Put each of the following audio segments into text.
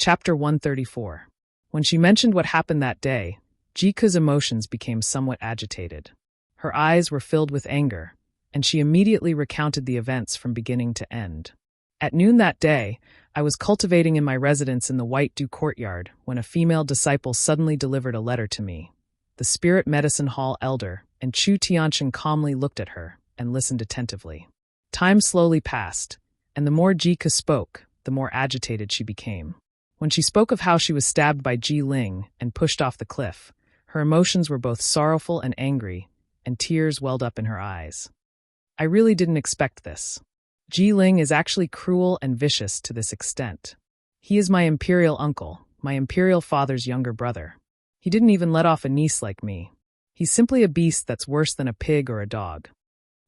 Chapter 134. When she mentioned what happened that day, Jika's emotions became somewhat agitated. Her eyes were filled with anger, and she immediately recounted the events from beginning to end. At noon that day, I was cultivating in my residence in the White Dew courtyard when a female disciple suddenly delivered a letter to me. The spirit medicine hall elder and Chu Tianxing calmly looked at her and listened attentively. Time slowly passed, and the more Jika spoke, the more agitated she became. When she spoke of how she was stabbed by Ji Ling and pushed off the cliff, her emotions were both sorrowful and angry, and tears welled up in her eyes. I really didn't expect this. Ji Ling is actually cruel and vicious to this extent. He is my imperial uncle, my imperial father's younger brother. He didn't even let off a niece like me. He's simply a beast that's worse than a pig or a dog.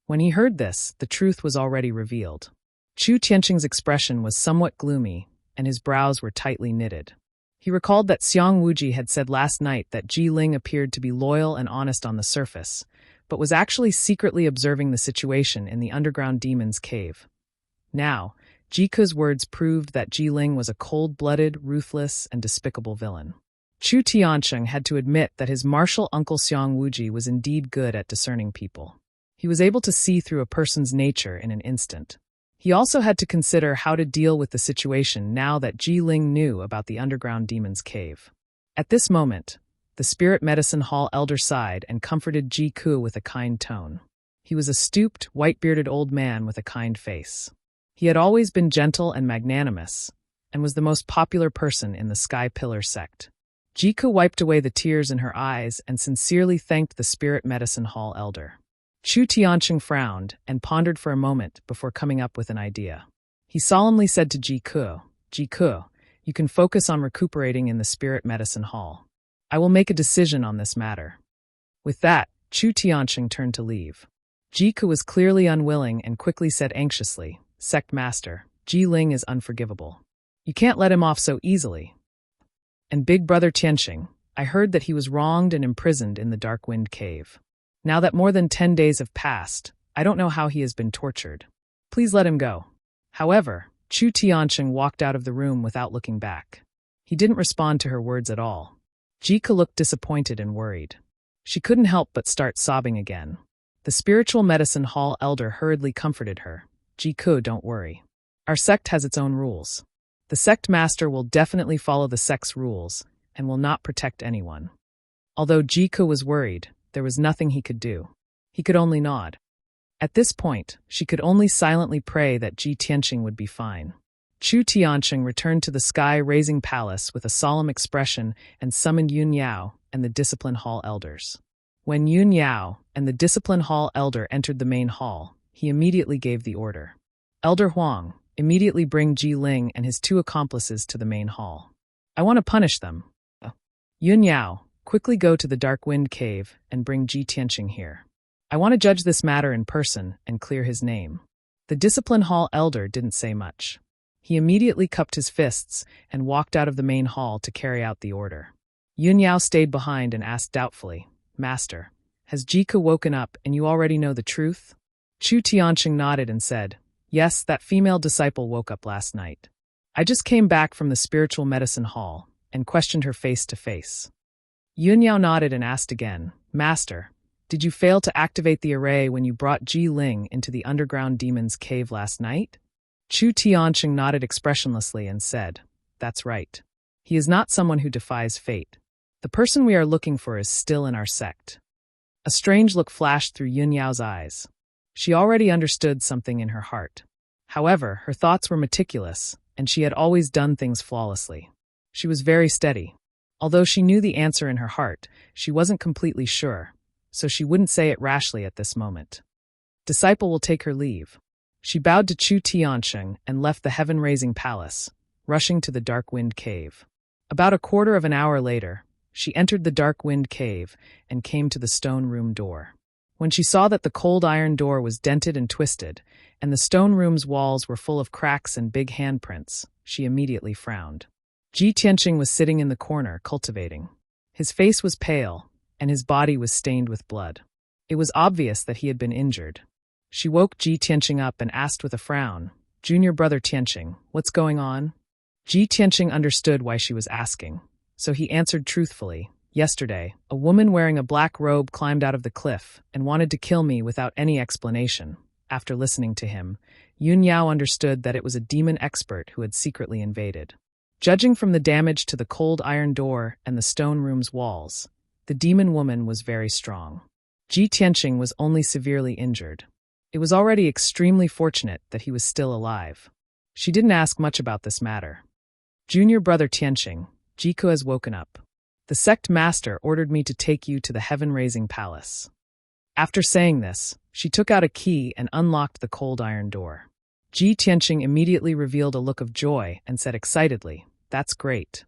When he heard this, the truth was already revealed. Chu Tianxing's expression was somewhat gloomy, and his brows were tightly knitted. He recalled that Xiang Wuji had said last night that Ji Ling appeared to be loyal and honest on the surface, but was actually secretly observing the situation in the underground demon's cave. Now, Jika's words proved that Ji Ling was a cold-blooded, ruthless, and despicable villain. Chu Tianxing had to admit that his martial uncle Xiang Wuji was indeed good at discerning people. He was able to see through a person's nature in an instant. He also had to consider how to deal with the situation now that Ji Ling knew about the underground demon's cave. At this moment, the spirit medicine hall elder sighed and comforted Ji Ku with a kind tone. He was a stooped, white-bearded old man with a kind face. He had always been gentle and magnanimous, and was the most popular person in the Sky Pillar sect. Ji Ku wiped away the tears in her eyes and sincerely thanked the spirit medicine hall elder. Chu Tianxing frowned and pondered for a moment before coming up with an idea. He solemnly said to Ji Ku, you can focus on recuperating in the spirit medicine hall. I will make a decision on this matter. With that, Chu Tianxing turned to leave. Ji Ku was clearly unwilling and quickly said anxiously, Sect Master, Ji Ling is unforgivable. You can't let him off so easily. And Big Brother Tianxing, I heard that he was wronged and imprisoned in the Dark Wind Cave. Now that more than 10 days have passed, I don't know how he has been tortured. Please let him go. However, Chu Tianxing walked out of the room without looking back. He didn't respond to her words at all. Jika looked disappointed and worried. She couldn't help but start sobbing again. The spiritual medicine hall elder hurriedly comforted her. Jiku, don't worry. Our sect has its own rules. The sect master will definitely follow the sect's rules and will not protect anyone. Although Jiku was worried, there was nothing he could do. He could only nod. At this point, she could only silently pray that Ji Tianxing would be fine. Chu Tianxing returned to the sky-raising palace with a solemn expression and summoned Yun Yao and the Discipline Hall elders. When Yun Yao and the Discipline Hall elder entered the main hall, he immediately gave the order. Elder Huang, immediately bring Ji Ling and his 2 accomplices to the main hall. I want to punish them. Yun Yao, quickly go to the Dark Wind Cave and bring Ji Tianxing here. I want to judge this matter in person and clear his name. The Discipline Hall elder didn't say much. He immediately cupped his fists and walked out of the main hall to carry out the order. Yun Yao stayed behind and asked doubtfully, Master, has Jika woken up and you already know the truth? Chu Tianxing nodded and said, Yes, that female disciple woke up last night. I just came back from the spiritual medicine hall and questioned her face to face. Yun Yao nodded and asked again, Master, did you fail to activate the array when you brought Ji Ling into the underground demon's cave last night? Chu Tianxing nodded expressionlessly and said, That's right. He is not someone who defies fate. The person we are looking for is still in our sect. A strange look flashed through Yun Yao's eyes. She already understood something in her heart. However, her thoughts were meticulous, and she had always done things flawlessly. She was very steady. Although she knew the answer in her heart, she wasn't completely sure, so she wouldn't say it rashly at this moment. Disciple will take her leave. She bowed to Chu Tianxing and left the heaven-raising palace, rushing to the Dark Wind Cave. About a quarter of an hour later, she entered the Dark Wind Cave and came to the stone room door. When she saw that the cold iron door was dented and twisted, and the stone room's walls were full of cracks and big handprints, she immediately frowned. Ji Tianxing was sitting in the corner, cultivating. His face was pale, and his body was stained with blood. It was obvious that he had been injured. She woke Ji Tianxing up and asked with a frown, Junior brother Tianxing, what's going on? Ji Tianqing understood why she was asking, so he answered truthfully. Yesterday, a woman wearing a black robe climbed out of the cliff and wanted to kill me without any explanation. After listening to him, Yun Yao understood that it was a demon expert who had secretly invaded. Judging from the damage to the cold iron door and the stone room's walls, the demon woman was very strong. Ji Tianqing was only severely injured. It was already extremely fortunate that he was still alive. She didn't ask much about this matter. Junior brother Tianqing, Jiku has woken up. The sect master ordered me to take you to the heaven-raising palace. After saying this, she took out a key and unlocked the cold iron door. Ji Tianqing immediately revealed a look of joy and said excitedly, "That's great.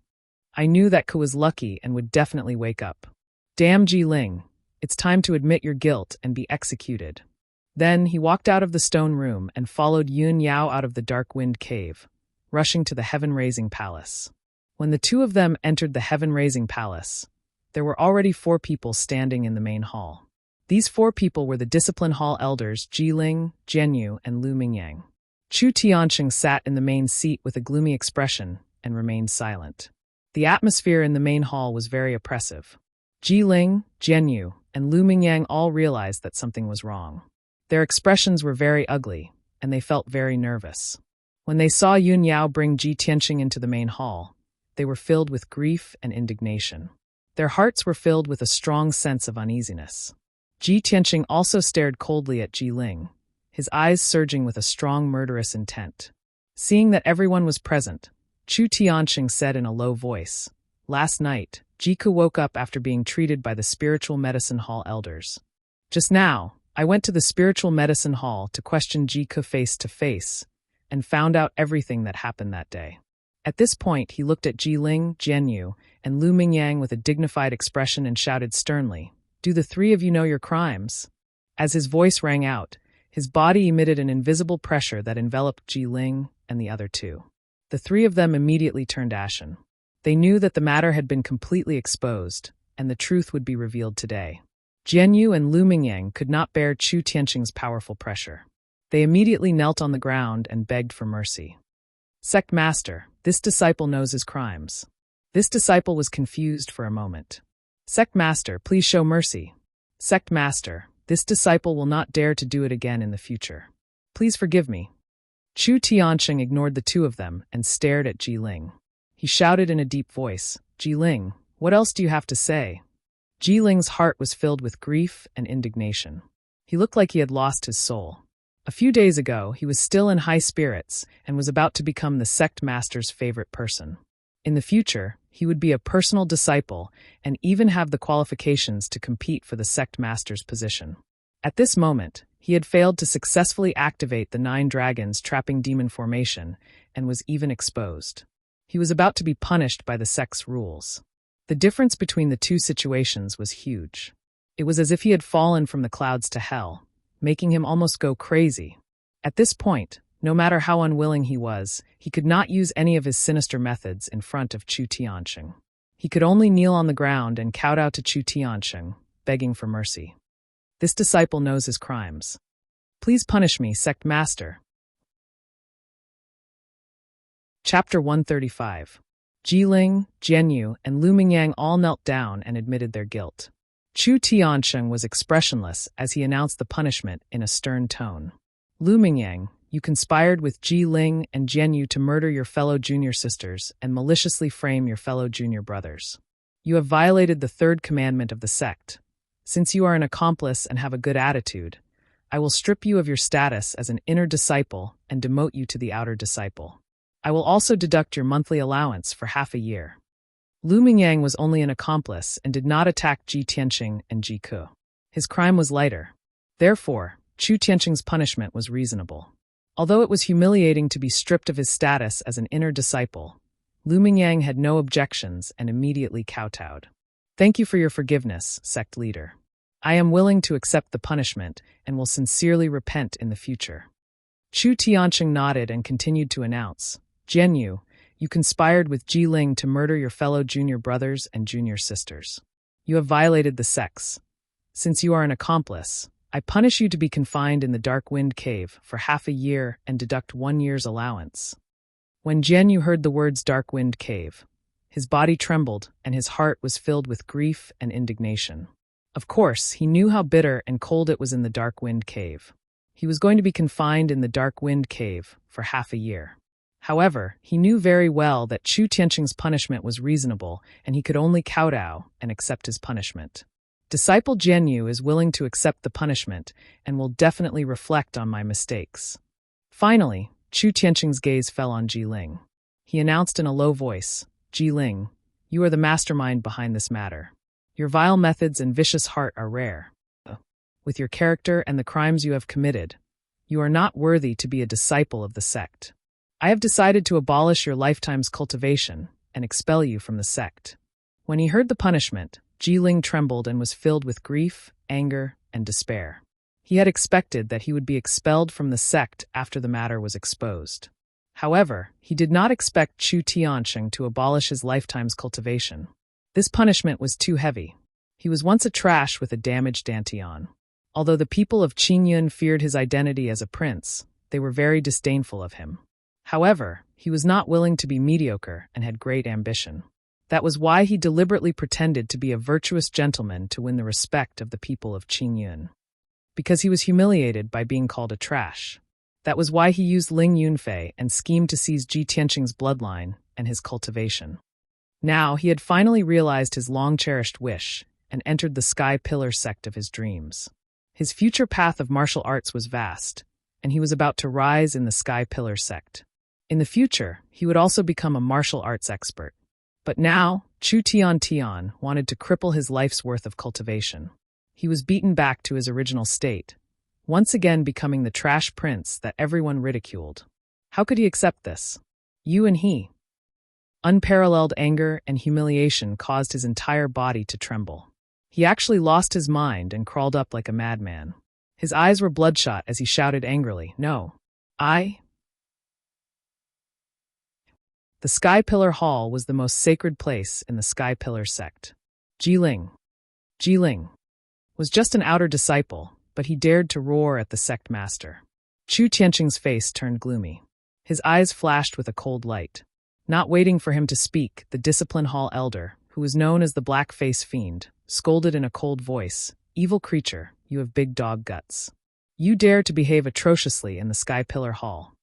I knew that Ku was lucky and would definitely wake up. Damn Ji Ling, it's time to admit your guilt and be executed." Then he walked out of the stone room and followed Yun Yao out of the dark wind cave, rushing to the heaven-raising palace. When the two of them entered the heaven-raising palace, there were already 4 people standing in the main hall. These 4 people were the discipline hall elders Ji Ling, Jianyu, and Lu Mingyang. Chu Tianqing sat in the main seat with a gloomy expression and remained silent. The atmosphere in the main hall was very oppressive. Ji Ling, Jianyu, and Lu Mingyang all realized that something was wrong. Their expressions were very ugly, and they felt very nervous. When they saw Yun Yao bring Ji Tianqing into the main hall, they were filled with grief and indignation. Their hearts were filled with a strong sense of uneasiness. Ji Tianqing also stared coldly at Ji Ling, his eyes surging with a strong murderous intent. Seeing that everyone was present, Chu Tianqing said in a low voice, "Last night, Jiku woke up after being treated by the spiritual medicine hall elders. Just now, I went to the spiritual medicine hall to question Jiku face to face and found out everything that happened that day." At this point, he looked at Ji Ling, Jianyu, and Lu Mingyang with a dignified expression and shouted sternly, "Do the 3 of you know your crimes?" As his voice rang out, his body emitted an invisible pressure that enveloped Ji Ling and the other 2. The 3 of them immediately turned ashen. They knew that the matter had been completely exposed, and the truth would be revealed today. Jianyu and Lu Mingyang could not bear Chu Tianqing's powerful pressure. They immediately knelt on the ground and begged for mercy. "Sect Master, this disciple knows his crimes." This disciple was confused for a moment. "Sect Master, please show mercy." "Sect Master, this disciple will not dare to do it again in the future. Please forgive me." Chu Tianqing ignored the 2 of them and stared at Ji Ling. He shouted in a deep voice, "Ji Ling, what else do you have to say?" Ji Ling's heart was filled with grief and indignation. He looked like he had lost his soul. A few days ago, he was still in high spirits and was about to become the sect master's favorite person. In the future, he would be a personal disciple and even have the qualifications to compete for the sect master's position. At this moment, he had failed to successfully activate the 9 dragons trapping demon formation and was even exposed. He was about to be punished by the sect's rules. The difference between the 2 situations was huge. It was as if he had fallen from the clouds to hell, making him almost go crazy. At this point, no matter how unwilling he was, he could not use any of his sinister methods in front of Chu Tianqing. He could only kneel on the ground and kowtow to Chu Tianqing, begging for mercy. "This disciple knows his crimes. Please punish me, sect master." Chapter 135. Ji Ling, Jianyu, and Lu Mingyang all knelt down and admitted their guilt. Chu Tianqing was expressionless as he announced the punishment in a stern tone. "Lu Mingyang, you conspired with Ji Ling and Jianyu to murder your fellow junior sisters and maliciously frame your fellow junior brothers. You have violated the 3rd commandment of the sect. Since you are an accomplice and have a good attitude, I will strip you of your status as an inner disciple and demote you to the outer disciple. I will also deduct your monthly allowance for half a year." Lu Mingyang was only an accomplice and did not attack Ji Tianqing and Ji Ku. His crime was lighter. Therefore, Chu Tianqing's punishment was reasonable. Although it was humiliating to be stripped of his status as an inner disciple, Lu Mingyang had no objections and immediately kowtowed. "Thank you for your forgiveness, sect leader. I am willing to accept the punishment and will sincerely repent in the future." Chu Tianqing nodded and continued to announce, "Jianyu, you conspired with Ji Ling to murder your fellow junior brothers and junior sisters. You have violated the sects. Since you are an accomplice, I punish you to be confined in the dark wind cave for half a year and deduct 1 year's allowance." When Jianyu heard the words Dark Wind Cave, his body trembled and his heart was filled with grief and indignation. Of course, he knew how bitter and cold it was in the Dark Wind Cave. He was going to be confined in the Dark Wind Cave for half a year. However, he knew very well that Chu Tianqing's punishment was reasonable and he could only kowtow and accept his punishment. Disciple Jianyu is willing to accept the punishment and will definitely reflect on my mistakes. Finally, Chu Tianqing's gaze fell on Ji Ling. He announced in a low voice, Ji Ling, you are the mastermind behind this matter. Your vile methods and vicious heart are rare. With your character and the crimes you have committed, you are not worthy to be a disciple of the sect. I have decided to abolish your lifetime's cultivation and expel you from the sect. When he heard the punishment, Ji Ling trembled and was filled with grief, anger, and despair. He had expected that he would be expelled from the sect after the matter was exposed. However, he did not expect Chu Tianqing to abolish his lifetime's cultivation. This punishment was too heavy. He was once a trash with a damaged dantian. Although the people of Qingyun feared his identity as a prince, they were very disdainful of him. However, he was not willing to be mediocre and had great ambition. That was why he deliberately pretended to be a virtuous gentleman to win the respect of the people of Qingyun. Because he was humiliated by being called a trash. That was why he used Ling Yunfei and schemed to seize Ji Tianqing's bloodline and his cultivation. Now he had finally realized his long-cherished wish and entered the Sky Pillar sect of his dreams. His future path of martial arts was vast, and he was about to rise in the Sky Pillar sect. In the future, he would also become a martial arts expert. But now, Chu Tian wanted to cripple his life's worth of cultivation. He was beaten back to his original state, once again becoming the trash prince that everyone ridiculed. How could he accept this? You and he. Unparalleled anger and humiliation caused his entire body to tremble. He actually lost his mind and crawled up like a madman. His eyes were bloodshot as he shouted angrily, "No! The Sky Pillar Hall was the most sacred place in the Sky Pillar sect. Ji Ling was just an outer disciple, but he dared to roar at the sect master. Chu Tianqing's face turned gloomy. His eyes flashed with a cold light. Not waiting for him to speak, the Discipline Hall elder, who was known as the Black Face Fiend, scolded in a cold voice, "Evil creature, you have big dog guts. You dare to behave atrociously in the Sky Pillar Hall."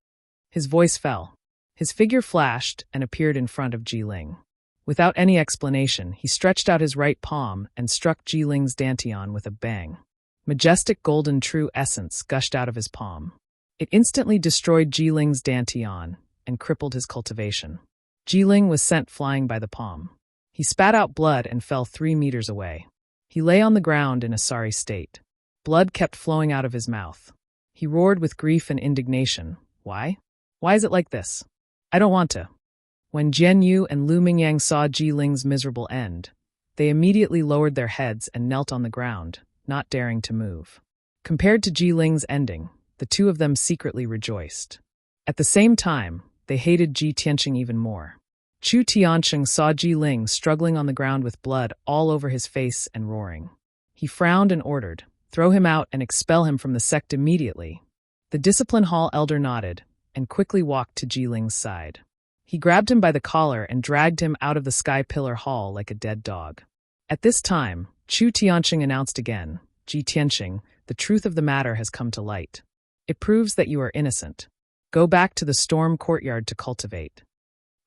His voice fell. His figure flashed and appeared in front of Ji Ling. Without any explanation, he stretched out his right palm and struck Ji Ling's dantian with a bang. Majestic golden true essence gushed out of his palm. It instantly destroyed Ji Ling's dantian and crippled his cultivation. Ji Ling was sent flying by the palm. He spat out blood and fell 3 meters away. He lay on the ground in a sorry state. Blood kept flowing out of his mouth. He roared with grief and indignation. Why? Why is it like this? I don't want to. When Jianyu and Lu Mingyang saw Ji Ling's miserable end, they immediately lowered their heads and knelt on the ground, not daring to move. Compared to Ji Ling's ending, the two of them secretly rejoiced. At the same time, they hated Ji Tianqing even more. Chu Tianqing saw Ji Ling struggling on the ground with blood all over his face and roaring. He frowned and ordered, "Throw him out and expel him from the sect immediately." The Discipline Hall elder nodded and quickly walked to Ji Ling's side. He grabbed him by the collar and dragged him out of the Sky Pillar Hall like a dead dog. At this time, Chu Tianqing announced again, "Ji Tianqing, the truth of the matter has come to light. It proves that you are innocent. Go back to the storm courtyard to cultivate."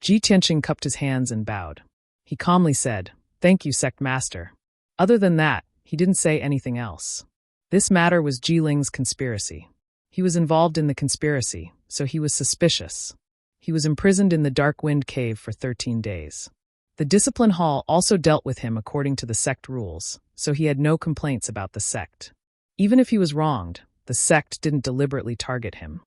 Ji Tianqing cupped his hands and bowed. He calmly said, "Thank you, sect master." Other than that, he didn't say anything else. This matter was Ji Ling's conspiracy. He was involved in the conspiracy, so he was suspicious. He was imprisoned in the Dark Wind Cave for 13 days. The Discipline Hall also dealt with him according to the sect rules, so he had no complaints about the sect. Even if he was wronged, the sect didn't deliberately target him.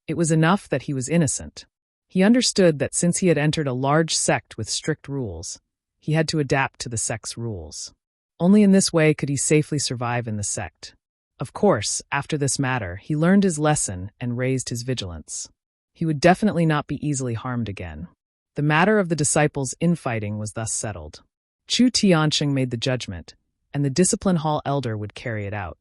It was enough that he was innocent. He understood that since he had entered a large sect with strict rules, he had to adapt to the sect's rules. Only in this way could he safely survive in the sect. Of course, after this matter, he learned his lesson and raised his vigilance. He would definitely not be easily harmed again. The matter of the disciples' infighting was thus settled. Chu Tianqing made the judgment, and the Discipline Hall elder would carry it out.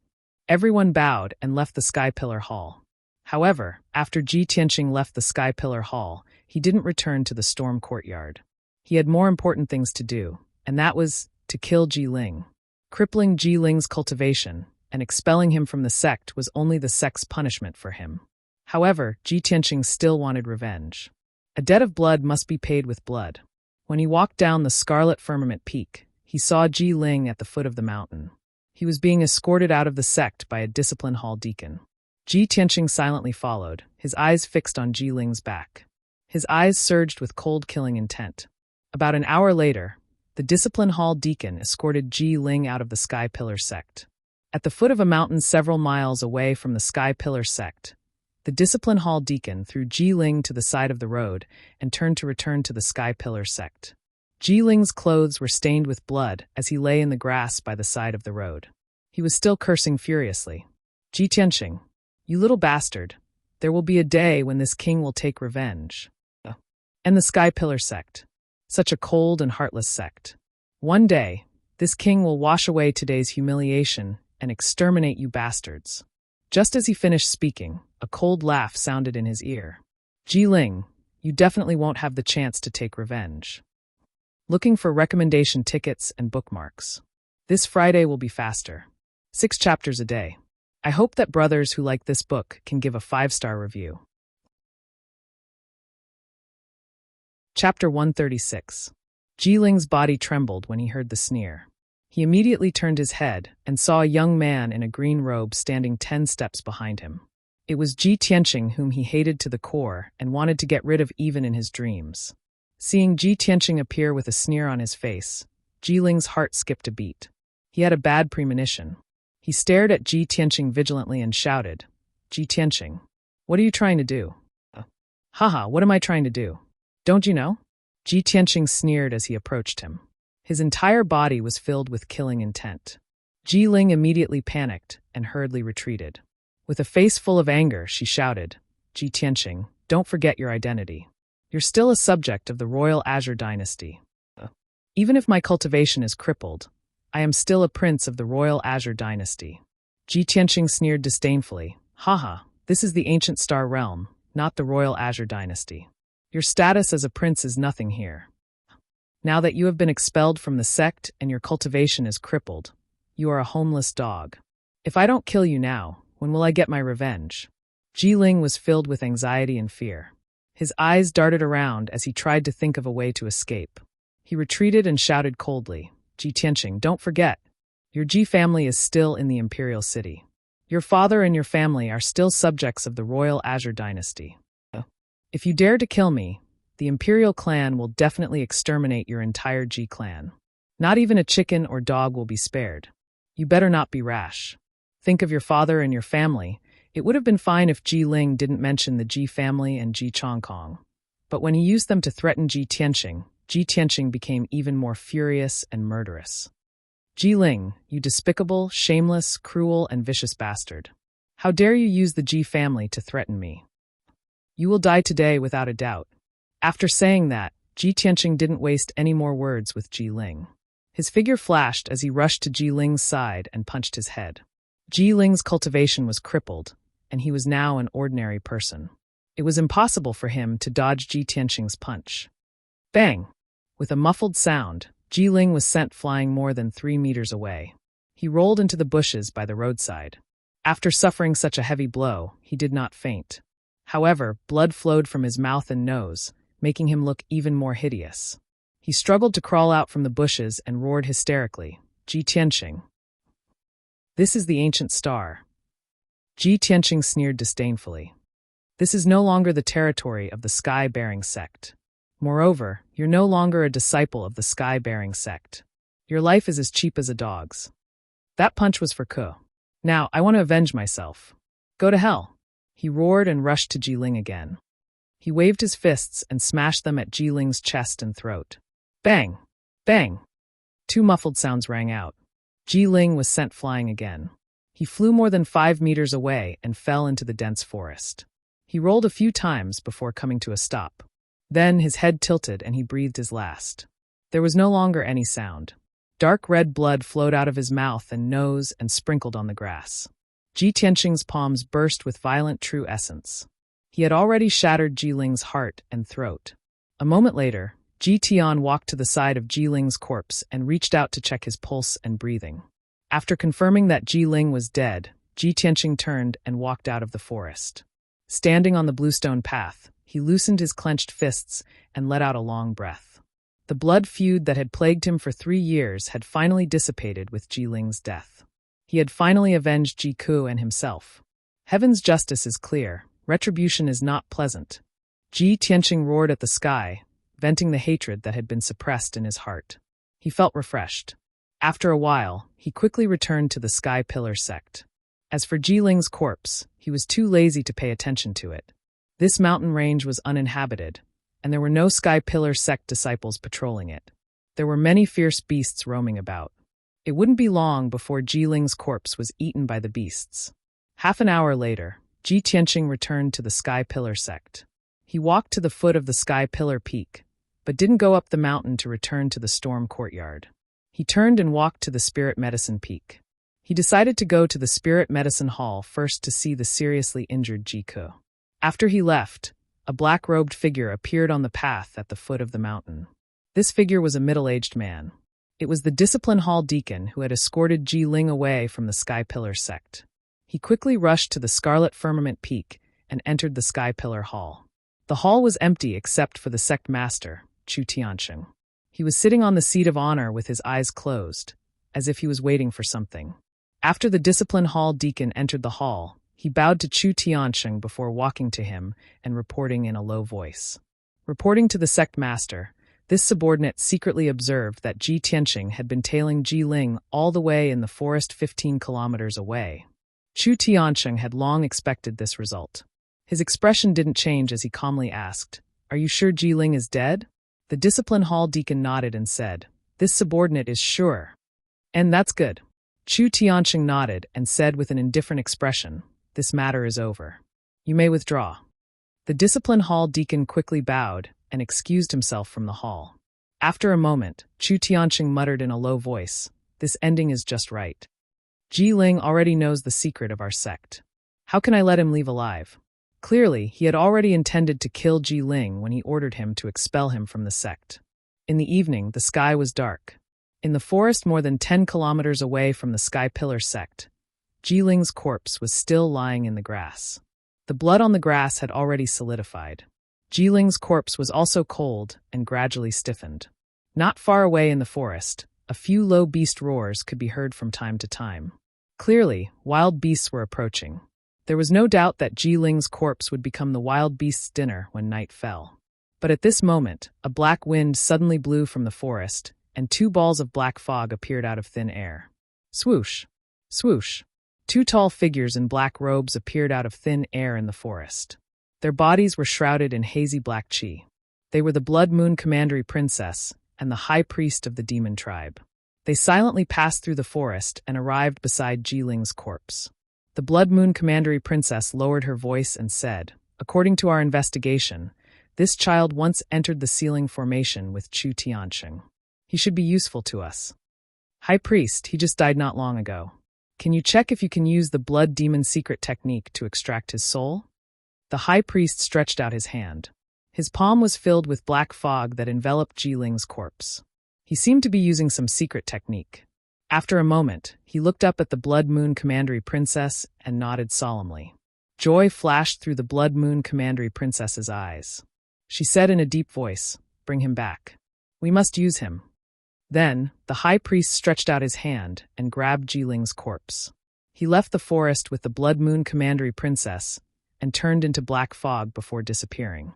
Everyone bowed and left the Sky Pillar Hall. However, after Ji Tianqing left the Sky Pillar Hall, he didn't return to the storm courtyard. He had more important things to do, and that was to kill Ji Ling. Crippling Ji Ling's cultivation and expelling him from the sect was only the sect's punishment for him. However, Ji Tianqing still wanted revenge. A debt of blood must be paid with blood. When he walked down the scarlet firmament peak, he saw Ji Ling at the foot of the mountain. He was being escorted out of the sect by a discipline hall deacon. Ji Tianqing silently followed, his eyes fixed on Ji Ling's back. His eyes surged with cold killing intent. About an hour later, the discipline hall deacon escorted Ji Ling out of the Sky Pillar sect. At the foot of a mountain several miles away from the Sky Pillar sect, the discipline hall deacon threw Ji Ling to the side of the road and turned to return to the Sky Pillar sect. Ji Ling's clothes were stained with blood as he lay in the grass by the side of the road. He was still cursing furiously. Ji Tianqing, you little bastard, there will be a day when this king will take revenge. And the Sky Pillar sect. Such a cold and heartless sect. One day, this king will wash away today's humiliation and exterminate you bastards. Just as he finished speaking, a cold laugh sounded in his ear. Ji Ling, you definitely won't have the chance to take revenge. Looking for recommendation tickets and bookmarks. This Friday will be faster. 6 chapters a day. I hope that brothers who like this book can give a 5-star review. Chapter 136. Ji Ling's body trembled when he heard the sneer. He immediately turned his head and saw a young man in a green robe standing 10 steps behind him. It was Ji Tianqing, whom he hated to the core and wanted to get rid of even in his dreams. Seeing Ji Tianqing appear with a sneer on his face, Ji Ling's heart skipped a beat. He had a bad premonition. He stared at Ji Tianqing vigilantly and shouted, Ji Tianqing, what are you trying to do? Haha, what am I trying to do? Don't you know? Ji Tianqing sneered as he approached him. His entire body was filled with killing intent. Ji Ling immediately panicked and hurriedly retreated. With a face full of anger, she shouted, Ji Tianqing, don't forget your identity. You're still a subject of the Royal Azure Dynasty. Even if my cultivation is crippled, I am still a prince of the Royal Azure Dynasty. Ji Tianqing sneered disdainfully, haha, this is the ancient star realm, not the Royal Azure Dynasty. Your status as a prince is nothing here. Now that you have been expelled from the sect and your cultivation is crippled, you are a homeless dog. If I don't kill you now, when will I get my revenge? Ji Ling was filled with anxiety and fear. His eyes darted around as he tried to think of a way to escape. He retreated and shouted coldly, Ji Tianqing, don't forget. Your Ji family is still in the Imperial City. Your father and your family are still subjects of the Royal Azure Dynasty. If you dare to kill me, the Imperial clan will definitely exterminate your entire Ji clan. Not even a chicken or dog will be spared. You better not be rash. Think of your father and your family. It would have been fine if Ji Ling didn't mention the Ji family and Ji Chongkong. But when he used them to threaten Ji Tianqing became even more furious and murderous. Ji Ling, you despicable, shameless, cruel, and vicious bastard. How dare you use the Ji family to threaten me? You will die today without a doubt. After saying that, Ji Tianqing didn't waste any more words with Ji Ling. His figure flashed as he rushed to Ji Ling's side and punched his head. Ji Ling's cultivation was crippled, and he was now an ordinary person. It was impossible for him to dodge Ji Tianqing's punch. Bang! With a muffled sound, Ji Ling was sent flying more than 3 meters away. He rolled into the bushes by the roadside. After suffering such a heavy blow, he did not faint. However, blood flowed from his mouth and nose, making him look even more hideous. He struggled to crawl out from the bushes and roared hysterically, Ji Tianqing. This is the ancient star. Ji Tianqing sneered disdainfully. This is no longer the territory of the Sky-bearing sect. Moreover, you're no longer a disciple of the Sky-bearing sect. Your life is as cheap as a dog's. That punch was for Ke. Now, I want to avenge myself. Go to hell. He roared and rushed to Ji Ling again. He waved his fists and smashed them at Ji Ling's chest and throat. Bang! Bang! 2 muffled sounds rang out. Ji Ling was sent flying again. He flew more than 5 meters away and fell into the dense forest. He rolled a few times before coming to a stop. Then his head tilted and he breathed his last. There was no longer any sound. Dark red blood flowed out of his mouth and nose and sprinkled on the grass. Ji Tianqing's palms burst with violent true essence. He had already shattered Jiling's heart and throat. A moment later, Ji Tian walked to the side of Jiling's corpse and reached out to check his pulse and breathing. After confirming that Jiling was dead, Ji Tianqing turned and walked out of the forest. Standing on the bluestone path, he loosened his clenched fists and let out a long breath. The blood feud that had plagued him for 3 years had finally dissipated with Jiling's death. He had finally avenged Ji Ku and himself. Heaven's justice is clear. Retribution is not pleasant. Ji Tianqing roared at the sky, venting the hatred that had been suppressed in his heart. He felt refreshed. After a while, he quickly returned to the Sky Pillar sect. As for Jiling's corpse, he was too lazy to pay attention to it. This mountain range was uninhabited, and there were no Sky Pillar sect disciples patrolling it. There were many fierce beasts roaming about. It wouldn't be long before Jiling's corpse was eaten by the beasts. Half an hour later, Ji Tianqing returned to the Sky Pillar sect. He walked to the foot of the Sky Pillar peak, but didn't go up the mountain to return to the storm courtyard. He turned and walked to the Spirit Medicine Peak. He decided to go to the Spirit Medicine Hall first to see the seriously injured Ji Ku. After he left, a black-robed figure appeared on the path at the foot of the mountain. This figure was a middle-aged man. It was the Discipline Hall deacon who had escorted Jiling away from the Sky Pillar sect. He quickly rushed to the Scarlet Firmament Peak and entered the Sky Pillar Hall. The hall was empty except for the sect master, Chu Tianqing. He was sitting on the seat of honor with his eyes closed, as if he was waiting for something. After the Discipline Hall deacon entered the hall, he bowed to Chu Tianqing before walking to him and reporting in a low voice. Reporting to the sect master, this subordinate secretly observed that Ji Tianqing had been tailing Jiling all the way in the forest 15 kilometers away. Chu Tianqing had long expected this result. His expression didn't change as he calmly asked, "Are you sure Jiling is dead?" The Discipline Hall deacon nodded and said, "This subordinate is sure." "And that's good." Chu Tianqing nodded and said with an indifferent expression, "This matter is over. You may withdraw." The Discipline Hall deacon quickly bowed and excused himself from the hall. After a moment, Chu Tianqing muttered in a low voice, "This ending is just right. Jiling already knows the secret of our sect. How can I let him leave alive?" Clearly, he had already intended to kill Jiling when he ordered him to expel him from the sect. In the evening, the sky was dark. In the forest more than 10 kilometers away from the Sky Pillar sect, Jiling's corpse was still lying in the grass. The blood on the grass had already solidified. Jiling's corpse was also cold and gradually stiffened. Not far away in the forest, a few low beast roars could be heard from time to time. Clearly, wild beasts were approaching. There was no doubt that Jiling's corpse would become the wild beast's dinner when night fell. But at this moment, a black wind suddenly blew from the forest, and 2 balls of black fog appeared out of thin air. Swoosh! Swoosh! 2 tall figures in black robes appeared out of thin air in the forest. Their bodies were shrouded in hazy black chi. They were the Blood Moon Commandery Princess and the High Priest of the Demon Tribe. They silently passed through the forest and arrived beside Jiling's corpse. The Blood Moon Commandery Princess lowered her voice and said, "According to our investigation, this child once entered the ceiling formation with Chu Tianqing. He should be useful to us." "High Priest, he just died not long ago. Can you check if you can use the Blood Demon secret technique to extract his soul?" The High Priest stretched out his hand. His palm was filled with black fog that enveloped Jiling's corpse. He seemed to be using some secret technique. After a moment, he looked up at the Blood Moon Commandery Princess and nodded solemnly. Joy flashed through the Blood Moon Commandery Princess's eyes. She said in a deep voice, "Bring him back. We must use him." Then, the High Priest stretched out his hand and grabbed Jiling's corpse. He left the forest with the Blood Moon Commandery Princess and turned into black fog before disappearing.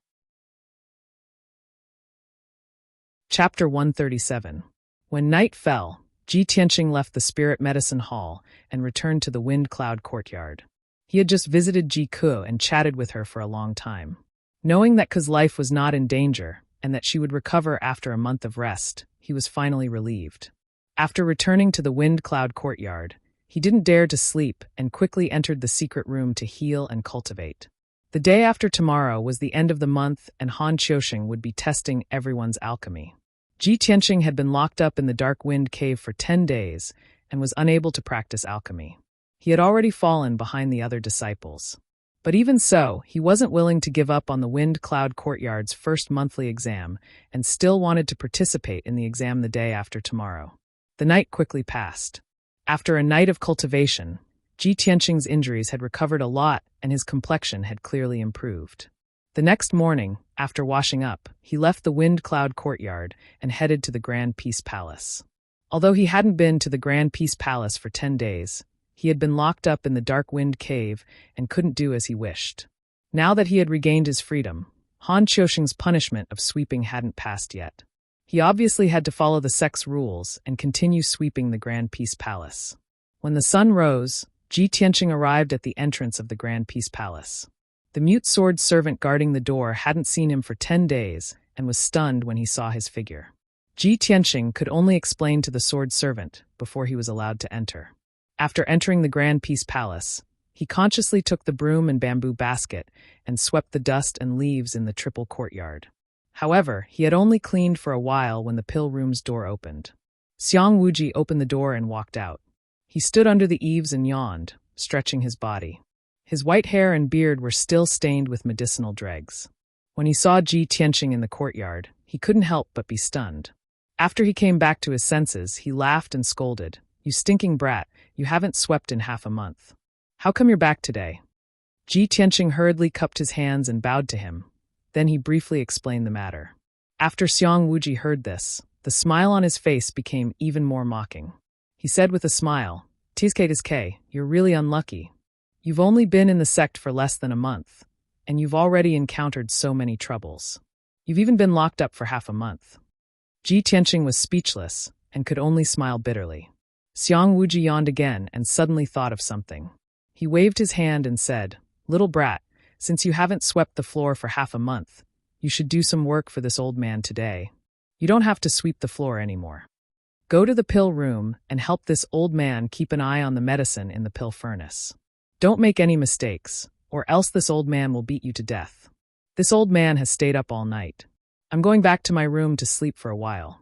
Chapter 137. When night fell, Ji Tianqing left the Spirit Medicine Hall and returned to the Wind Cloud Courtyard. He had just visited Ji Ku and chatted with her for a long time. Knowing that Ku's life was not in danger and that she would recover after a month of rest, he was finally relieved. After returning to the Wind Cloud Courtyard, he didn't dare to sleep and quickly entered the secret room to heal and cultivate. The day after tomorrow was the end of the month and Han Qiuxing would be testing everyone's alchemy. Ji Tianqing had been locked up in the Dark Wind Cave for 10 days and was unable to practice alchemy. He had already fallen behind the other disciples. But even so, he wasn't willing to give up on the Wind Cloud Courtyard's first monthly exam and still wanted to participate in the exam the day after tomorrow. The night quickly passed. After a night of cultivation, Ji Tianqing's injuries had recovered a lot and his complexion had clearly improved. The next morning, after washing up, he left the Wind Cloud Courtyard and headed to the Grand Peace Palace. Although he hadn't been to the Grand Peace Palace for 10 days, he had been locked up in the Dark Wind Cave and couldn't do as he wished. Now that he had regained his freedom, Han Qiusheng's punishment of sweeping hadn't passed yet. He obviously had to follow the sect's rules and continue sweeping the Grand Peace Palace. When the sun rose, Ji Tianqing arrived at the entrance of the Grand Peace Palace. The mute sword servant guarding the door hadn't seen him for 10 days and was stunned when he saw his figure. Ji Tianqing could only explain to the sword servant before he was allowed to enter. After entering the Grand Peace Palace, he consciously took the broom and bamboo basket and swept the dust and leaves in the triple courtyard. However, he had only cleaned for a while when the pill room's door opened. Xiang Wuji opened the door and walked out. He stood under the eaves and yawned, stretching his body. His white hair and beard were still stained with medicinal dregs. When he saw Ji Tianqing in the courtyard, he couldn't help but be stunned. After he came back to his senses, he laughed and scolded. "You stinking brat, you haven't swept in half a month. How come you're back today?" Ji Tianqing hurriedly cupped his hands and bowed to him. Then he briefly explained the matter. After Xiang Wuji heard this, the smile on his face became even more mocking. He said with a smile, "Tsk, you're really unlucky. You've only been in the sect for less than a month, and you've already encountered so many troubles. You've even been locked up for half a month." Ji Tianqing was speechless and could only smile bitterly. Xiang Wuji yawned again and suddenly thought of something. He waved his hand and said, "Little brat, since you haven't swept the floor for half a month, you should do some work for this old man today. You don't have to sweep the floor anymore. Go to the pill room and help this old man keep an eye on the medicine in the pill furnace. Don't make any mistakes, or else this old man will beat you to death. This old man has stayed up all night. I'm going back to my room to sleep for a while."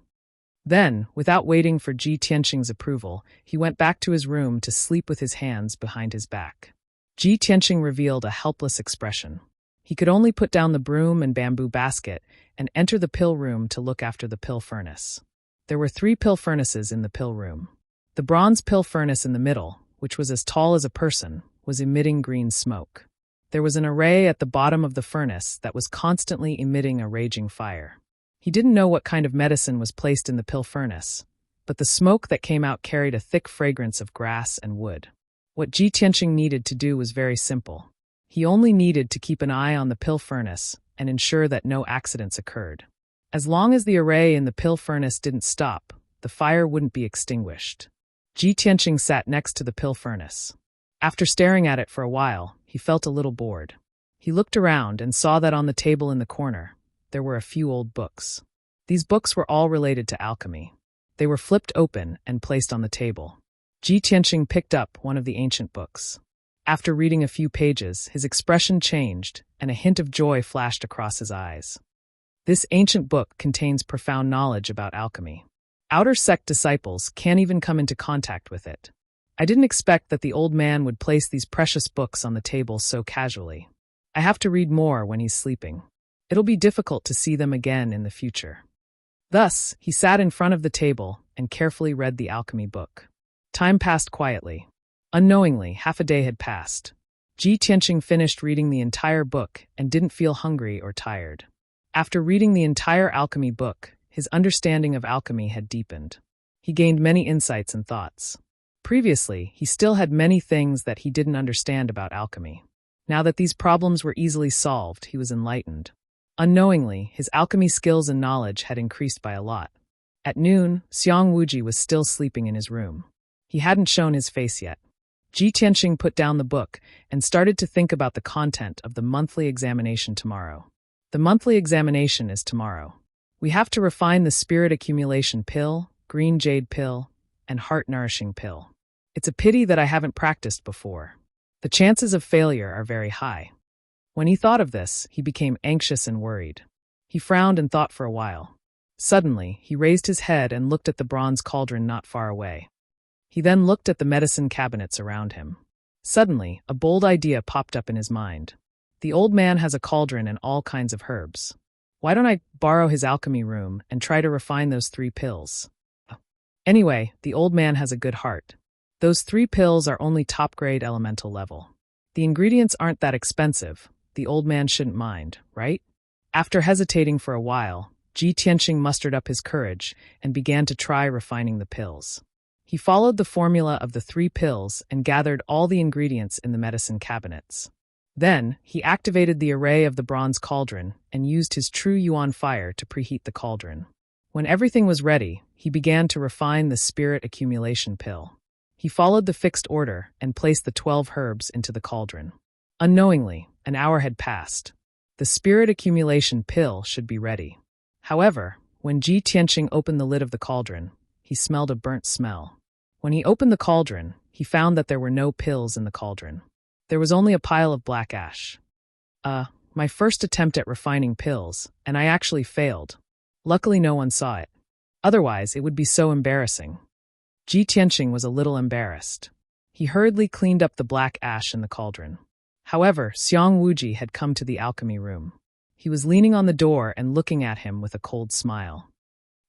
Then, without waiting for Ji Tianqing's approval, he went back to his room to sleep with his hands behind his back. Ji Tianqing revealed a helpless expression. He could only put down the broom and bamboo basket and enter the pill room to look after the pill furnace. There were 3 pill furnaces in the pill room. The bronze pill furnace in the middle, which was as tall as a person, was emitting green smoke. There was an array at the bottom of the furnace that was constantly emitting a raging fire. He didn't know what kind of medicine was placed in the pill furnace, but the smoke that came out carried a thick fragrance of grass and wood. What Ji Tianqing needed to do was very simple. He only needed to keep an eye on the pill furnace and ensure that no accidents occurred. As long as the array in the pill furnace didn't stop, the fire wouldn't be extinguished. Ji Tianqing sat next to the pill furnace. After staring at it for a while, he felt a little bored. He looked around and saw that on the table in the corner, there were a few old books. These books were all related to alchemy. They were flipped open and placed on the table. Ji Tianqing picked up one of the ancient books. After reading a few pages, his expression changed, and a hint of joy flashed across his eyes. This ancient book contains profound knowledge about alchemy. Outer sect disciples can't even come into contact with it. I didn't expect that the old man would place these precious books on the table so casually. I have to read more when he's sleeping. It'll be difficult to see them again in the future. Thus, he sat in front of the table and carefully read the alchemy book. Time passed quietly. Unknowingly, half a day had passed. Ji Tianqing finished reading the entire book and didn't feel hungry or tired. After reading the entire alchemy book, his understanding of alchemy had deepened. He gained many insights and thoughts. Previously, he still had many things that he didn't understand about alchemy. Now that these problems were easily solved, he was enlightened. Unknowingly, his alchemy skills and knowledge had increased by a lot. At noon, Xiang Wuji was still sleeping in his room. He hadn't shown his face yet. Ji Tianqing put down the book and started to think about the content of the monthly examination tomorrow. The monthly examination is tomorrow. We have to refine the spirit accumulation pill, green jade pill, and heart-nourishing pill. It's a pity that I haven't practiced before. The chances of failure are very high. When he thought of this, he became anxious and worried. He frowned and thought for a while. Suddenly, he raised his head and looked at the bronze cauldron not far away. He then looked at the medicine cabinets around him. Suddenly, a bold idea popped up in his mind. The old man has a cauldron and all kinds of herbs. Why don't I borrow his alchemy room and try to refine those 3 pills? Anyway, the old man has a good heart. Those 3 pills are only top-grade elemental level. The ingredients aren't that expensive. The old man shouldn't mind, right? After hesitating for a while, Ji Tianqing mustered up his courage and began to try refining the pills. He followed the formula of the 3 pills and gathered all the ingredients in the medicine cabinets. Then, he activated the array of the bronze cauldron and used his true yuan fire to preheat the cauldron. When everything was ready, he began to refine the spirit accumulation pill. He followed the fixed order and placed the 12 herbs into the cauldron. Unknowingly, an hour had passed. The spirit accumulation pill should be ready. However, when Ji Tianqing opened the lid of the cauldron, he smelled a burnt smell. When he opened the cauldron, he found that there were no pills in the cauldron. There was only a pile of black ash. My first attempt at refining pills, and I actually failed. Luckily no one saw it. Otherwise, it would be so embarrassing. Ji Tianqing was a little embarrassed. He hurriedly cleaned up the black ash in the cauldron. However, Xiang Wuji had come to the alchemy room. He was leaning on the door and looking at him with a cold smile.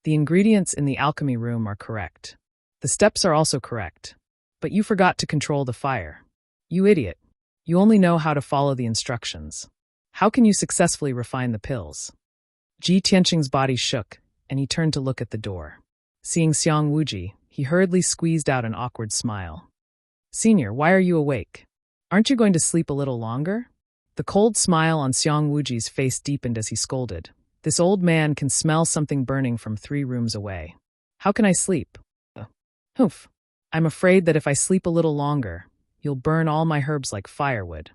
The ingredients in the alchemy room are correct. The steps are also correct. But you forgot to control the fire. You idiot. You only know how to follow the instructions. How can you successfully refine the pills? Ji Tianqing's body shook, and he turned to look at the door. Seeing Xiang Wuji, he hurriedly squeezed out an awkward smile. Senior, why are you awake? Aren't you going to sleep a little longer? The cold smile on Xiang Wuji's face deepened as he scolded. This old man can smell something burning from 3 rooms away. How can I sleep? Humph. I'm afraid that if I sleep a little longer, you'll burn all my herbs like firewood.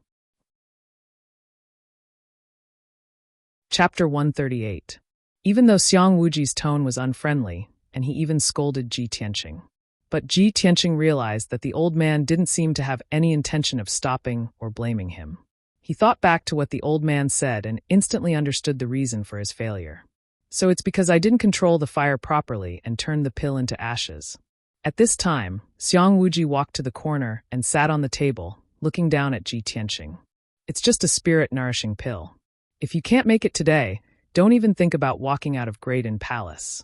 Chapter 138. Even though Xiang Wuji's tone was unfriendly, and he even scolded Ji Tianqing. But Ji Tianqing realized that the old man didn't seem to have any intention of stopping or blaming him. He thought back to what the old man said and instantly understood the reason for his failure. So it's because I didn't control the fire properly and turned the pill into ashes. At this time, Xiang Wuji walked to the corner and sat on the table, looking down at Ji Tianqing. It's just a spirit-nourishing pill. If you can't make it today, don't even think about walking out of Graydon Palace.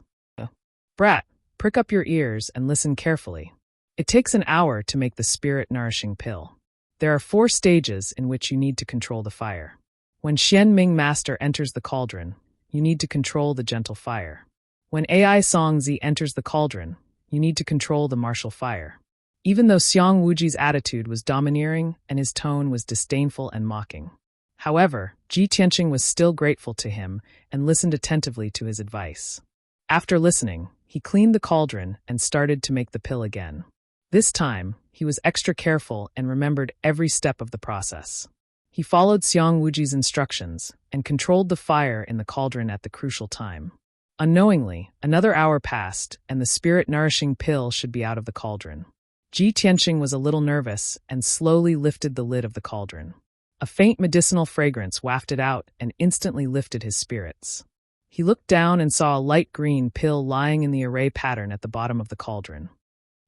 Brat, prick up your ears and listen carefully. It takes an hour to make the spirit-nourishing pill. There are 4 stages in which you need to control the fire. When Xian Ming Master enters the cauldron, you need to control the gentle fire. When AI Songzi enters the cauldron, you need to control the martial fire. Even though Xiang Wuji's attitude was domineering and his tone was disdainful and mocking. However, Ji Tianqing was still grateful to him and listened attentively to his advice. After listening, he cleaned the cauldron and started to make the pill again. This time, he was extra careful and remembered every step of the process. He followed Xiang Wuji's instructions and controlled the fire in the cauldron at the crucial time. Unknowingly, another hour passed and the spirit-nourishing pill should be out of the cauldron. Ji Tianqing was a little nervous and slowly lifted the lid of the cauldron. A faint medicinal fragrance wafted out and instantly lifted his spirits. He looked down and saw a light green pill lying in the array pattern at the bottom of the cauldron.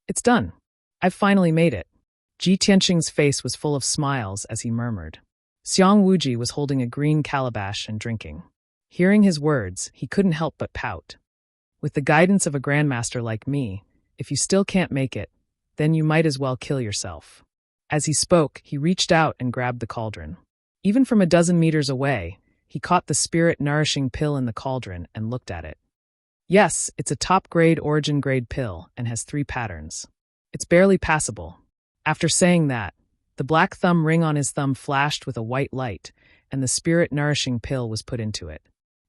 It's done. I've finally made it. Ji Tianqing's face was full of smiles as he murmured. Xiang Wuji was holding a green calabash and drinking. Hearing his words, he couldn't help but pout. With the guidance of a grandmaster like me, if you still can't make it, then you might as well kill yourself. As he spoke, he reached out and grabbed the cauldron. Even from a dozen meters away, he caught the spirit-nourishing pill in the cauldron and looked at it. Yes, it's a top-grade origin-grade pill and has 3 patterns. It's barely passable. After saying that, the black thumb ring on his thumb flashed with a white light, and the spirit-nourishing pill was put into it.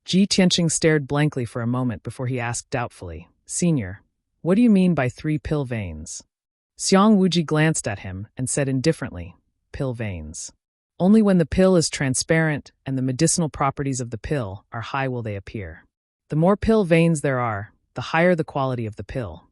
Ji Tianqing stared blankly for a moment before he asked doubtfully, Senior, what do you mean by 3 pill veins? Xiang Wuji glanced at him and said indifferently, pill veins. Only when the pill is transparent and the medicinal properties of the pill are high will they appear. The more pill veins there are, the higher the quality of the pill.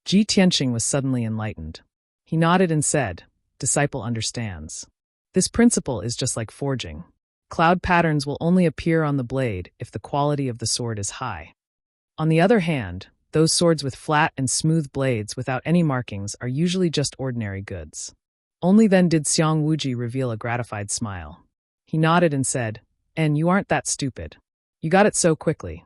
Ji Tianqing was suddenly enlightened. He nodded and said, Disciple understands. This principle is just like forging. Cloud patterns will only appear on the blade if the quality of the sword is high. On the other hand, those swords with flat and smooth blades without any markings are usually just ordinary goods. Only then did Xiang Wuji reveal a gratified smile. He nodded and said, "And you aren't that stupid. You got it so quickly."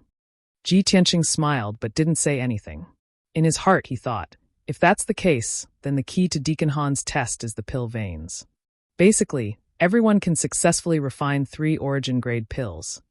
Ji Tianqing smiled but didn't say anything. In his heart he thought, if that's the case, then the key to Deacon Han's test is the pill veins. Basically, everyone can successfully refine 3 origin-grade pills,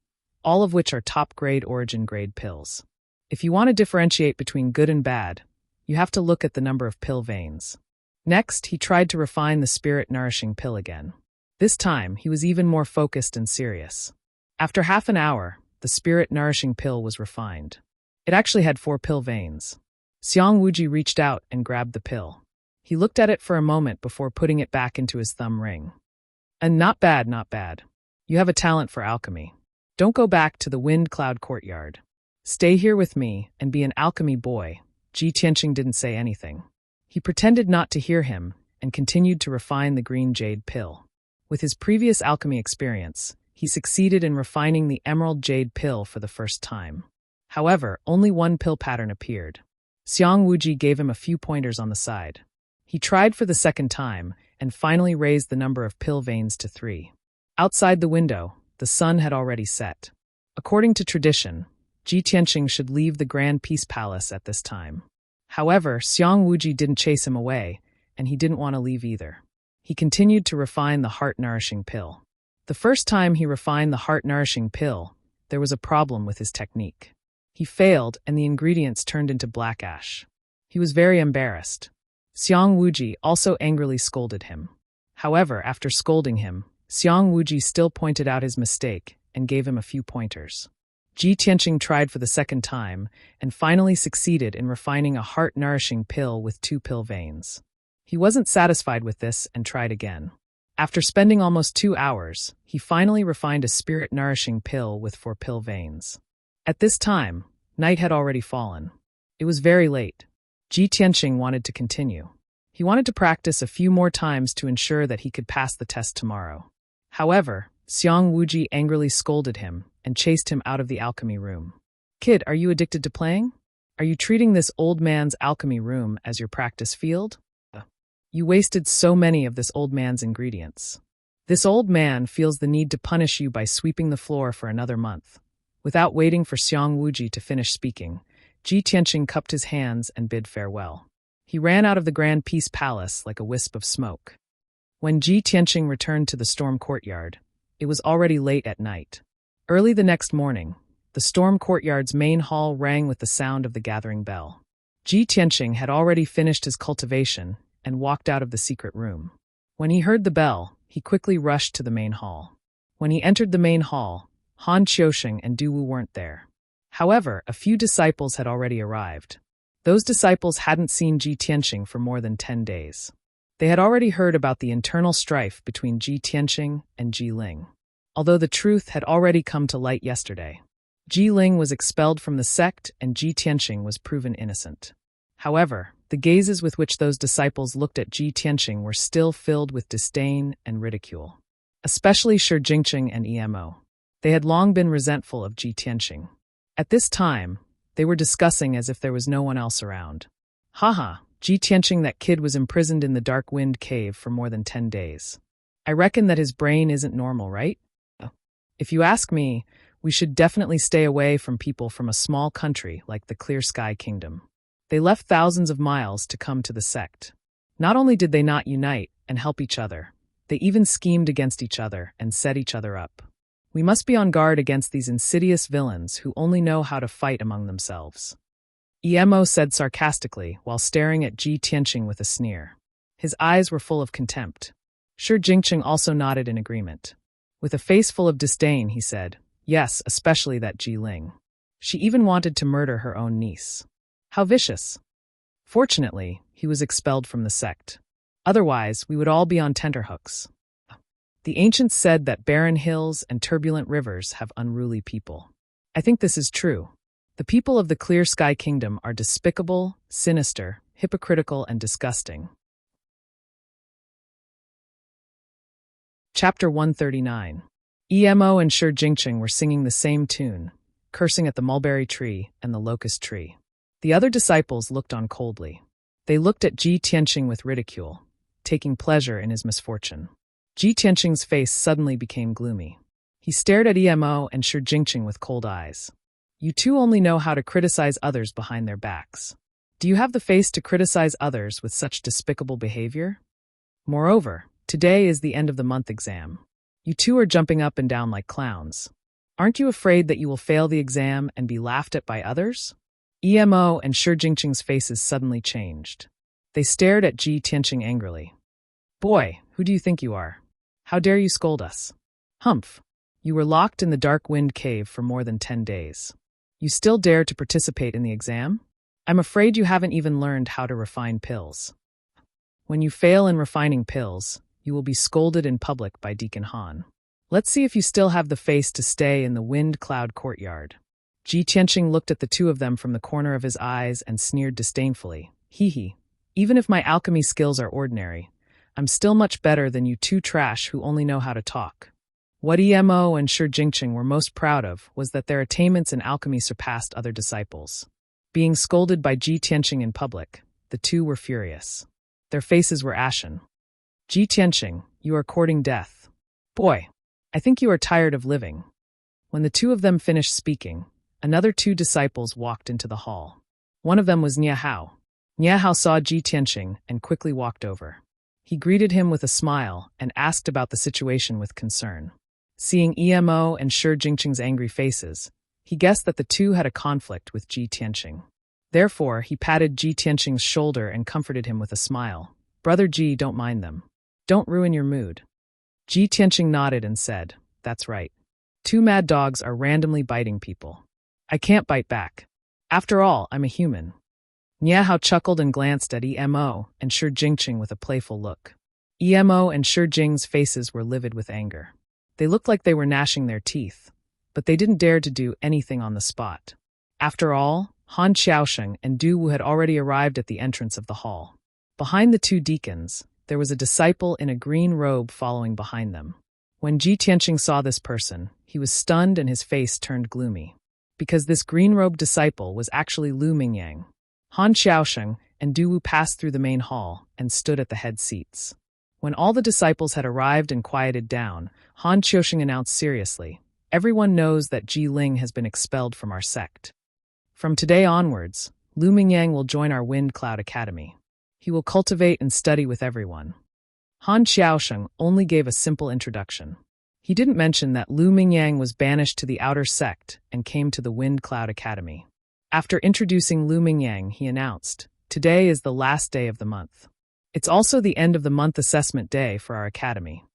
all of which are top-grade origin-grade pills. If you want to differentiate between good and bad, you have to look at the number of pill veins. Next, he tried to refine the spirit-nourishing pill again. This time, he was even more focused and serious. After half an hour, the spirit-nourishing pill was refined. It actually had 4 pill veins. Xiang Wuji reached out and grabbed the pill. He looked at it for a moment before putting it back into his thumb ring. "And not bad, not bad. You have a talent for alchemy. Don't go back to the Wind Cloud Courtyard. Stay here with me and be an alchemy boy." Ji Tianqing didn't say anything. He pretended not to hear him and continued to refine the green jade pill. With his previous alchemy experience, he succeeded in refining the emerald jade pill for the first time. However, only one pill pattern appeared. Xiang Wuji gave him a few pointers on the side. He tried for the second time and finally raised the number of pill veins to 3. Outside the window, the sun had already set. According to tradition, Ji Tianqing should leave the Grand Peace Palace at this time. However, Xiang Wuji didn't chase him away, and he didn't want to leave either. He continued to refine the heart-nourishing pill. The first time he refined the heart-nourishing pill, there was a problem with his technique. He failed, and the ingredients turned into black ash. He was very embarrassed. Xiang Wuji also angrily scolded him. However, after scolding him, Xiang Wuji still pointed out his mistake and gave him a few pointers. Ji Tianqing tried for the second time and finally succeeded in refining a heart-nourishing pill with 2 pill veins. He wasn't satisfied with this and tried again. After spending almost 2 hours, he finally refined a spirit-nourishing pill with 4 pill veins. At this time, night had already fallen. It was very late. Ji Tianqing wanted to continue. He wanted to practice a few more times to ensure that he could pass the test tomorrow. However, Xiang Wuji angrily scolded him and chased him out of the alchemy room. "Kid, are you addicted to playing? Are you treating this old man's alchemy room as your practice field? You wasted so many of this old man's ingredients. This old man feels the need to punish you by sweeping the floor for another month." Without waiting for Xiang Wuji to finish speaking, Ji Tianqing cupped his hands and bid farewell. He ran out of the Grand Peace Palace like a wisp of smoke. When Ji Tianqing returned to the Storm Courtyard, it was already late at night. Early the next morning, the Storm Courtyard's main hall rang with the sound of the gathering bell. Ji Tianqing had already finished his cultivation and walked out of the secret room. When he heard the bell, he quickly rushed to the main hall. When he entered the main hall, Han Qiusheng and Du Wu weren't there. However, a few disciples had already arrived. Those disciples hadn't seen Ji Tianqing for more than 10 days. They had already heard about the internal strife between Ji Tianqing and Ji Ling. Although the truth had already come to light yesterday. Ji Ling was expelled from the sect and Ji Tianqing was proven innocent. However, the gazes with which those disciples looked at Ji Tianqing were still filled with disdain and ridicule. Especially Shi Jingqing and Emo. They had long been resentful of Ji Tianqing. At this time, they were discussing as if there was no one else around. Haha, Ji Tianqing, that kid was imprisoned in the Dark Wind Cave for more than 10 days. I reckon that his brain isn't normal, right? If you ask me, we should definitely stay away from people from a small country like the Clear Sky Kingdom. They left thousands of miles to come to the sect. Not only did they not unite and help each other, they even schemed against each other and set each other up. We must be on guard against these insidious villains who only know how to fight among themselves. Emo said sarcastically while staring at Ji Tianqing with a sneer. His eyes were full of contempt. Shi Jingqing also nodded in agreement. With a face full of disdain, he said, "Yes, especially that Ji Ling. She even wanted to murder her own niece. How vicious." Fortunately, he was expelled from the sect. Otherwise, we would all be on tenterhooks. The ancients said that barren hills and turbulent rivers have unruly people. I think this is true. The people of the Clear Sky Kingdom are despicable, sinister, hypocritical, and disgusting. Chapter 139. Emo and Shi Jingqing were singing the same tune, cursing at the mulberry tree and the locust tree. The other disciples looked on coldly. They looked at Ji Tianqing with ridicule. taking pleasure in his misfortune. Ji Tianqing's face suddenly became gloomy. He stared at Emo and Shi Jingqing with cold eyes. You two only know how to criticize others behind their backs. Do you have the face to criticize others with such despicable behavior? Moreover, today is the end of the month exam. You two are jumping up and down like clowns. Aren't you afraid that you will fail the exam and be laughed at by others? Emo and Shi Jingqing's faces suddenly changed. They stared at Ji Tianqing angrily. Boy, who do you think you are? How dare you scold us? Humph! You were locked in the dark wind cave for more than 10 days. You still dare to participate in the exam? I'm afraid you haven't even learned how to refine pills. When you fail in refining pills, you will be scolded in public by Deacon Han. Let's see if you still have the face to stay in the wind cloud courtyard. Ji Tianqing looked at the two of them from the corner of his eyes and sneered disdainfully. Hee. Even if my alchemy skills are ordinary, I'm still much better than you two trash who only know how to talk. What Emo and Shi Jingqing were most proud of was that their attainments in alchemy surpassed other disciples. Being scolded by Ji Tianqing in public, the two were furious. Their faces were ashen. Ji Tianqing, you are courting death. Boy, I think you are tired of living. When the two of them finished speaking, another two disciples walked into the hall. One of them was Nie Hao. Nie Hao saw Ji Tianqing and quickly walked over. He greeted him with a smile and asked about the situation with concern. Seeing Emo and Shi Jingqing's angry faces, he guessed that the two had a conflict with Ji Tianqing. Therefore, he patted Ji Tianqing's shoulder and comforted him with a smile. Brother Ji, don't mind them. Don't ruin your mood. Ji Tianqing nodded and said, That's right. Two mad dogs are randomly biting people. I can't bite back. After all, I'm a human. Nie Hao chuckled and glanced at Emo and Shi Jingqing with a playful look. Emo and Shi Jing's faces were livid with anger. They looked like they were gnashing their teeth, but they didn't dare to do anything on the spot. After all, Han Xiaosheng and Du Wu had already arrived at the entrance of the hall. Behind the two deacons, there was a disciple in a green robe following behind them. When Ji Tianqing saw this person, he was stunned and his face turned gloomy. Because this green-robed disciple was actually Lu Mingyang. Han Xiaosheng and Du Wu passed through the main hall and stood at the head seats. When all the disciples had arrived and quieted down, Han Xiaosheng announced seriously, Everyone knows that Ji Ling has been expelled from our sect. From today onwards, Lu Mingyang will join our Wind Cloud Academy. He will cultivate and study with everyone. Han Xiaosheng only gave a simple introduction. He didn't mention that Lu Mingyang was banished to the outer sect and came to the Wind Cloud Academy. After introducing Lu Mingyang, he announced, Today is the last day of the month. It's also the end of the month assessment day for our academy.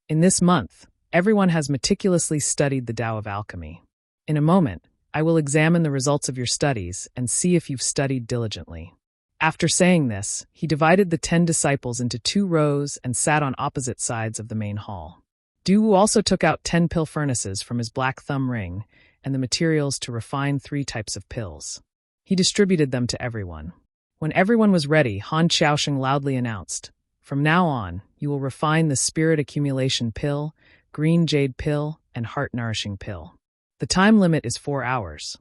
In this month, everyone has meticulously studied the Tao of Alchemy. In a moment, I will examine the results of your studies and see if you've studied diligently. After saying this, he divided the 10 disciples into 2 rows and sat on opposite sides of the main hall. Du Wu also took out 10 pill furnaces from his black thumb ring and the materials to refine 3 types of pills. He distributed them to everyone. When everyone was ready, Han Xiaosheng loudly announced, From now on, you will refine the Spirit Accumulation Pill, Green Jade Pill, and Heart Nourishing Pill. The time limit is 4 hours.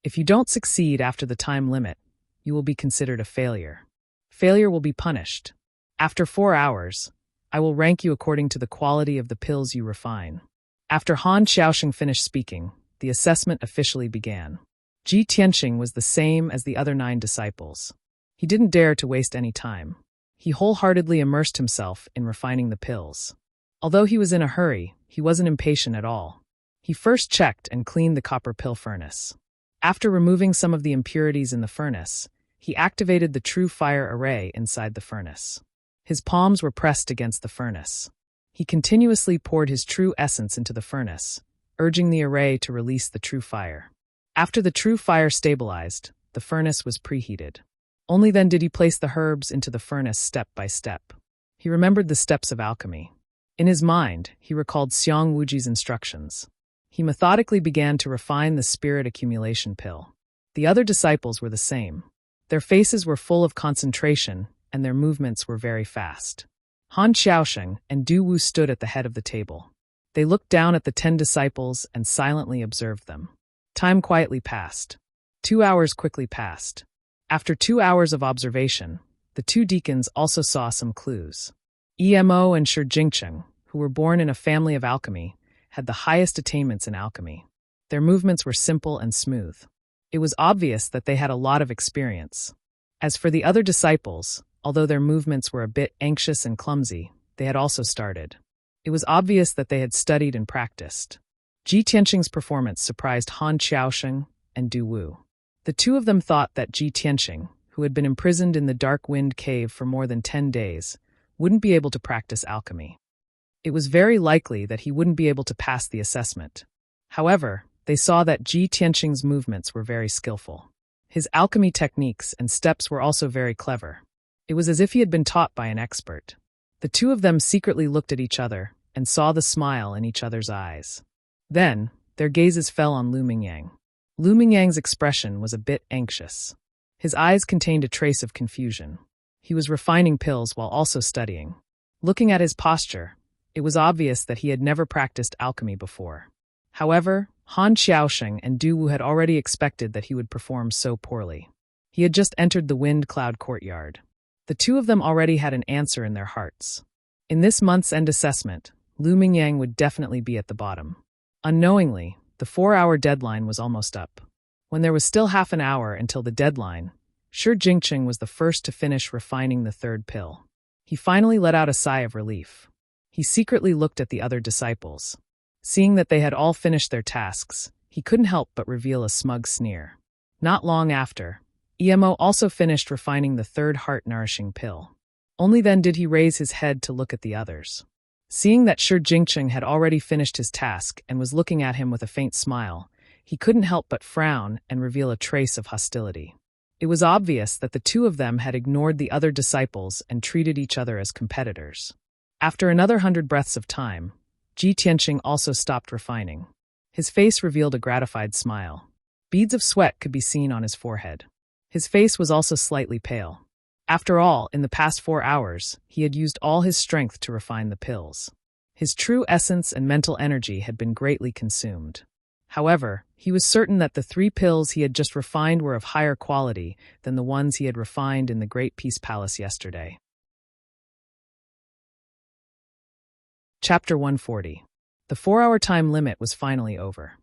If you don't succeed after the time limit, you will be considered a failure. Failure will be punished. After 4 hours, I will rank you according to the quality of the pills you refine. After Han Xiaosheng finished speaking, the assessment officially began. Ji Tianqing was the same as the other 9 disciples. He didn't dare to waste any time. He wholeheartedly immersed himself in refining the pills. Although he was in a hurry, he wasn't impatient at all. He first checked and cleaned the copper pill furnace. After removing some of the impurities in the furnace, he activated the true fire array inside the furnace. His palms were pressed against the furnace. He continuously poured his true essence into the furnace, urging the array to release the true fire. After the true fire stabilized, the furnace was preheated. Only then did he place the herbs into the furnace step by step. He remembered the steps of alchemy. In his mind, he recalled Xiang Wuji's instructions. He methodically began to refine the Spirit Accumulation Pill. The other disciples were the same. Their faces were full of concentration, and their movements were very fast. Han Xiaosheng and Du Wu stood at the head of the table. They looked down at the 10 disciples and silently observed them. Time quietly passed. 2 hours quickly passed. After 2 hours of observation, The two deacons also saw some clues. Emo and Shi Jingcheng, who were born in a family of alchemy, had the highest attainments in alchemy. Their movements were simple and smooth. It was obvious that they had a lot of experience. As for the other disciples, although their movements were a bit anxious and clumsy, they had also started. It was obvious that they had studied and practiced. Ji Tianqing's performance surprised Han Xiaosheng and Du Wu. The two of them thought that Ji Tianqing, who had been imprisoned in the Dark Wind Cave for more than 10 days, wouldn't be able to practice alchemy. It was very likely that he wouldn't be able to pass the assessment. However, they saw that Ji Tianqing's movements were very skillful. His alchemy techniques and steps were also very clever. It was as if he had been taught by an expert. The two of them secretly looked at each other and saw the smile in each other's eyes. Then, their gazes fell on Lu Mingyang. Lu Mingyang's expression was a bit anxious. His eyes contained a trace of confusion. He was refining pills while also studying. Looking at his posture, it was obvious that he had never practiced alchemy before. However, Han Xiaosheng and Du Wu had already expected that he would perform so poorly. He had just entered the Wind Cloud courtyard. The two of them already had an answer in their hearts. In this month's end assessment, Lu Mingyang would definitely be at the bottom. Unknowingly, the 4-hour deadline was almost up. When there was still half an hour until the deadline, Shi Jingcheng was the first to finish refining the third pill. He finally let out a sigh of relief. He secretly looked at the other disciples. Seeing that they had all finished their tasks, he couldn't help but reveal a smug sneer. Not long after, Emo also finished refining the third heart-nourishing pill. Only then did he raise his head to look at the others. Seeing that Shi Jingcheng had already finished his task and was looking at him with a faint smile, he couldn't help but frown and reveal a trace of hostility. It was obvious that the two of them had ignored the other disciples and treated each other as competitors. After another 100 breaths of time, Ji Tianqing also stopped refining. His face revealed a gratified smile. Beads of sweat could be seen on his forehead. His face was also slightly pale. After all, in the past 4 hours, he had used all his strength to refine the pills. His true essence and mental energy had been greatly consumed. However, he was certain that the 3 pills he had just refined were of higher quality than the ones he had refined in the Great Peace Palace yesterday. Chapter 140. The 4-hour time limit was finally over.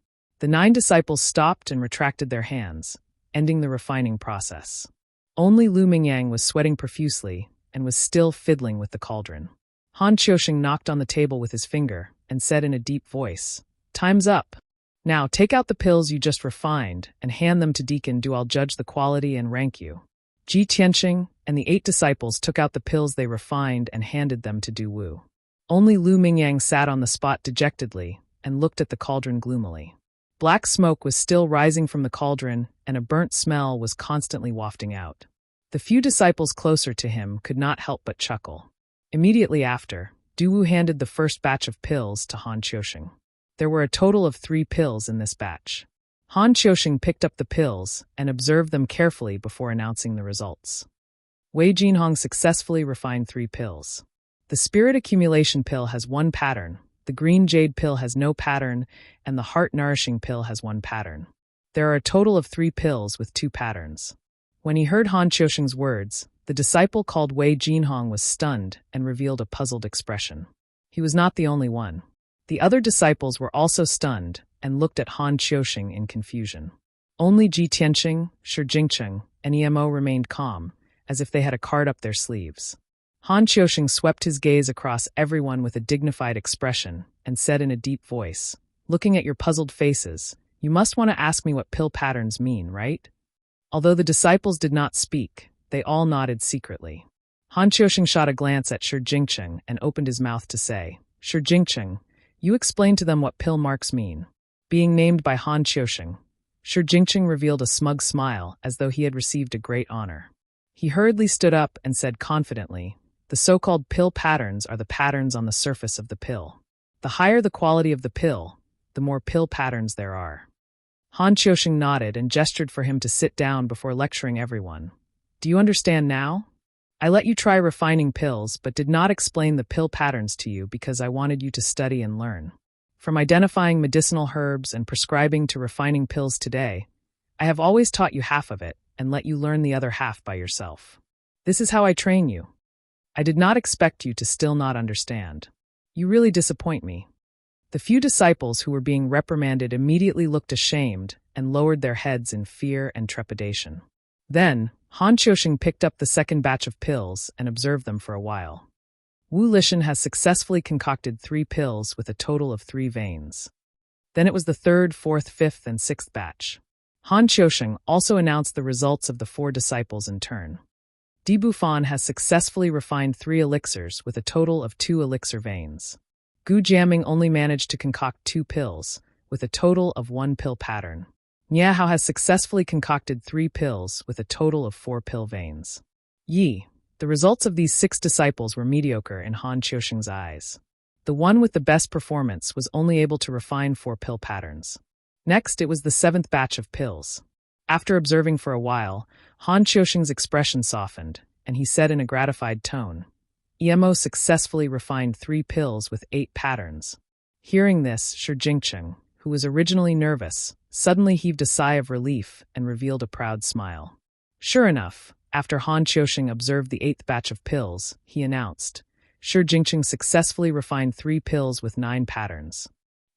The 9 disciples stopped and retracted their hands, ending the refining process. Only Lu Mingyang was sweating profusely and was still fiddling with the cauldron. Han Xiaosheng knocked on the table with his finger and said in a deep voice, "Time's up. Now take out the pills you just refined and hand them to Deacon Du. I'll judge the quality and rank you." Ji Tianqing and the 8 disciples took out the pills they refined and handed them to Du Wu. Only Lu Mingyang sat on the spot dejectedly and looked at the cauldron gloomily. Black smoke was still rising from the cauldron, and a burnt smell was constantly wafting out. The few disciples closer to him could not help but chuckle. Immediately after, Du Wu handed the first batch of pills to Han Xiaosheng. There were a total of 3 pills in this batch. Han Xiaosheng picked up the pills and observed them carefully before announcing the results. Wei Jinhong successfully refined 3 pills. The Spirit Accumulation pill has 1 pattern, the Green Jade pill has no pattern, and the Heart Nourishing pill has 1 pattern. There are a total of 3 pills with 2 patterns. When he heard Han Xiaosheng's words, the disciple called Wei Jinhong was stunned and revealed a puzzled expression. He was not the only one. The other disciples were also stunned and looked at Han Xiaosheng in confusion. Only Ji Tianqing, Shi Jingcheng, and Emo remained calm, as if they had a card up their sleeves. Han Xiaosheng swept his gaze across everyone with a dignified expression and said in a deep voice, "Looking at your puzzled faces, you must want to ask me what pill patterns mean, right?" Although the disciples did not speak, they all nodded secretly. Han Xiaosheng shot a glance at Shi Jingcheng and opened his mouth to say, "Shi Jingcheng, you explain to them what pill marks mean." Being named by Han Xiaosheng, Shi Jingcheng revealed a smug smile as though he had received a great honor. He hurriedly stood up and said confidently, "The so-called pill patterns are the patterns on the surface of the pill. The higher the quality of the pill, the more pill patterns there are." Han Xiaosheng nodded and gestured for him to sit down before lecturing everyone. "Do you understand now? I let you try refining pills but did not explain the pill patterns to you because I wanted you to study and learn. From identifying medicinal herbs and prescribing to refining pills today, I have always taught you half of it and let you learn the other half by yourself. This is how I train you. I did not expect you to still not understand. You really disappoint me." The few disciples who were being reprimanded immediately looked ashamed and lowered their heads in fear and trepidation. Then, Han Qiusheng picked up the second batch of pills and observed them for a while. Wu Lishan has successfully concocted 3 pills with a total of 3 veins. Then it was the third, fourth, fifth, and sixth batch. Han Qiusheng also announced the results of the 4 disciples in turn. Di Bufan has successfully refined 3 elixirs with a total of 2 elixir veins. Gu Jiaming only managed to concoct 2 pills, with a total of 1 pill pattern. Nie Hao has successfully concocted 3 pills with a total of 4 pill veins. The results of these 6 disciples were mediocre in Han Qiusheng's eyes. The one with the best performance was only able to refine 4 pill patterns. Next, it was the 7th batch of pills. After observing for a while, Han Qiusheng's expression softened, and he said in a gratified tone, "Emo successfully refined 3 pills with 8 patterns." Hearing this, Shi Jingcheng, who was originally nervous, suddenly heaved a sigh of relief and revealed a proud smile. Sure enough, after Han Qiusheng observed the 8th batch of pills, he announced, "Shi Jingcheng successfully refined 3 pills with 9 patterns."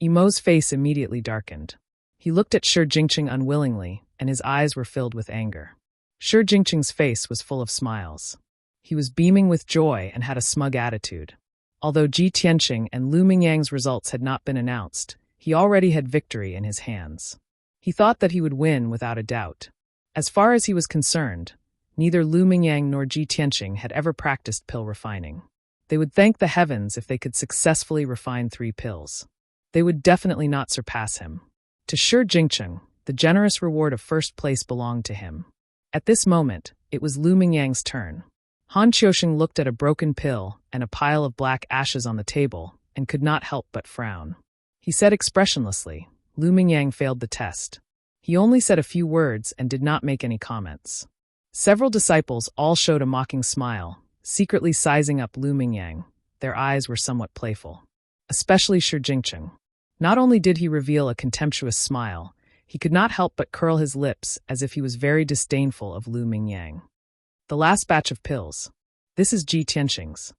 Emo's face immediately darkened. He looked at Shi Jingcheng unwillingly, and his eyes were filled with anger. Shi Jingcheng's face was full of smiles. He was beaming with joy and had a smug attitude. Although Ji Tianqing and Lu Mingyang's results had not been announced, he already had victory in his hands. He thought that he would win without a doubt. As far as he was concerned, neither Lu Mingyang nor Ji Tianqing had ever practiced pill refining. They would thank the heavens if they could successfully refine 3 pills. They would definitely not surpass him. To Shi Jingcheng, the generous reward of first place belonged to him. At this moment, it was Lu Mingyang's turn. Han Qiusheng looked at a broken pill and a pile of black ashes on the table and could not help but frown. He said expressionlessly, "Lu Mingyang failed the test." He only said a few words and did not make any comments. Several disciples all showed a mocking smile, secretly sizing up Lu Mingyang. Their eyes were somewhat playful. Especially Shi Jingcheng. Not only did he reveal a contemptuous smile, he could not help but curl his lips as if he was very disdainful of Lu Mingyang. The last batch of pills. This is Ji Tianqing's.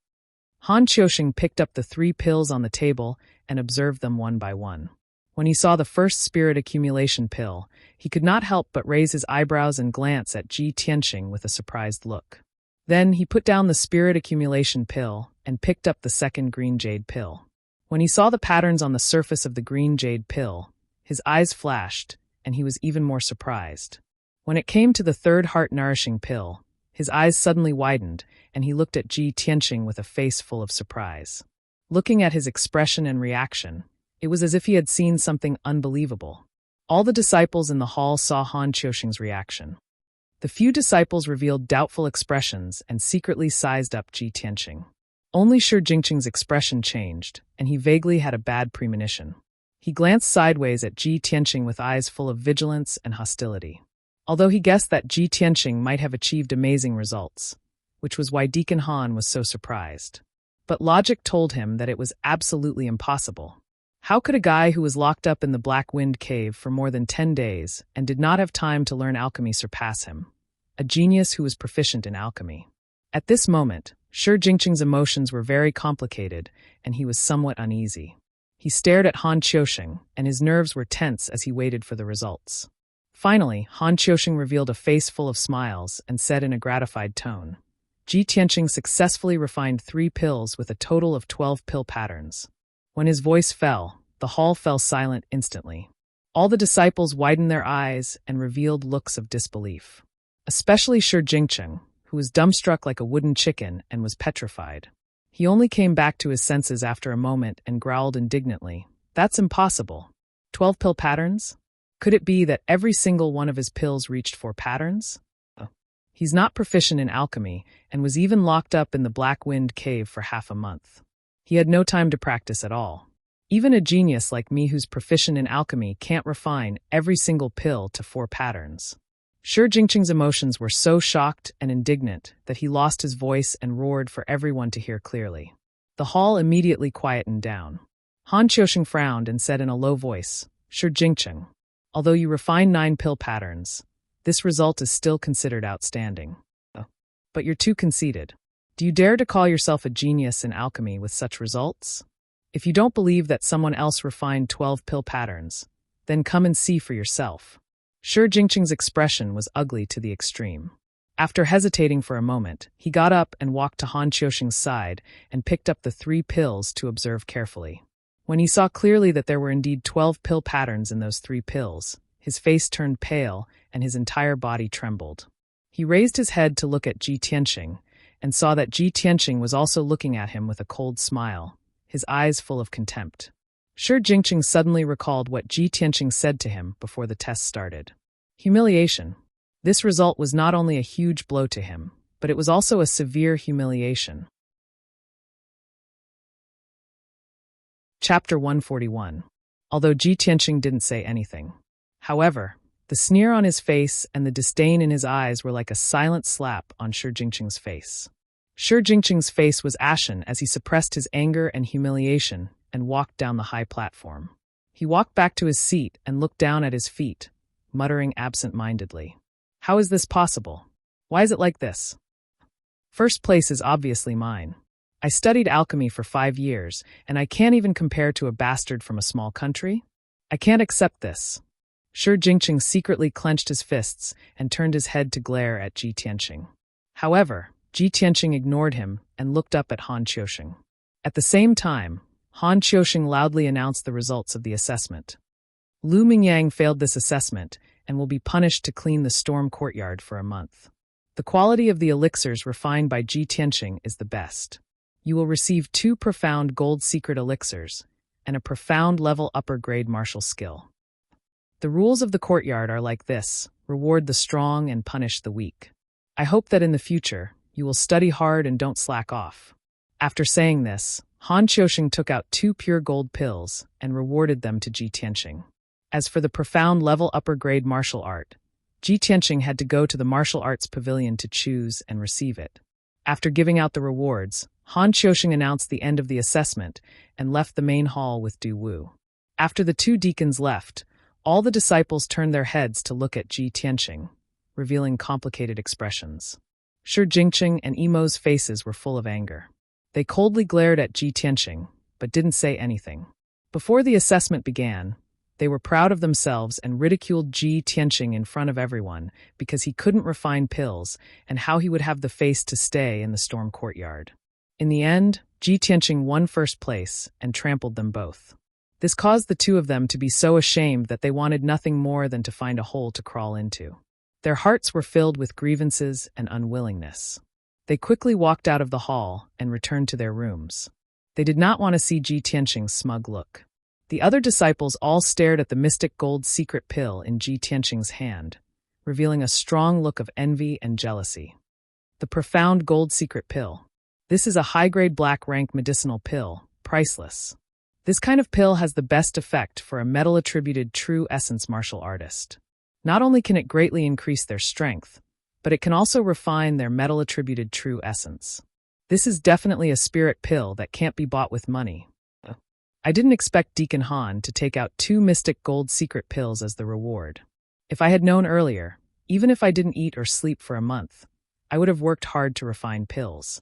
Han Qiusheng picked up the 3 pills on the table and observed them one by one. When he saw the first spirit accumulation pill, he could not help but raise his eyebrows and glance at Ji Tianqing with a surprised look. Then he put down the spirit accumulation pill and picked up the second green jade pill. When he saw the patterns on the surface of the green jade pill, his eyes flashed, and he was even more surprised. When it came to the third heart-nourishing pill, his eyes suddenly widened, and he looked at Ji Tianqing with a face full of surprise. Looking at his expression and reaction, it was as if he had seen something unbelievable. All the disciples in the hall saw Han Qiusheng's reaction. The few disciples revealed doubtful expressions and secretly sized up Ji Tianqing. Only Shi Jingcheng's expression changed, and he vaguely had a bad premonition. He glanced sideways at Ji Tianqing with eyes full of vigilance and hostility. Although he guessed that Ji Tianqing might have achieved amazing results, which was why Deacon Han was so surprised. But logic told him that it was absolutely impossible. How could a guy who was locked up in the Black Wind Cave for more than 10 days and did not have time to learn alchemy surpass him? A genius who was proficient in alchemy. At this moment, Shi Jingcheng's emotions were very complicated, and he was somewhat uneasy. He stared at Han Qiusheng, and his nerves were tense as he waited for the results. Finally, Han Qiusheng revealed a face full of smiles and said in a gratified tone, "Ji Tianqing successfully refined 3 pills with a total of 12 pill patterns." When his voice fell, the hall fell silent instantly. All the disciples widened their eyes and revealed looks of disbelief. Especially Shi Jingcheng, who was dumbstruck like a wooden chicken and was petrified. He only came back to his senses after a moment and growled indignantly, "That's impossible. 12 pill patterns? Could it be that every single one of his pills reached 4 patterns? He's not proficient in alchemy and was even locked up in the Black Wind Cave for half a month. He had no time to practice at all. Even a genius like me who's proficient in alchemy can't refine every single pill to 4 patterns." Shi Jingcheng's emotions were so shocked and indignant that he lost his voice and roared for everyone to hear clearly. The hall immediately quietened down. Han Qiusheng frowned and said in a low voice, "Shi Jingcheng, although you refine 9 pill patterns, this result is still considered outstanding. but you're too conceited. Do you dare to call yourself a genius in alchemy with such results? If you don't believe that someone else refined 12 pill patterns, then come and see for yourself. Shi Jingqing's expression was ugly to the extreme. After hesitating for a moment, he got up and walked to Han Qiusheng's side and picked up the 3 pills to observe carefully. When he saw clearly that there were indeed 12 pill patterns in those 3 pills, his face turned pale and his entire body trembled. He raised his head to look at Ji Tianqing and saw that Ji Tianqing was also looking at him with a cold smile, his eyes full of contempt. Shi Jingqing suddenly recalled what Ji Tianqing said to him before the test started. Humiliation. This result was not only a huge blow to him, but it was also a severe humiliation. Chapter 141. Although Ji Tianqing didn't say anything. However, the sneer on his face and the disdain in his eyes were like a silent slap on Shi Jingqing's face. Shi Jingqing's face was ashen as he suppressed his anger and humiliation and walked down the high platform. He walked back to his seat and looked down at his feet, muttering absent-mindedly. How is this possible? Why is it like this? First place is obviously mine. I studied alchemy for 5 years, and I can't even compare to a bastard from a small country. I can't accept this. Shi Jingqing secretly clenched his fists and turned his head to glare at Ji Tianqing. However, Ji Tianqing ignored him and looked up at Han Qiusheng. At the same time, Han Qiusheng loudly announced the results of the assessment. Lu Mingyang failed this assessment and will be punished to clean the storm courtyard for a month. The quality of the elixirs refined by Ji Tianqing is the best. You will receive 2 profound gold secret elixirs and a profound level upper grade martial skill. The rules of the courtyard are like this: reward the strong and punish the weak. I hope that in the future, you will study hard and don't slack off. After saying this, Han Qiusheng took out 2 pure gold pills and rewarded them to Ji Tianqing. As for the profound level upper grade martial art, Ji Tianqing had to go to the martial arts pavilion to choose and receive it. After giving out the rewards, Han Qiusheng announced the end of the assessment and left the main hall with Du Wu. After the 2 deacons left, all the disciples turned their heads to look at Ji Tianqing, revealing complicated expressions. Shi Jingqing and Emo's faces were full of anger. They coldly glared at Ji Tianqing, but didn't say anything. Before the assessment began, they were proud of themselves and ridiculed Ji Tianqing in front of everyone because he couldn't refine pills and how he would have the face to stay in the storm courtyard. In the end, Ji Tianqing won first place and trampled them both. This caused the 2 of them to be so ashamed that they wanted nothing more than to find a hole to crawl into. Their hearts were filled with grievances and unwillingness. They quickly walked out of the hall and returned to their rooms. They did not want to see Ji Tianqing's smug look. The other disciples all stared at the mystic gold secret pill in Ji Tianqing's hand, revealing a strong look of envy and jealousy. The profound gold secret pill. This is a high-grade black-rank medicinal pill, priceless. This kind of pill has the best effect for a metal-attributed true essence martial artist. Not only can it greatly increase their strength, but it can also refine their metal-attributed true essence. This is definitely a spirit pill that can't be bought with money. I didn't expect Deacon Han to take out 2 mystic gold secret pills as the reward. If I had known earlier, even if I didn't eat or sleep for a month, I would have worked hard to refine pills.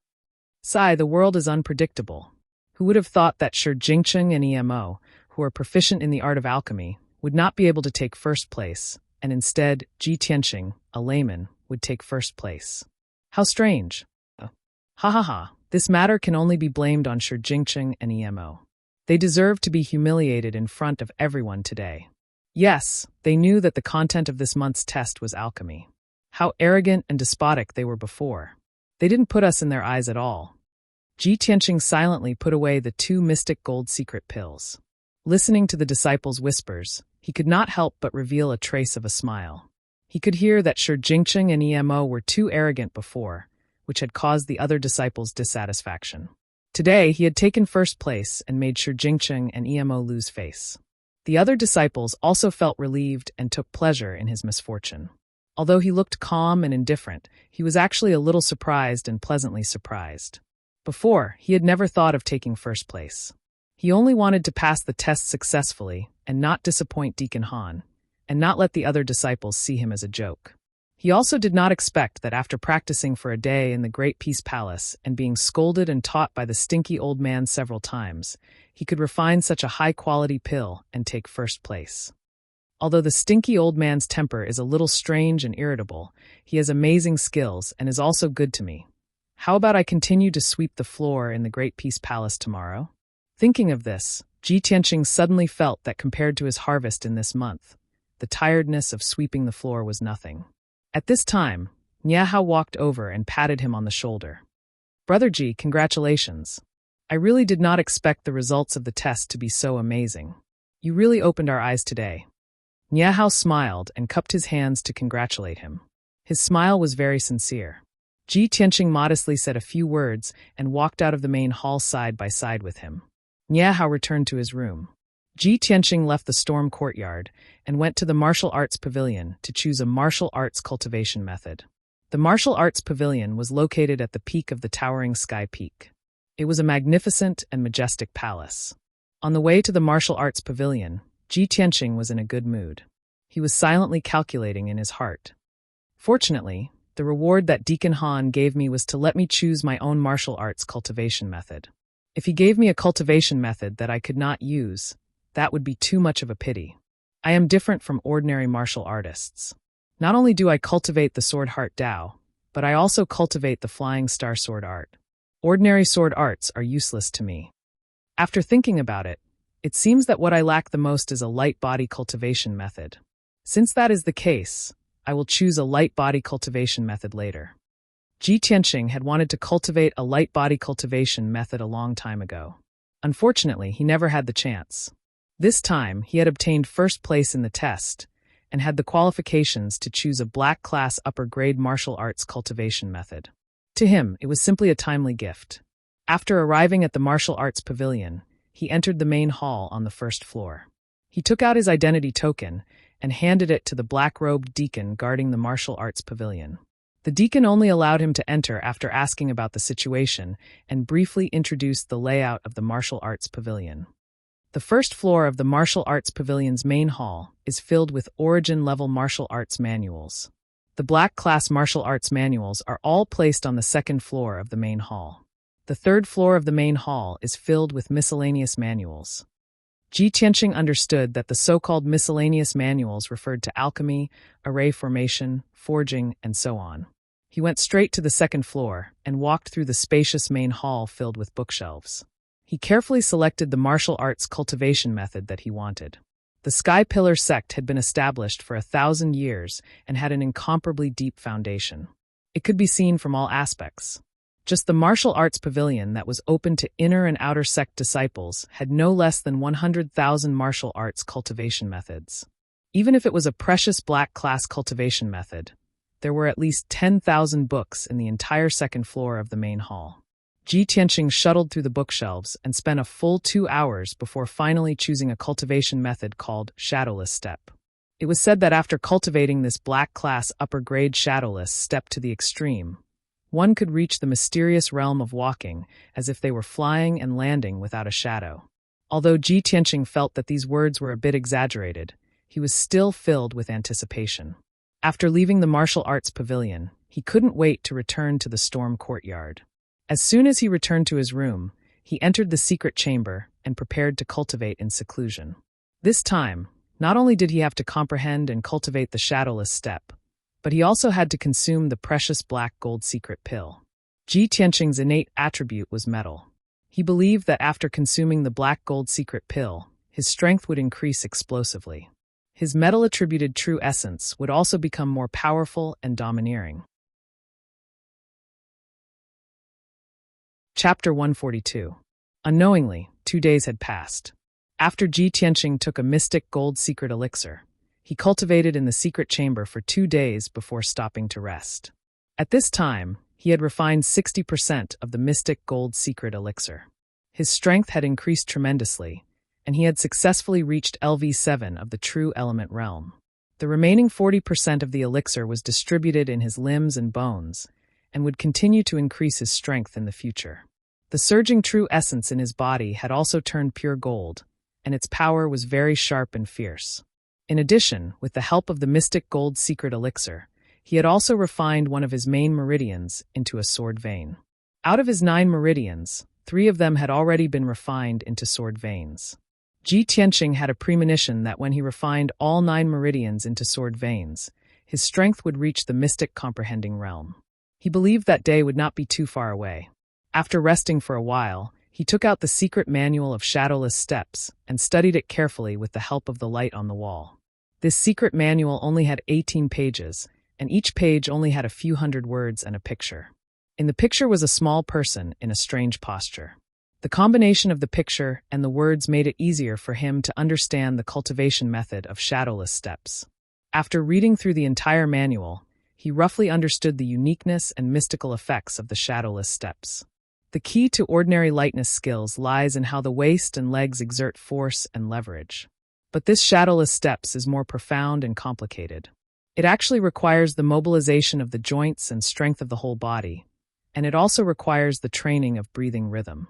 Sigh, the world is unpredictable. Who would have thought that Shi Jingqing and Emo, who are proficient in the art of alchemy, would not be able to take first place, and instead Ji Tianqing, a layman, would take first place? How strange. Ha ha ha, this matter can only be blamed on Shi Jingqing and Emo. They deserve to be humiliated in front of everyone today. Yes, they knew that the content of this month's test was alchemy. How arrogant and despotic they were before. They didn't put us in their eyes at all. Ji Tianqing silently put away the 2 mystic gold secret pills. Listening to the disciples' whispers, he could not help but reveal a trace of a smile. He could hear that Shi Jingqing and Emo were too arrogant before, which had caused the other disciples' dissatisfaction. Today, he had taken first place and made Shi Jingqing and Emo lose face. The other disciples also felt relieved and took pleasure in his misfortune. Although he looked calm and indifferent, he was actually a little surprised and pleasantly surprised. Before, he had never thought of taking first place. He only wanted to pass the test successfully and not disappoint Deacon Han, and not let the other disciples see him as a joke. He also did not expect that after practicing for a day in the Great Peace Palace and being scolded and taught by the stinky old man several times, he could refine such a high-quality pill and take first place. Although the stinky old man's temper is a little strange and irritable, he has amazing skills and is also good to me. How about I continue to sweep the floor in the Great Peace Palace tomorrow? Thinking of this, Ji Tianqing suddenly felt that compared to his harvest in this month, the tiredness of sweeping the floor was nothing. At this time, Niahao walked over and patted him on the shoulder. "Brother Ji, congratulations. I really did not expect the results of the test to be so amazing. You really opened our eyes today." Niahao smiled and cupped his hands to congratulate him. His smile was very sincere. Ji Tianqing modestly said a few words and walked out of the main hall side by side with him. Niahao returned to his room. Ji Tianqing left the storm courtyard and went to the martial arts pavilion to choose a martial arts cultivation method. The martial arts pavilion was located at the peak of the towering sky peak. It was a magnificent and majestic palace. On the way to the martial arts pavilion, Ji Tianqing was in a good mood. He was silently calculating in his heart. Fortunately, the reward that Deacon Han gave me was to let me choose my own martial arts cultivation method. If he gave me a cultivation method that I could not use, that would be too much of a pity. I am different from ordinary martial artists. Not only do I cultivate the sword heart Dao, but I also cultivate the flying star sword art. Ordinary sword arts are useless to me. After thinking about it, it seems that what I lack the most is a light body cultivation method. Since that is the case, I will choose a light body cultivation method later. Ji Tianqing had wanted to cultivate a light body cultivation method a long time ago. Unfortunately, he never had the chance. This time, he had obtained first place in the test and had the qualifications to choose a black class upper grade martial arts cultivation method. To him, it was simply a timely gift. After arriving at the martial arts pavilion, he entered the main hall on the first floor. He took out his identity token and handed it to the black-robed deacon guarding the martial arts pavilion. The deacon only allowed him to enter after asking about the situation and briefly introduced the layout of the martial arts pavilion. The first floor of the martial arts pavilion's main hall is filled with origin-level martial arts manuals. The black class martial arts manuals are all placed on the second floor of the main hall. The third floor of the main hall is filled with miscellaneous manuals. Ji Tianqing understood that the so-called miscellaneous manuals referred to alchemy, array formation, forging, and so on. He went straight to the second floor and walked through the spacious main hall filled with bookshelves. He carefully selected the martial arts cultivation method that he wanted. The Sky Pillar sect had been established for 1,000 years and had an incomparably deep foundation. It could be seen from all aspects. Just the martial arts pavilion that was open to inner and outer sect disciples had no less than 100,000 martial arts cultivation methods. Even if it was a precious black class cultivation method, there were at least 10,000 books in the entire second floor of the main hall. Ji Tianqing shuttled through the bookshelves and spent a full 2 hours before finally choosing a cultivation method called Shadowless Step. It was said that after cultivating this black class upper grade Shadowless Step to the extreme, one could reach the mysterious realm of walking as if they were flying and landing without a shadow. Although Ji Tianqing felt that these words were a bit exaggerated, he was still filled with anticipation. After leaving the martial arts pavilion, he couldn't wait to return to the storm courtyard. As soon as he returned to his room, he entered the secret chamber and prepared to cultivate in seclusion. This time, not only did he have to comprehend and cultivate the Shadowless Step, but he also had to consume the precious black gold secret pill. Ji Tianqing's innate attribute was metal. He believed that after consuming the black gold secret pill, his strength would increase explosively. His metal-attributed true essence would also become more powerful and domineering. Chapter 142. Unknowingly, 2 days had passed. After Ji Tianqing took a mystic gold secret elixir, he cultivated in the secret chamber for 2 days before stopping to rest. At this time, he had refined 60% of the mystic gold secret elixir. His strength had increased tremendously, and he had successfully reached LV7 of the true element realm. The remaining 40% of the elixir was distributed in his limbs and bones, and would continue to increase his strength in the future. The surging true essence in his body had also turned pure gold, and its power was very sharp and fierce. In addition, with the help of the mystic gold secret elixir, He had also refined one of his main meridians into a sword vein. Out of his 9 meridians, 3 of them had already been refined into sword veins. Ji Tianqing had a premonition that when he refined all 9 meridians into sword veins, his strength would reach the mystic comprehending realm. He believed that day would not be too far away. After resting for a while, he took out the secret manual of shadowless steps and studied it carefully with the help of the light on the wall. This secret manual only had 18 pages, and each page only had a few hundred words and a picture. In the picture was a small person in a strange posture. The combination of the picture and the words made it easier for him to understand the cultivation method of shadowless steps. After reading through the entire manual, he roughly understood the uniqueness and mystical effects of the shadowless steps. The key to ordinary lightness skills lies in how the waist and legs exert force and leverage. But this shadowless steps is more profound and complicated. It actually requires the mobilization of the joints and strength of the whole body, and it also requires the training of breathing rhythm.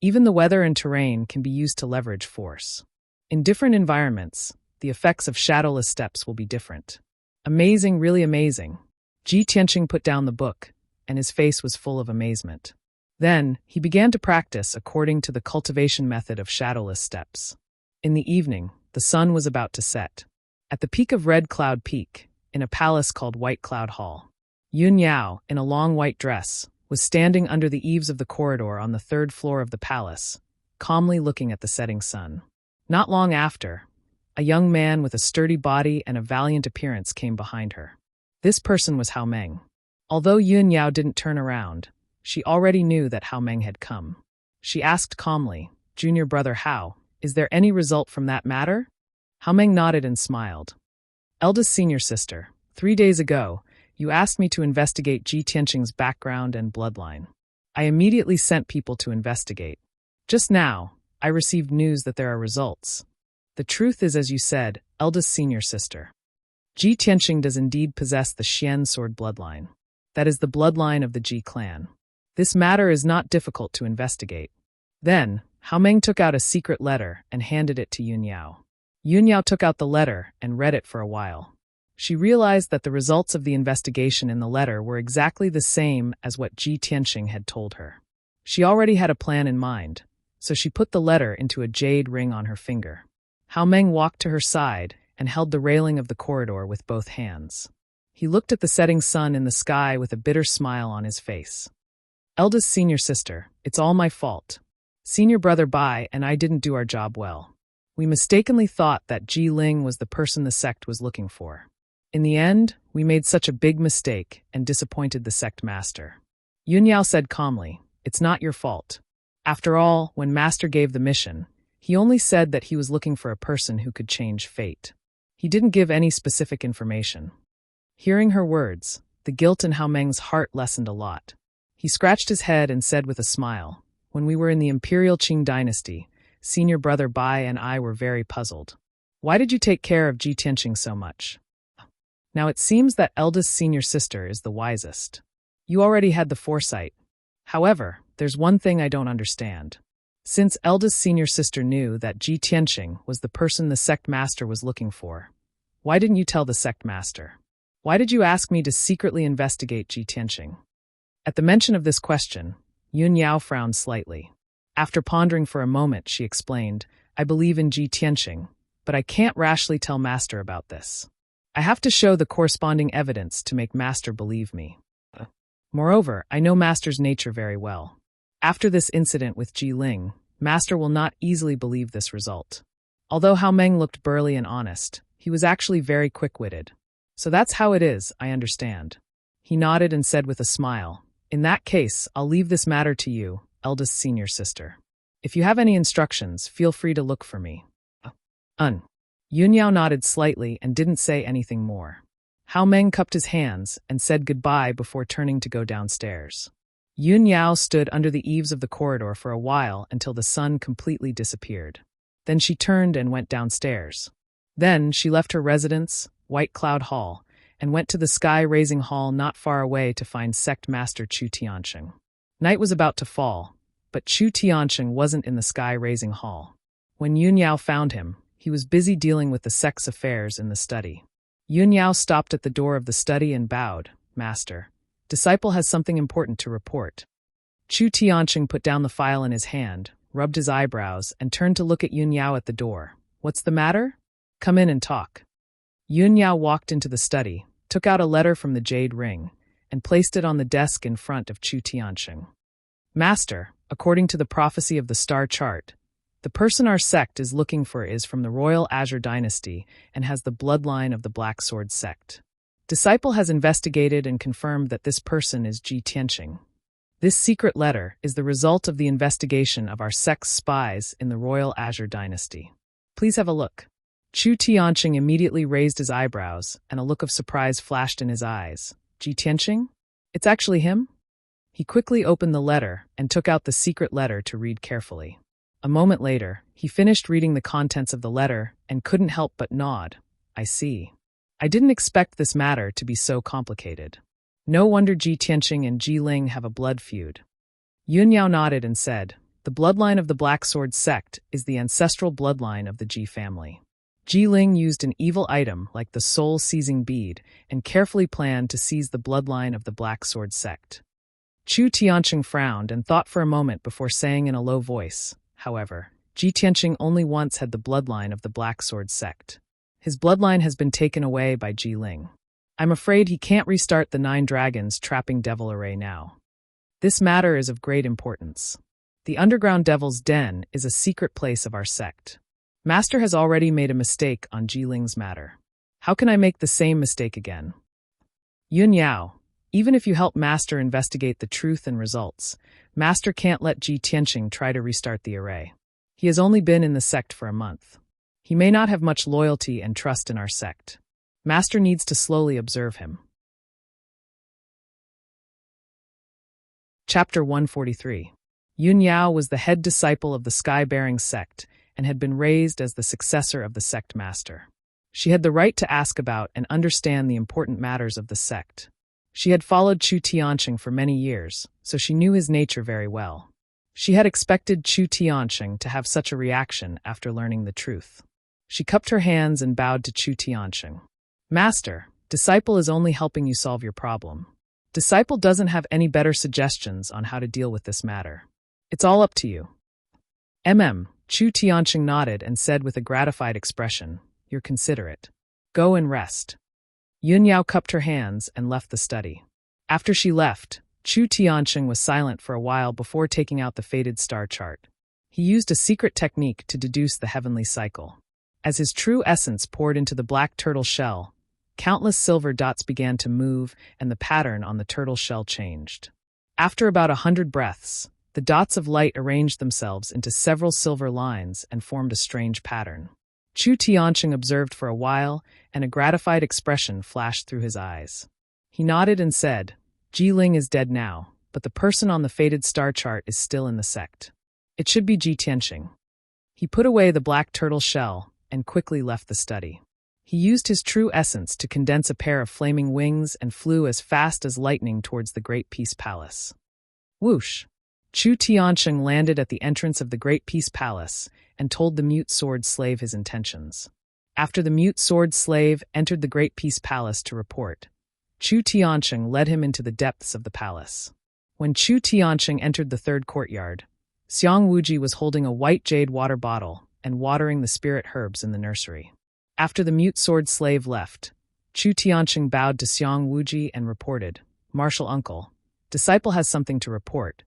Even the weather and terrain can be used to leverage force. In different environments, the effects of shadowless steps will be different. Amazing, really amazing. Ji Tianqing put down the book, and his face was full of amazement. Then, he began to practice according to the cultivation method of shadowless steps. In the evening, the sun was about to set. At the peak of Red Cloud Peak, in a palace called White Cloud Hall, Yun Yao, in a long white dress, was standing under the eaves of the corridor on the 3rd floor of the palace, calmly looking at the setting sun. Not long after, a young man with a sturdy body and a valiant appearance came behind her. This person was Hao Meng. Although Yun Yao didn't turn around, she already knew that Hao Meng had come. She asked calmly, "Junior brother Hao, is there any result from that matter?" Hao Meng nodded and smiled. "Eldest senior sister, 3 days ago, you asked me to investigate Ji Tianqing's background and bloodline. I immediately sent people to investigate. Just now, I received news that there are results. The truth is, as you said, eldest senior sister. Ji Tianqing does indeed possess the Xian sword bloodline. That is the bloodline of the Ji clan. This matter is not difficult to investigate." Then, Hao Meng took out a secret letter and handed it to Yun Yao. Yun Yao took out the letter and read it for a while. She realized that the results of the investigation in the letter were exactly the same as what Ji Tianqing had told her. She already had a plan in mind, so she put the letter into a jade ring on her finger. Hao Meng walked to her side and held the railing of the corridor with both hands. He looked at the setting sun in the sky with a bitter smile on his face. "Eldest senior sister, it's all my fault. Senior brother Bai and I didn't do our job well. We mistakenly thought that Ji Ling was the person the sect was looking for. In the end, we made such a big mistake and disappointed the sect master." Yun Yao said calmly, "It's not your fault. After all, when master gave the mission, he only said that he was looking for a person who could change fate. He didn't give any specific information." Hearing her words, the guilt in Hao Meng's heart lessened a lot. He scratched his head and said with a smile, "When we were in the Imperial Qing dynasty, senior brother Bai and I were very puzzled. Why did you take care of Ji Tianqing so much? Now it seems that eldest senior sister is the wisest. You already had the foresight. However, there's one thing I don't understand. Since eldest senior sister knew that Ji Tianqing was the person the sect master was looking for, why didn't you tell the sect master? Why did you ask me to secretly investigate Ji Tianqing?" At the mention of this question, Yun Yao frowned slightly. After pondering for a moment, she explained, "I believe in Ji Tianqing, but I can't rashly tell master about this. I have to show the corresponding evidence to make master believe me. Moreover, I know master's nature very well. After this incident with Ji Ling, master will not easily believe this result." Although Hao Meng looked burly and honest, he was actually very quick-witted. "So that's how it is, I understand." He nodded and said with a smile, "In that case, I'll leave this matter to you, eldest senior sister. If you have any instructions, feel free to look for me." Yun Yao nodded slightly and didn't say anything more. Hao Meng cupped his hands and said goodbye before turning to go downstairs. Yun Yao stood under the eaves of the corridor for a while until the sun completely disappeared. Then she turned and went downstairs. Then she left her residence, White Cloud Hall, and went to the sky-raising hall not far away to find sect master Chu Tianqing. Night was about to fall, but Chu Tianqing wasn't in the sky-raising hall. When Yun Yao found him, he was busy dealing with the sect's affairs in the study. Yun Yao stopped at the door of the study and bowed. Master, disciple has something important to report. Chu Tianqing put down the file in his hand, rubbed his eyebrows, and turned to look at Yun Yao at the door. What's the matter? Come in and talk. Yun Yao walked into the study, took out a letter from the jade ring, and placed it on the desk in front of Chu Tianqing. Master, according to the prophecy of the star chart, the person our sect is looking for is from the royal Azure dynasty and has the bloodline of the Black Sword sect. Disciple has investigated and confirmed that this person is Ji Tianqing. This secret letter is the result of the investigation of our sect's spies in the royal Azure dynasty. Please have a look. Chu Tianqing immediately raised his eyebrows, and a look of surprise flashed in his eyes. Ji Tianqing? It's actually him? He quickly opened the letter and took out the secret letter to read carefully. A moment later, he finished reading the contents of the letter and couldn't help but nod. I see. I didn't expect this matter to be so complicated. No wonder Ji Tianqing and Ji Ling have a blood feud. Yun Yao nodded and said, the bloodline of the Black Sword sect is the ancestral bloodline of the Ji family. Ji Ling used an evil item like the soul-seizing bead and carefully planned to seize the bloodline of the Black Sword sect. Chu Tianqing frowned and thought for a moment before saying in a low voice, however, Ji Tianqing only once had the bloodline of the Black Sword sect. His bloodline has been taken away by Ji Ling. I'm afraid he can't restart the 9 dragons trapping Devil Array now. This matter is of great importance. The underground Devil's Den is a secret place of our sect. Master has already made a mistake on Ji Ling's matter. How can I make the same mistake again? Yun Yao, even if you help Master investigate the truth and results, Master can't let Ji Tianqing try to restart the array. He has only been in the sect for a month. He may not have much loyalty and trust in our sect. Master needs to slowly observe him. Chapter 143. Yun Yao was the head disciple of the Sky-Bearing sect and had been raised as the successor of the sect master. She had the right to ask about and understand the important matters of the sect. She had followed Chu Tianqing for many years, so she knew his nature very well. She had expected Chu Tianqing to have such a reaction after learning the truth. She cupped her hands and bowed to Chu Tianqing. Master, disciple is only helping you solve your problem. Disciple doesn't have any better suggestions on how to deal with this matter. It's all up to you. Chu Tianqing nodded and said with a gratified expression, You're considerate. Go and rest. Yun Yao cupped her hands and left the study. After she left, Chu Tianqing was silent for a while before taking out the faded star chart. He used a secret technique to deduce the heavenly cycle. As his true essence poured into the black turtle shell, countless silver dots began to move and the pattern on the turtle shell changed. After about 100 breaths, the dots of light arranged themselves into several silver lines and formed a strange pattern. Chu Tianqing observed for a while, and a gratified expression flashed through his eyes. He nodded and said, Ji Ling is dead now, but the person on the faded star chart is still in the sect. It should be Ji Tianqing. He put away the black turtle shell and quickly left the study. He used his true essence to condense a pair of flaming wings and flew as fast as lightning towards the Great Peace Palace. Whoosh! Chu Tianqing landed at the entrance of the Great Peace Palace and told the mute sword slave his intentions. After the mute sword slave entered the Great Peace Palace to report, Chu Tianqing led him into the depths of the palace. When Chu Tianqing entered the third courtyard, Xiang Wuji was holding a white jade water bottle and watering the spirit herbs in the nursery. After the mute sword slave left, Chu Tianqing bowed to Xiang Wuji and reported, Martial uncle, disciple has something to report.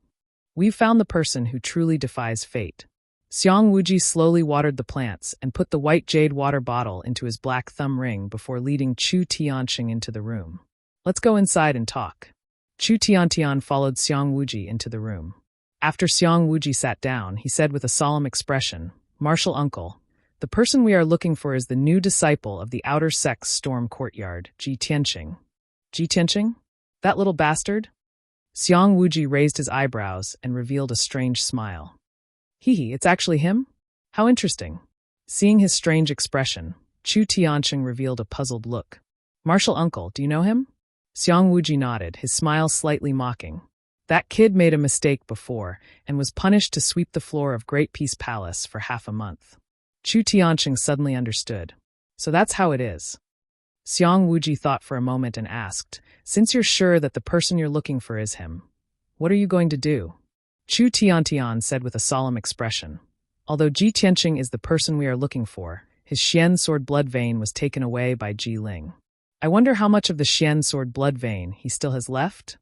We've found the person who truly defies fate. Xiang Wuji slowly watered the plants and put the white jade water bottle into his black thumb ring before leading Chu Tianqing into the room. Let's go inside and talk. Chu Tiantian followed Xiang Wuji into the room. After Xiang Wuji sat down, he said with a solemn expression, Martial uncle, the person we are looking for is the new disciple of the outer sect's storm courtyard, Ji Tianqing. Ji Tianqing? That little bastard? Xiang Wuji raised his eyebrows and revealed a strange smile. Hee, it's actually him? How interesting. Seeing his strange expression, Chu Tianqing revealed a puzzled look. Martial uncle, do you know him? Xiang Wuji nodded, his smile slightly mocking. That kid made a mistake before and was punished to sweep the floor of Great Peace Palace for half a month. Chu Tianqing suddenly understood. So that's how it is. Xiang Wuji thought for a moment and asked, "Since you're sure that the person you're looking for is him, what are you going to do?" Chu Tiantian said with a solemn expression, "Although Ji Tianqing is the person we are looking for, his Xian sword blood vein was taken away by Ji Ling. I wonder how much of the Xian sword blood vein he still has left?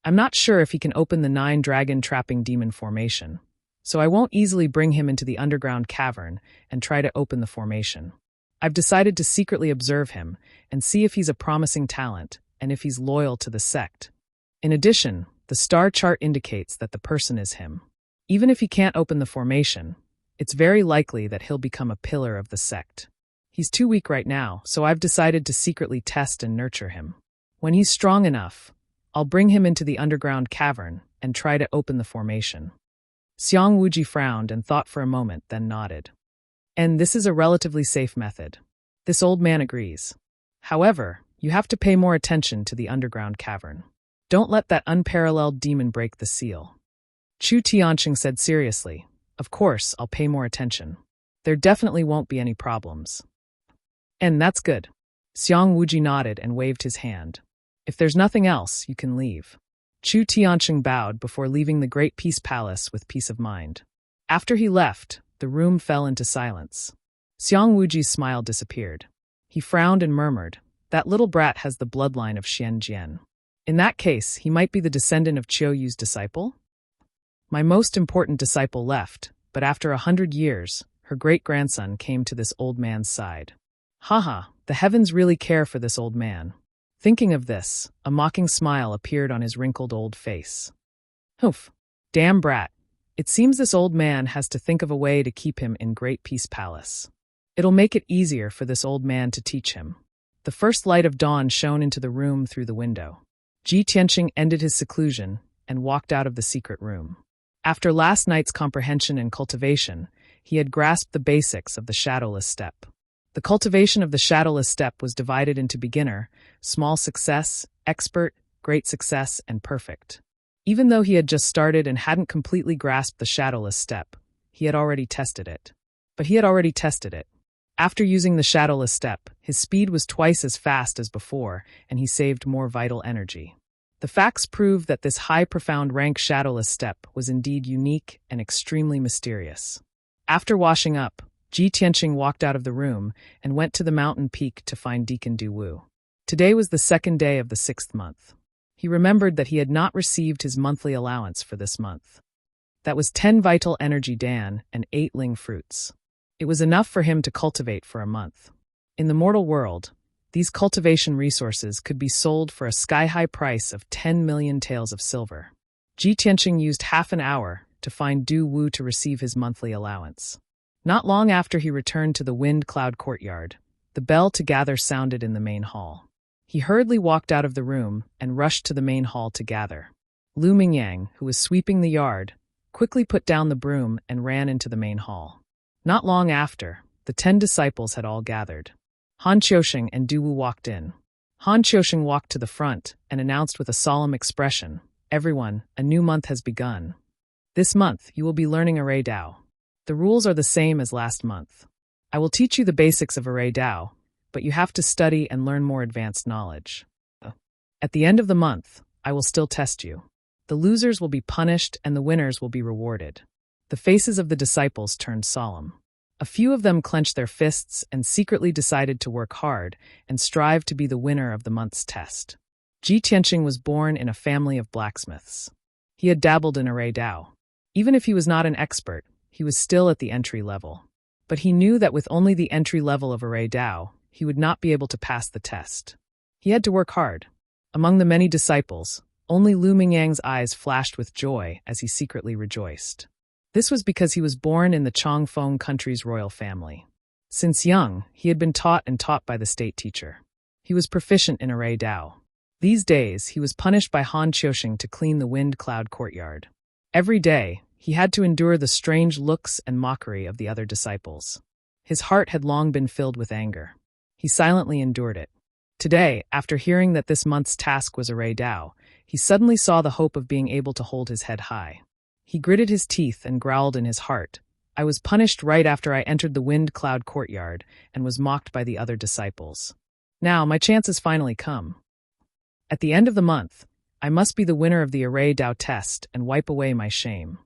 I'm not sure if he can open the 9 dragon trapping demon formation, so I won't easily bring him into the underground cavern and try to open the formation. I've decided to secretly observe him and see if he's a promising talent and if he's loyal to the sect. In addition, the star chart indicates that the person is him. Even if he can't open the formation, it's very likely that he'll become a pillar of the sect. He's too weak right now, so I've decided to secretly test and nurture him. When he's strong enough, I'll bring him into the underground cavern and try to open the formation." Xiang Wuji frowned and thought for a moment, then nodded. "And this is a relatively safe method. This old man agrees. However, you have to pay more attention to the underground cavern. Don't let that unparalleled demon break the seal." Chu Tianqing said seriously, "Of course, I'll pay more attention. There definitely won't be any problems." "And that's good." Xiang Wuji nodded and waved his hand. "If there's nothing else, you can leave." Chu Tianqing bowed before leaving the Great Peace Palace with peace of mind. After he left, the room fell into silence. Xiang Wuji's smile disappeared. He frowned and murmured, "That little brat has the bloodline of Xian Jian. In that case, he might be the descendant of Qiu Yu's disciple? My most important disciple left, but after 100 years, her great-grandson came to this old man's side. Haha, the heavens really care for this old man." Thinking of this, a mocking smile appeared on his wrinkled old face. "Humph, damn brat. It seems this old man has to think of a way to keep him in Great Peace Palace. It'll make it easier for this old man to teach him." The first light of dawn shone into the room through the window. Ji Tianqing ended his seclusion and walked out of the secret room. After last night's comprehension and cultivation, he had grasped the basics of the shadowless step. The cultivation of the shadowless step was divided into beginner, small success, expert, great success, and perfect. Even though he had just started and hadn't completely grasped the shadowless step, he had already tested it. After using the shadowless step, his speed was twice as fast as before, and he saved more vital energy. The facts prove that this high profound rank shadowless step was indeed unique and extremely mysterious. After washing up, Ji Tianqing walked out of the room and went to the mountain peak to find Deacon Du Wu. Today was the 2nd day of the 6th month. He remembered that he had not received his monthly allowance for this month. That was 10 vital energy dan and 8 ling fruits. It was enough for him to cultivate for a month. In the mortal world, these cultivation resources could be sold for a sky-high price of 10 million taels of silver. Ji Tianqing used half an hour to find Du Wu to receive his monthly allowance. Not long after he returned to the Wind Cloud courtyard, the bell to gather sounded in the main hall. He hurriedly walked out of the room and rushed to the main hall to gather. Lu Mingyang, who was sweeping the yard, quickly put down the broom and ran into the main hall. Not long after, the 10 disciples had all gathered. Han Qiusheng and Du Wu walked in. Han Qiusheng walked to the front and announced with a solemn expression, "Everyone, a new month has begun. This month, you will be learning Array Dao. The rules are the same as last month. I will teach you the basics of Array Dao, but you have to study and learn more advanced knowledge. At the end of the month, I will still test you. The losers will be punished and the winners will be rewarded." The faces of the disciples turned solemn. A few of them clenched their fists and secretly decided to work hard and strive to be the winner of the month's test. Ji Tianqing was born in a family of blacksmiths. He had dabbled in Array Dao. Even if he was not an expert, he was still at the entry level. But he knew that with only the entry level of Array Dao, he would not be able to pass the test. He had to work hard. Among the many disciples, only Lu Mingyang's eyes flashed with joy as he secretly rejoiced. This was because he was born in the Chongfeng country's royal family. Since young, he had been taught by the state teacher. He was proficient in Array Dao. These days, he was punished by Han Qiusheng to clean the Wind Cloud courtyard. Every day, he had to endure the strange looks and mockery of the other disciples. His heart had long been filled with anger. He silently endured it. Today, after hearing that this month's task was Array Dao, he suddenly saw the hope of being able to hold his head high. He gritted his teeth and growled in his heart, "I was punished right after I entered the Wind Cloud courtyard and was mocked by the other disciples. Now, my chance has finally come. At the end of the month, I must be the winner of the Array Dao test and wipe away my shame.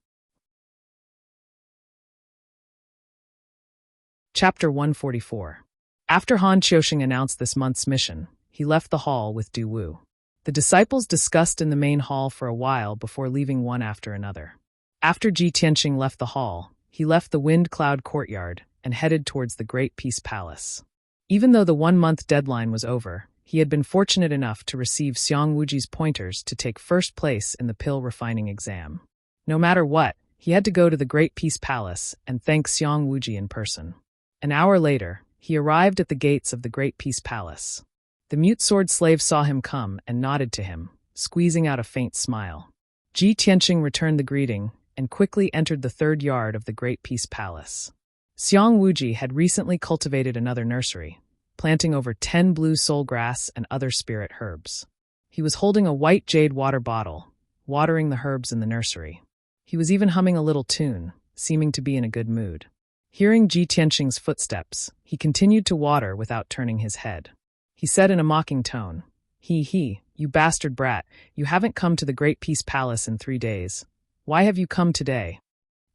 Chapter 144. After Han Qiuxing announced this month's mission, he left the hall with Du Wu. The disciples discussed in the main hall for a while before leaving one after another. After Ji Tianqing left the hall, he left the Wind Cloud courtyard and headed towards the Great Peace Palace. Even though the 1-month deadline was over, he had been fortunate enough to receive Xiang Wuji's pointers to take first place in the pill refining exam. No matter what, he had to go to the Great Peace Palace and thank Xiang Wuji in person. An hour later, he arrived at the gates of the Great Peace Palace. The mute sword slave saw him come and nodded to him, squeezing out a faint smile. Ji Tianqing returned the greeting and quickly entered the 3rd yard of the Great Peace Palace. Xiang Wuji had recently cultivated another nursery, planting over 10 blue soul grass and other spirit herbs. He was holding a white jade water bottle, watering the herbs in the nursery. He was even humming a little tune, seeming to be in a good mood. Hearing Ji Tianqing's footsteps, he continued to water without turning his head. He said in a mocking tone, "He, you bastard brat, you haven't come to the Great Peace Palace in 3 days. Why have you come today?"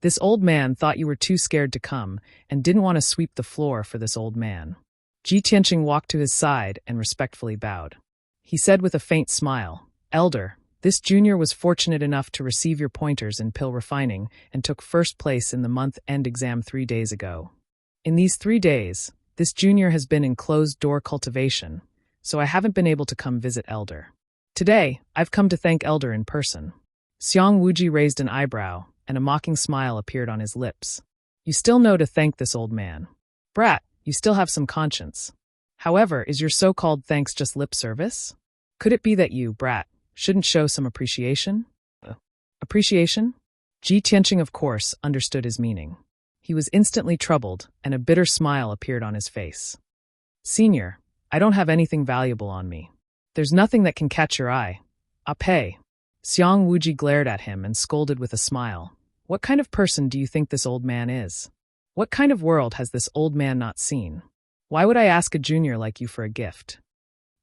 This old man thought you were too scared to come and didn't want to sweep the floor for this old man. Ji Tianqing walked to his side and respectfully bowed. He said with a faint smile, "Elder, this junior was fortunate enough to receive your pointers in pill refining and took first place in the month-end exam 3 days ago. In these 3 days, this junior has been in closed-door cultivation, so I haven't been able to come visit Elder. Today, I've come to thank Elder in person." Xiang Wuji raised an eyebrow, and a mocking smile appeared on his lips. "You still know to thank this old man. Brat, you still have some conscience. However, is your so-called thanks just lip service? Could it be that you, brat, shouldn't show some appreciation?" Appreciation? Ji Tianqing, of course, understood his meaning. He was instantly troubled, and a bitter smile appeared on his face. "Senior, I don't have anything valuable on me. There's nothing that can catch your eye. I'll pay." Xiang Wuji glared at him and scolded with a smile. "What kind of person do you think this old man is? What kind of world has this old man not seen? Why would I ask a junior like you for a gift?"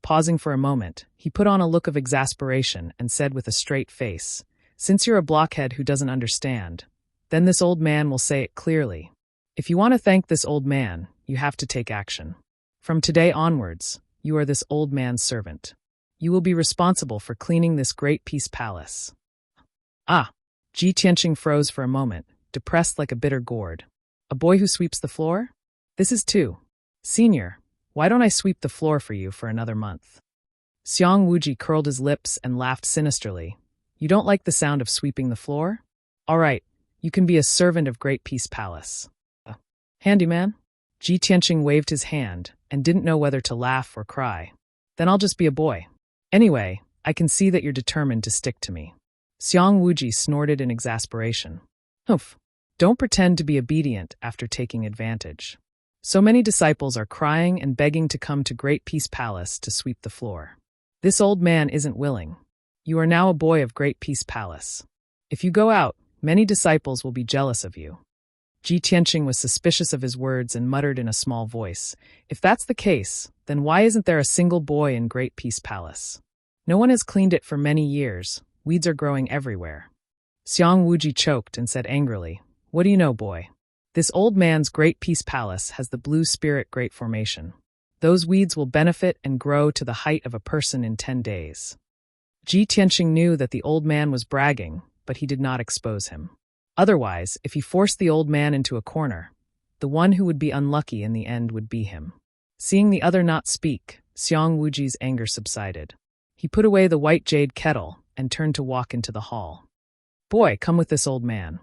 Pausing for a moment, he put on a look of exasperation and said with a straight face, "Since you're a blockhead who doesn't understand, then this old man will say it clearly. If you want to thank this old man, you have to take action. From today onwards, you are this old man's servant. You will be responsible for cleaning this Great Peace Palace." "Ah!" Ji Tianqing froze for a moment, depressed like a bitter gourd. "A boy who sweeps the floor? This is too. Senior, why don't I sweep the floor for you for another month?" Xiang Wuji curled his lips and laughed sinisterly. "You don't like the sound of sweeping the floor? All right, you can be a servant of Great Peace Palace." "Handyman?" Ji Tianqing waved his hand and didn't know whether to laugh or cry. "Then I'll just be a boy. Anyway, I can see that you're determined to stick to me." Xiang Wuji snorted in exasperation. "Humph, don't pretend to be obedient after taking advantage. So many disciples are crying and begging to come to Great Peace Palace to sweep the floor. This old man isn't willing. You are now a boy of Great Peace Palace. If you go out, many disciples will be jealous of you." Ji Tianqing was suspicious of his words and muttered in a small voice, "If that's the case, then why isn't there a single boy in Great Peace Palace? No one has cleaned it for many years. Weeds are growing everywhere." Xiang Wuji choked and said angrily, "What do you know, boy? This old man's Great Peace Palace has the blue spirit great formation. Those weeds will benefit and grow to the height of a person in 10 days. Ji Tianqing knew that the old man was bragging, but he did not expose him. Otherwise, if he forced the old man into a corner, the one who would be unlucky in the end would be him. Seeing the other not speak, Xiang Wuji's anger subsided. He put away the white jade kettle and turned to walk into the hall. "Boy, come with this old man."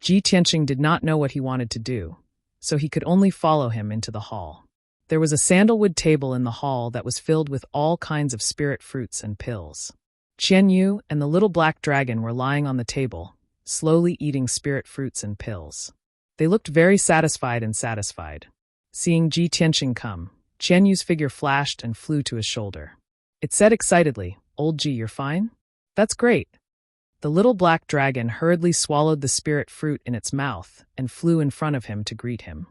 Ji Tianqing did not know what he wanted to do, so he could only follow him into the hall. There was a sandalwood table in the hall that was filled with all kinds of spirit fruits and pills. Qian Yu and the little black dragon were lying on the table, slowly eating spirit fruits and pills. They looked very satisfied and satisfied. Seeing Ji Tianqing come, Qian Yu's figure flashed and flew to his shoulder. It said excitedly, "Old Ji, you're fine? That's great." The little black dragon hurriedly swallowed the spirit fruit in its mouth and flew in front of him to greet him.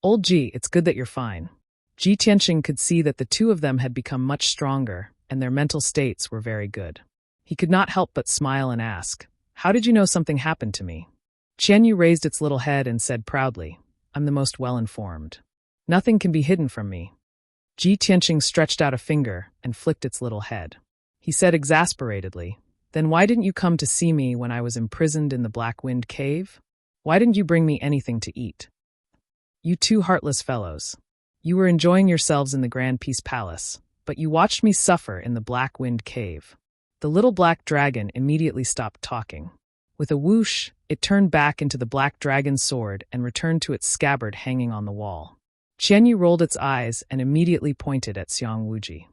"Old Ji, it's good that you're fine. Ji Tianqing could see that the two of them had become much stronger, and their mental states were very good. He could not help but smile and ask, "How did you know something happened to me?" Qianyu raised its little head and said proudly, "I'm the most well-informed. Nothing can be hidden from me." Ji Tianqing stretched out a finger and flicked its little head. He said exasperatedly, "Then why didn't you come to see me when I was imprisoned in the Black Wind Cave? Why didn't you bring me anything to eat? You two heartless fellows. You were enjoying yourselves in the Grand Peace Palace, but you watched me suffer in the Black Wind Cave." The little black dragon immediately stopped talking. With a whoosh, it turned back into the black dragon's sword and returned to its scabbard hanging on the wall. Qianyu rolled its eyes and immediately pointed at Xiang Wuji.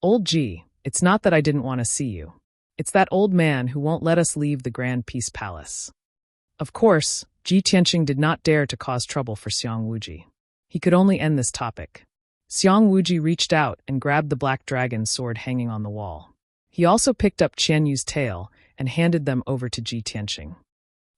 "Old Ji, it's not that I didn't want to see you. It's that old man who won't let us leave the Grand Peace Palace." Of course, Ji Tianqing did not dare to cause trouble for Xiang Wuji. He could only end this topic. Xiang Wuji reached out and grabbed the black dragon's sword hanging on the wall. He also picked up Qianyu's tail and handed them over to Ji Tianqing.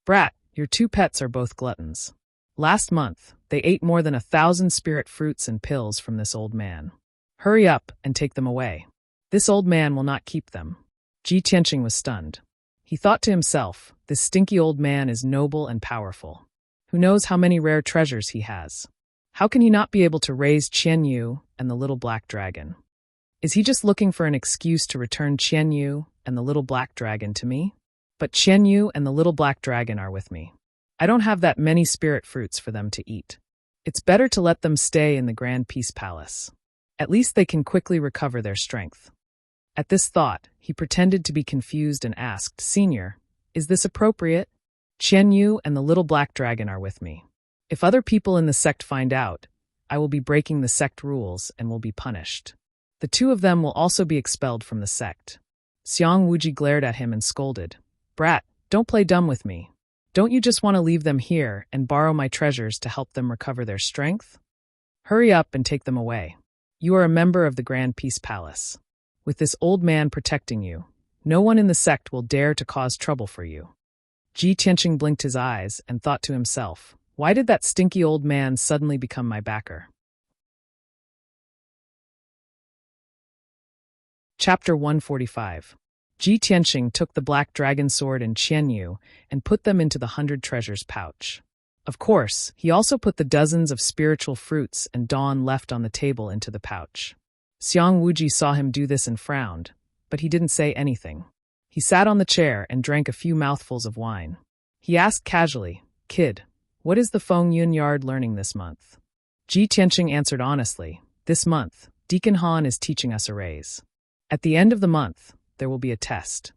"Brat, your two pets are both gluttons. Last month, they ate more than 1,000 spirit fruits and pills from this old man. Hurry up and take them away. This old man will not keep them." Ji Tianqing was stunned. He thought to himself, this stinky old man is noble and powerful. Who knows how many rare treasures he has? How can he not be able to raise Qianyu and the little black dragon? Is he just looking for an excuse to return Qianyu and the little black dragon to me? But Qianyu and the little black dragon are with me. I don't have that many spirit fruits for them to eat. It's better to let them stay in the Grand Peace Palace. At least they can quickly recover their strength. At this thought, he pretended to be confused and asked, "Senior, is this appropriate? Qianyu and the little black dragon are with me. If other people in the sect find out, I will be breaking the sect rules and will be punished. The two of them will also be expelled from the sect." Xiang Wuji glared at him and scolded, "Brat, don't play dumb with me. Don't you just want to leave them here and borrow my treasures to help them recover their strength? Hurry up and take them away. You are a member of the Grand Peace Palace. With this old man protecting you, no one in the sect will dare to cause trouble for you." Ji Tianqing blinked his eyes and thought to himself, why did that stinky old man suddenly become my backer? Chapter 145. Ji Tianqing took the black dragon sword and Qianyu and put them into the 100 treasures pouch. Of course, he also put the dozens of spiritual fruits and dawn left on the table into the pouch. Xiang Wuji saw him do this and frowned, but he didn't say anything. He sat on the chair and drank a few mouthfuls of wine. He asked casually, "Kid, what is the Feng Yun Yard learning this month?" Ji Tianqing answered honestly, "This month, Deacon Han is teaching us arrays. At the end of the month, there will be a test."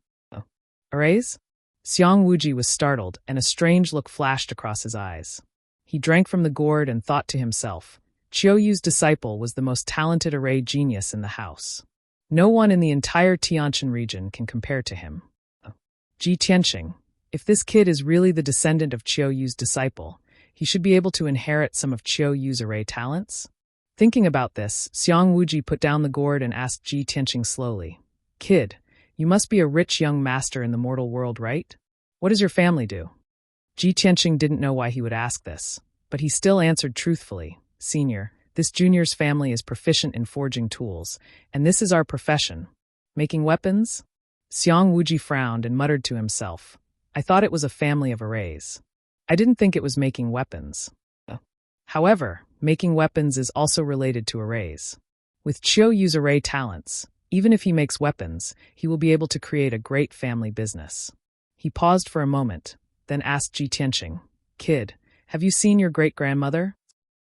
"Arrays?" Xiang Wuji was startled, and a strange look flashed across his eyes. He drank from the gourd and thought to himself, Qiuyu's disciple was the most talented array genius in the house. No one in the entire Tianjin region can compare to him. Ji Tianqing, if this kid is really the descendant of Qiuyu's disciple, he should be able to inherit some of Qiuyu's array talents. Thinking about this, Xiang Wuji put down the gourd and asked Ji Tianqing slowly, "Kid, you must be a rich young master in the mortal world, right? What does your family do?" Ji Tianqing didn't know why he would ask this, but he still answered truthfully, "Senior, this junior's family is proficient in forging tools, and this is our profession. Making weapons?" Xiang Wuji frowned and muttered to himself, "I thought it was a family of arrays. I didn't think it was making weapons." However, making weapons is also related to arrays. With Qiuyu's array talents, even if he makes weapons, he will be able to create a great family business. He paused for a moment, then asked Ji Tianqing, "Kid, have you seen your great-grandmother?"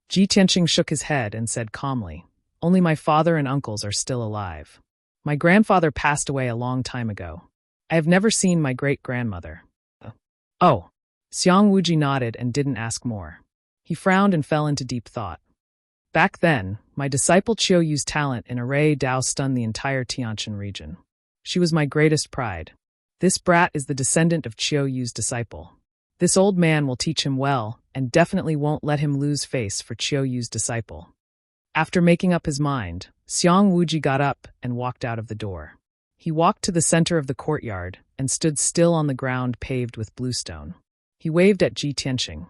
Ji Tianqing shook his head and said calmly, "Only my father and uncles are still alive. My grandfather passed away a long time ago. I have never seen my great-grandmother." "Oh." Xiang Wuji nodded and didn't ask more. He frowned and fell into deep thought. "Back then, my disciple Qiuyu's talent in array Dao stunned the entire Tianjin region. She was my greatest pride. This brat is the descendant of Qiuyu's disciple. This old man will teach him well and definitely won't let him lose face for Qiuyu's disciple." After making up his mind, Xiang Wuji got up and walked out of the door. He walked to the center of the courtyard and stood still on the ground paved with bluestone. He waved at Ji Tianqing.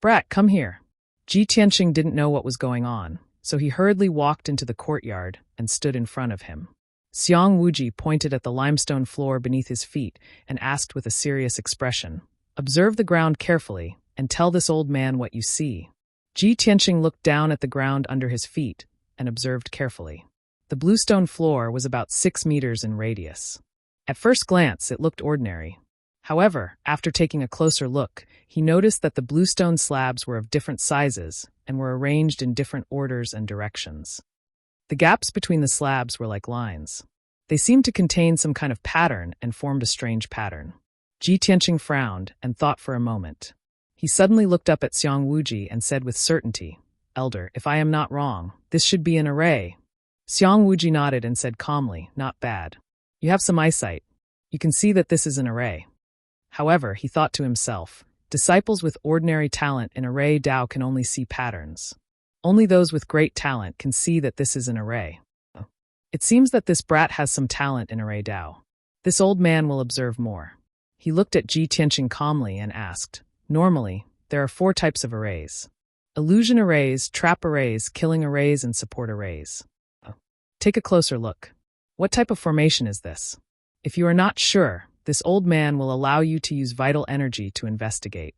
"Brat, come here." Ji Tianqing didn't know what was going on, so he hurriedly walked into the courtyard and stood in front of him. Xiang Wuji pointed at the limestone floor beneath his feet and asked with a serious expression, "Observe the ground carefully and tell this old man what you see." Ji Tianqing looked down at the ground under his feet and observed carefully. The bluestone floor was about 6 meters in radius. At first glance, it looked ordinary. However, after taking a closer look, he noticed that the bluestone slabs were of different sizes and were arranged in different orders and directions. The gaps between the slabs were like lines. They seemed to contain some kind of pattern and formed a strange pattern. Ji Tianqing frowned and thought for a moment. He suddenly looked up at Xiang Wuji and said with certainty, "Elder, if I am not wrong, this should be an array." Xiang Wuji nodded and said calmly, "Not bad. You have some eyesight. You can see that this is an array." However, he thought to himself, disciples with ordinary talent in array Dao can only see patterns. Only those with great talent can see that this is an array. It seems that this brat has some talent in array Dao. This old man will observe more. He looked at Ji Tianqing calmly and asked, "Normally, there are 4 types of arrays: illusion arrays, trap arrays, killing arrays, and support arrays. Take a closer look. What type of formation is this? If you are not sure, this old man will allow you to use vital energy to investigate."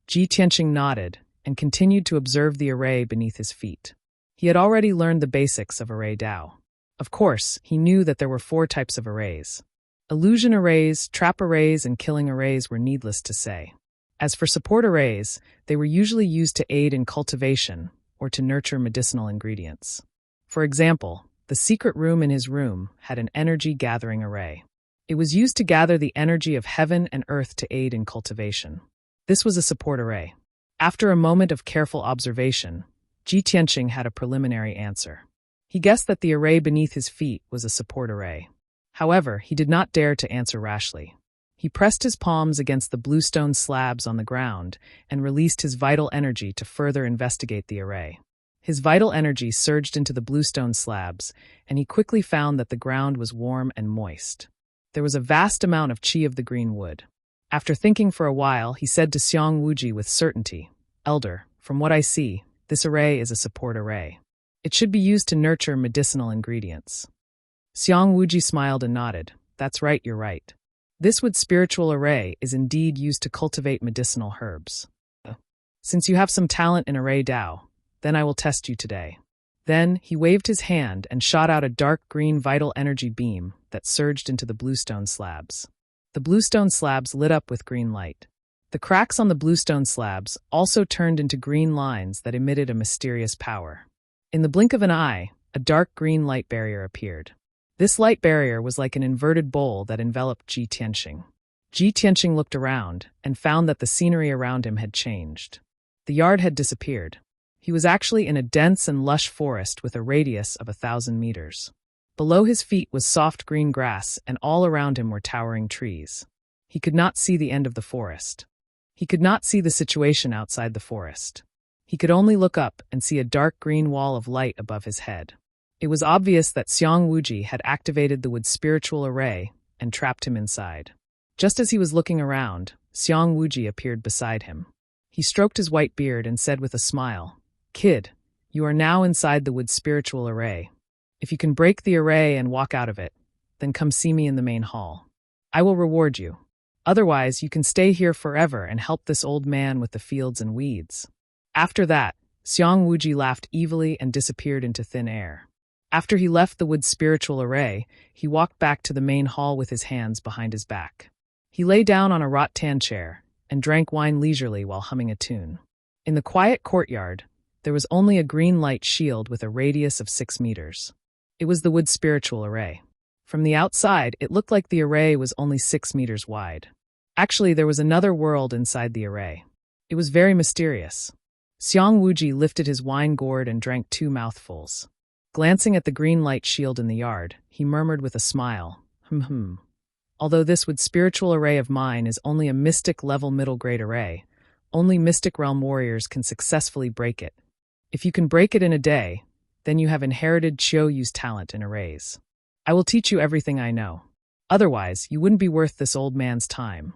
Ji Tianqing nodded and continued to observe the array beneath his feet. He had already learned the basics of array Dao. Of course, he knew that there were 4 types of arrays. Illusion arrays, trap arrays, and killing arrays were needless to say. As for support arrays, they were usually used to aid in cultivation or to nurture medicinal ingredients. For example, the secret room in his room had an energy-gathering array. It was used to gather the energy of heaven and earth to aid in cultivation. This was a support array. After a moment of careful observation, Ji Tianqing had a preliminary answer. He guessed that the array beneath his feet was a support array. However, he did not dare to answer rashly. He pressed his palms against the bluestone slabs on the ground and released his vital energy to further investigate the array. His vital energy surged into the bluestone slabs, and he quickly found that the ground was warm and moist. There was a vast amount of qi of the green wood. After thinking for a while, he said to Xiang Wuji with certainty, "Elder, from what I see, this array is a support array. It should be used to nurture medicinal ingredients." Xiang Wuji smiled and nodded. "That's right, you're right. This wood spiritual array is indeed used to cultivate medicinal herbs. Since you have some talent in array Dao, then I will test you today." Then he waved his hand and shot out a dark green vital energy beam that surged into the bluestone slabs. The bluestone slabs lit up with green light. The cracks on the bluestone slabs also turned into green lines that emitted a mysterious power. In the blink of an eye, a dark green light barrier appeared. This light barrier was like an inverted bowl that enveloped Ji Tianqing. Ji Tianqing looked around and found that the scenery around him had changed. The yard had disappeared. He was actually in a dense and lush forest with a radius of 1,000 meters. Below his feet was soft green grass, and all around him were towering trees. He could not see the end of the forest. He could not see the situation outside the forest. He could only look up and see a dark green wall of light above his head. It was obvious that Xiang Wuji had activated the wood spiritual array and trapped him inside. Just as he was looking around, Xiang Wuji appeared beside him. He stroked his white beard and said with a smile, "Kid, you are now inside the wood spiritual array. If you can break the array and walk out of it, then come see me in the main hall. I will reward you. Otherwise, you can stay here forever and help this old man with the fields and weeds." After that, Xiang Wuji laughed evilly and disappeared into thin air. After he left the wood spiritual array, he walked back to the main hall with his hands behind his back. He lay down on a rattan chair and drank wine leisurely while humming a tune. In the quiet courtyard, there was only a green light shield with a radius of 6 meters. It was the wood spiritual array. From the outside, it looked like the array was only 6 meters wide. Actually, there was another world inside the array. It was very mysterious. Xiang Wuji lifted his wine gourd and drank 2 mouthfuls. Glancing at the green light shield in the yard, he murmured with a smile, Although this wood spiritual array of mine is only a mystic level middle grade array, only mystic realm warriors can successfully break it. If you can break it in a day, then you have inherited Qiuyu's talent in arrays. I will teach you everything I know. Otherwise, you wouldn't be worth this old man's time."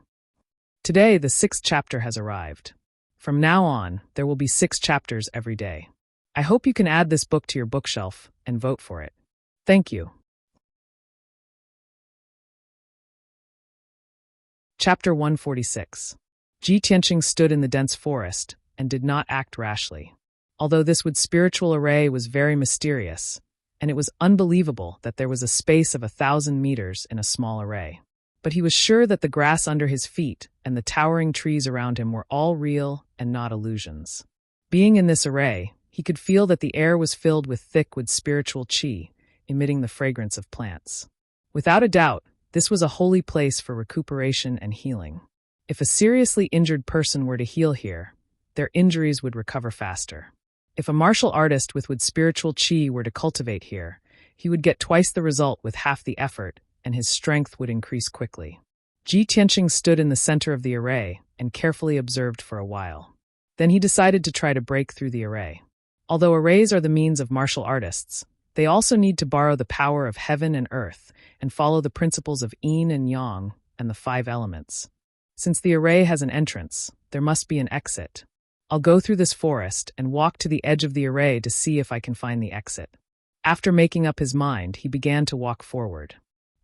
Today, the 6th chapter has arrived. From now on, there will be 6 chapters every day. I hope you can add this book to your bookshelf and vote for it. Thank you. Chapter 146. Ji Tianqing stood in the dense forest and did not act rashly. Although this wood spiritual array was very mysterious, and it was unbelievable that there was a space of 1,000 meters in a small array. But he was sure that the grass under his feet and the towering trees around him were all real and not illusions. Being in this array, he could feel that the air was filled with thick wood spiritual qi, emitting the fragrance of plants. Without a doubt, this was a holy place for recuperation and healing. If a seriously injured person were to heal here, their injuries would recover faster. If a martial artist with spiritual qi were to cultivate here, he would get twice the result with half the effort, and his strength would increase quickly. Ji Tianqing stood in the center of the array and carefully observed for a while. Then he decided to try to break through the array. Although arrays are the means of martial artists, they also need to borrow the power of heaven and earth and follow the principles of yin and yang and the 5 elements. Since the array has an entrance, there must be an exit. I'll go through this forest and walk to the edge of the array to see if I can find the exit. After making up his mind, he began to walk forward.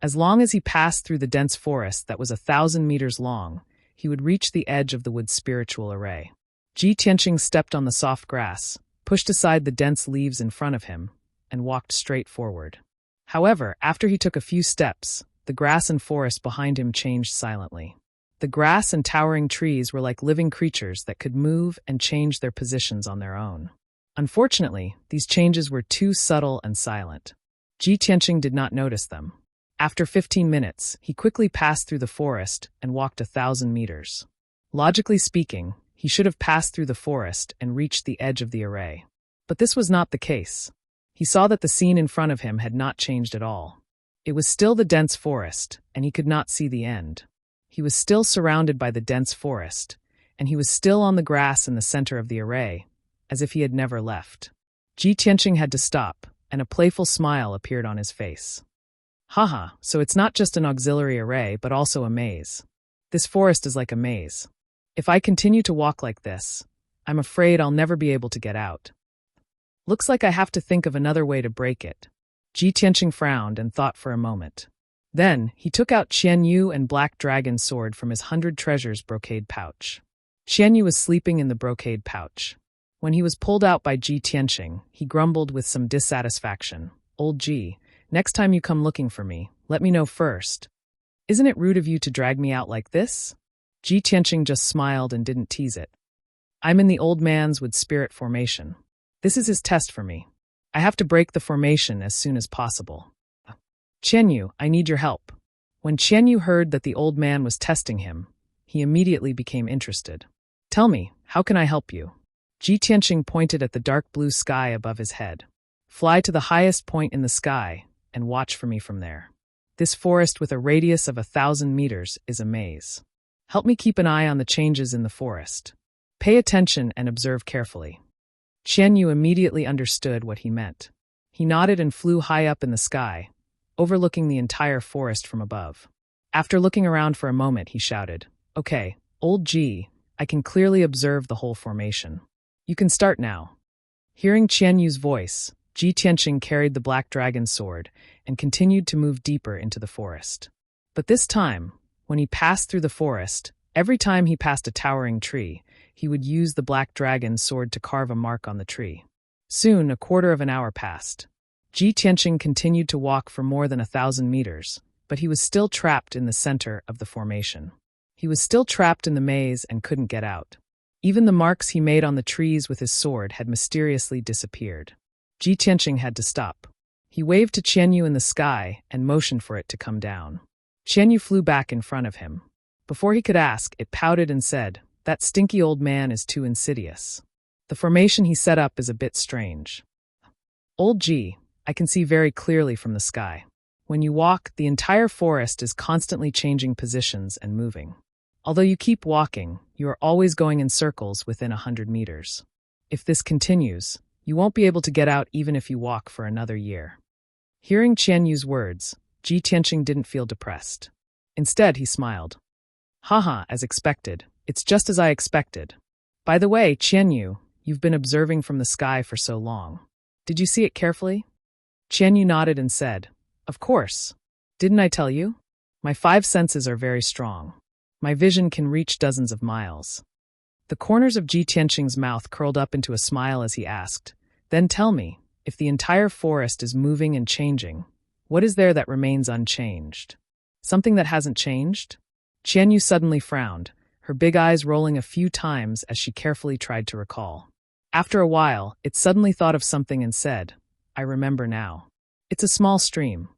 As long as he passed through the dense forest that was 1,000 meters long, he would reach the edge of the wood spiritual array. Ji Tianqing stepped on the soft grass, pushed aside the dense leaves in front of him, and walked straight forward. However, after he took a few steps, the grass and forest behind him changed silently. The grass and towering trees were like living creatures that could move and change their positions on their own. Unfortunately, these changes were too subtle and silent. Ji Tianqing did not notice them. After 15 minutes, he quickly passed through the forest and walked 1,000 meters. Logically speaking, he should have passed through the forest and reached the edge of the array. But this was not the case. He saw that the scene in front of him had not changed at all. It was still the dense forest, and he could not see the end. He was still surrounded by the dense forest, and he was still on the grass in the center of the array, as if he had never left. Ji Tianqing had to stop, and a playful smile appeared on his face. Haha, so it's not just an auxiliary array, but also a maze. This forest is like a maze. If I continue to walk like this, I'm afraid I'll never be able to get out. Looks like I have to think of another way to break it. Ji Tianqing frowned and thought for a moment. Then, he took out Qian Yu and Black Dragon's sword from his 100 treasures brocade pouch. Qian Yu was sleeping in the brocade pouch. When he was pulled out by Ji Tianqing, he grumbled with some dissatisfaction. Old Ji, next time you come looking for me, let me know first. Isn't it rude of you to drag me out like this? Ji Tianqing just smiled and didn't tease it. I'm in the old man's wood spirit formation. This is his test for me. I have to break the formation as soon as possible. Qian Yu, I need your help. When Qian Yu heard that the old man was testing him, he immediately became interested. Tell me, how can I help you? Ji Tianqing pointed at the dark blue sky above his head. Fly to the highest point in the sky and watch for me from there. This forest with a radius of 1,000 meters is a maze. Help me keep an eye on the changes in the forest. Pay attention and observe carefully. Qian Yu immediately understood what he meant. He nodded and flew high up in the sky, overlooking the entire forest from above. After looking around for a moment, he shouted, Okay, old Ji, I can clearly observe the whole formation. You can start now. Hearing Qian Yu's voice, Ji Tianqing carried the Black Dragon's sword and continued to move deeper into the forest. But this time, when he passed through the forest, every time he passed a towering tree, he would use the Black Dragon's sword to carve a mark on the tree. Soon, a quarter of an hour passed. Ji Tianqing continued to walk for more than 1,000 meters, but he was still trapped in the center of the formation. He was still trapped in the maze and couldn't get out. Even the marks he made on the trees with his sword had mysteriously disappeared. Ji Tianqing had to stop. He waved to Qian Yu in the sky and motioned for it to come down. Qian Yu flew back in front of him. Before he could ask, it pouted and said, That stinky old man is too insidious. The formation he set up is a bit strange. Old Ji, I can see very clearly from the sky. When you walk, the entire forest is constantly changing positions and moving. Although you keep walking, you are always going in circles within 100 meters. If this continues, you won't be able to get out even if you walk for another year. Hearing Qian Yu's words, Ji Tianqing didn't feel depressed. Instead, he smiled. Haha, as expected. It's just as I expected. By the way, Qian Yu, You've been observing from the sky for so long. Did you see it carefully? Qianyu nodded and said, Of course. Didn't I tell you? My 5 senses are very strong. My vision can reach dozens of miles. The corners of Ji Tianqing's mouth curled up into a smile as he asked, Then tell me, if the entire forest is moving and changing, what is there that remains unchanged? Something that hasn't changed? Qianyu suddenly frowned, her big eyes rolling a few times as she carefully tried to recall. After a while, it suddenly thought of something and said, I remember now. It's a small stream.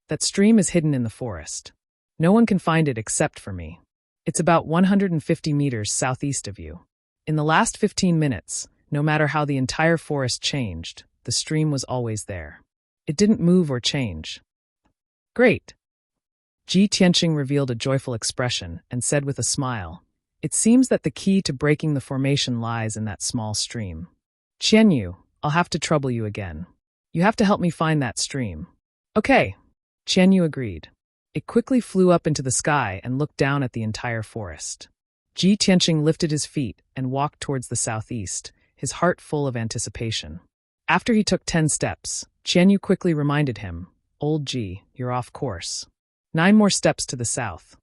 That stream is hidden in the forest. No one can find it except for me. It's about 150 meters southeast of you. In the last 15 minutes, no matter how the entire forest changed, the stream was always there. It didn't move or change. Great. Ji Tianqing revealed a joyful expression and said with a smile, It seems that the key to breaking the formation lies in that small stream. Qianyu, I'll have to trouble you again. You have to help me find that stream. Okay. Qianyu agreed. It quickly flew up into the sky and looked down at the entire forest. Ji Tianqing lifted his feet and walked towards the southeast, his heart full of anticipation. After he took 10 steps, Qianyu quickly reminded him, Old Ji, you're off course. 9 more steps to the south.